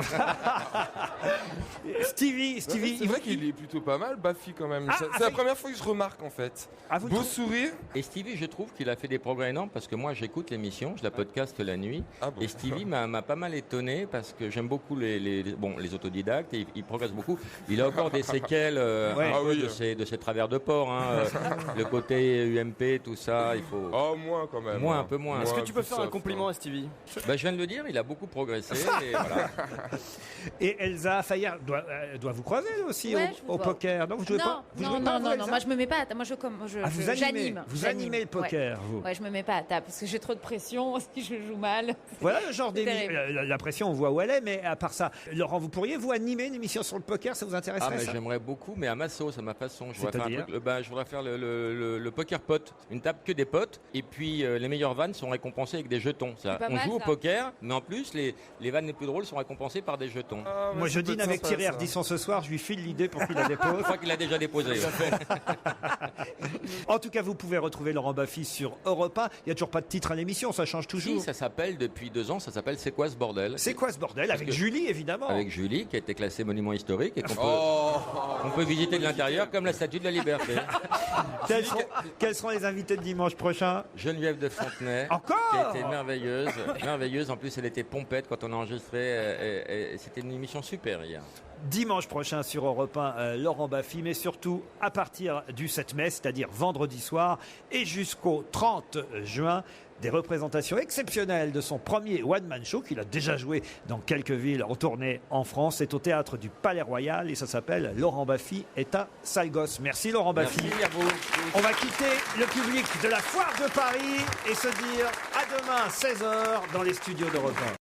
Stevie, c'est vrai qu'il est plutôt pas mal, Baffy quand même. C'est la première fois que je remarque en fait. Beau sourire. Et Stevie, je trouve qu'il a fait des progrès énormes parce que moi j'écoute l'émission, je la podcast la nuit. Et Stevie m'a pas mal étonné parce que j'aime beaucoup les autodidactes et il progresse beaucoup. Il a encore des séquelles de ses travers de porc. Hein, le côté UMP, tout ça, il faut. Oh, moins quand même. Moins, un peu moins. Est-ce que tu peux faire un compliment à Stevie? Je viens de le dire, il a beaucoup progressé. Et, voilà. Et Elsa Fayer doit vous croiser aussi au poker. Non, vous jouez pas? Non, moi je me mets pas à table. Moi j'anime. Vous animez le poker, vous? Ouais, je me mets pas à table parce que j'ai trop de pression si je joue mal. Voilà le genre d'émission. La pression, on voit où elle est, mais à part ça, Laurent, vous pourriez vous animer une émission sur le poker? Ça vous intéresserait? J'aimerais beaucoup, mais à ma sauce, à ma façon. Je voudrais faire le poker pot, une table que des potes, et puis les meilleures vannes sont récompensées avec des jetons. On joue au poker, mais en plus les vannes les plus drôles sont récompensées par des jetons. Moi je dîne avec Thierry Ardisson ce soir, je lui file l'idée pour qu'il la dépose. Je crois qu'il l'a déjà déposé. En tout cas, vous pouvez retrouver Laurent Baffy sur Europe 1. Il n'y a toujours pas de titre à l'émission, ça change toujours. Si, ça s'appelle depuis 2 ans, ça s'appelle C'est quoi ce bordel? C'est quoi ce bordel? Avec Julie, évidemment. Avec Julie, qui a été classée monument historique et qu'on peut visiter de l'intérieur comme la Statue de la Liberté. Quels seront les invités de dimanche prochain? Geneviève de Fontenay. Encore? Qui a été merveilleuse. merveilleuse. En plus, elle était pompette quand on a enregistré. Et c'était une émission super hier. Dimanche prochain sur Europe 1, Laurent Baffy, mais surtout à partir du 7 mai, c'est-à-dire vendredi soir, et jusqu'au 30 juin, des représentations exceptionnelles de son premier one-man show qu'il a déjà joué dans quelques villes en tournée en France. C'est au théâtre du Palais Royal et ça s'appelle Laurent Baffy est à sale gosse. Merci Laurent Baffy. Merci à vous. On va quitter le public de la Foire de Paris et se dire à demain 16h dans les studios d'Europe 1.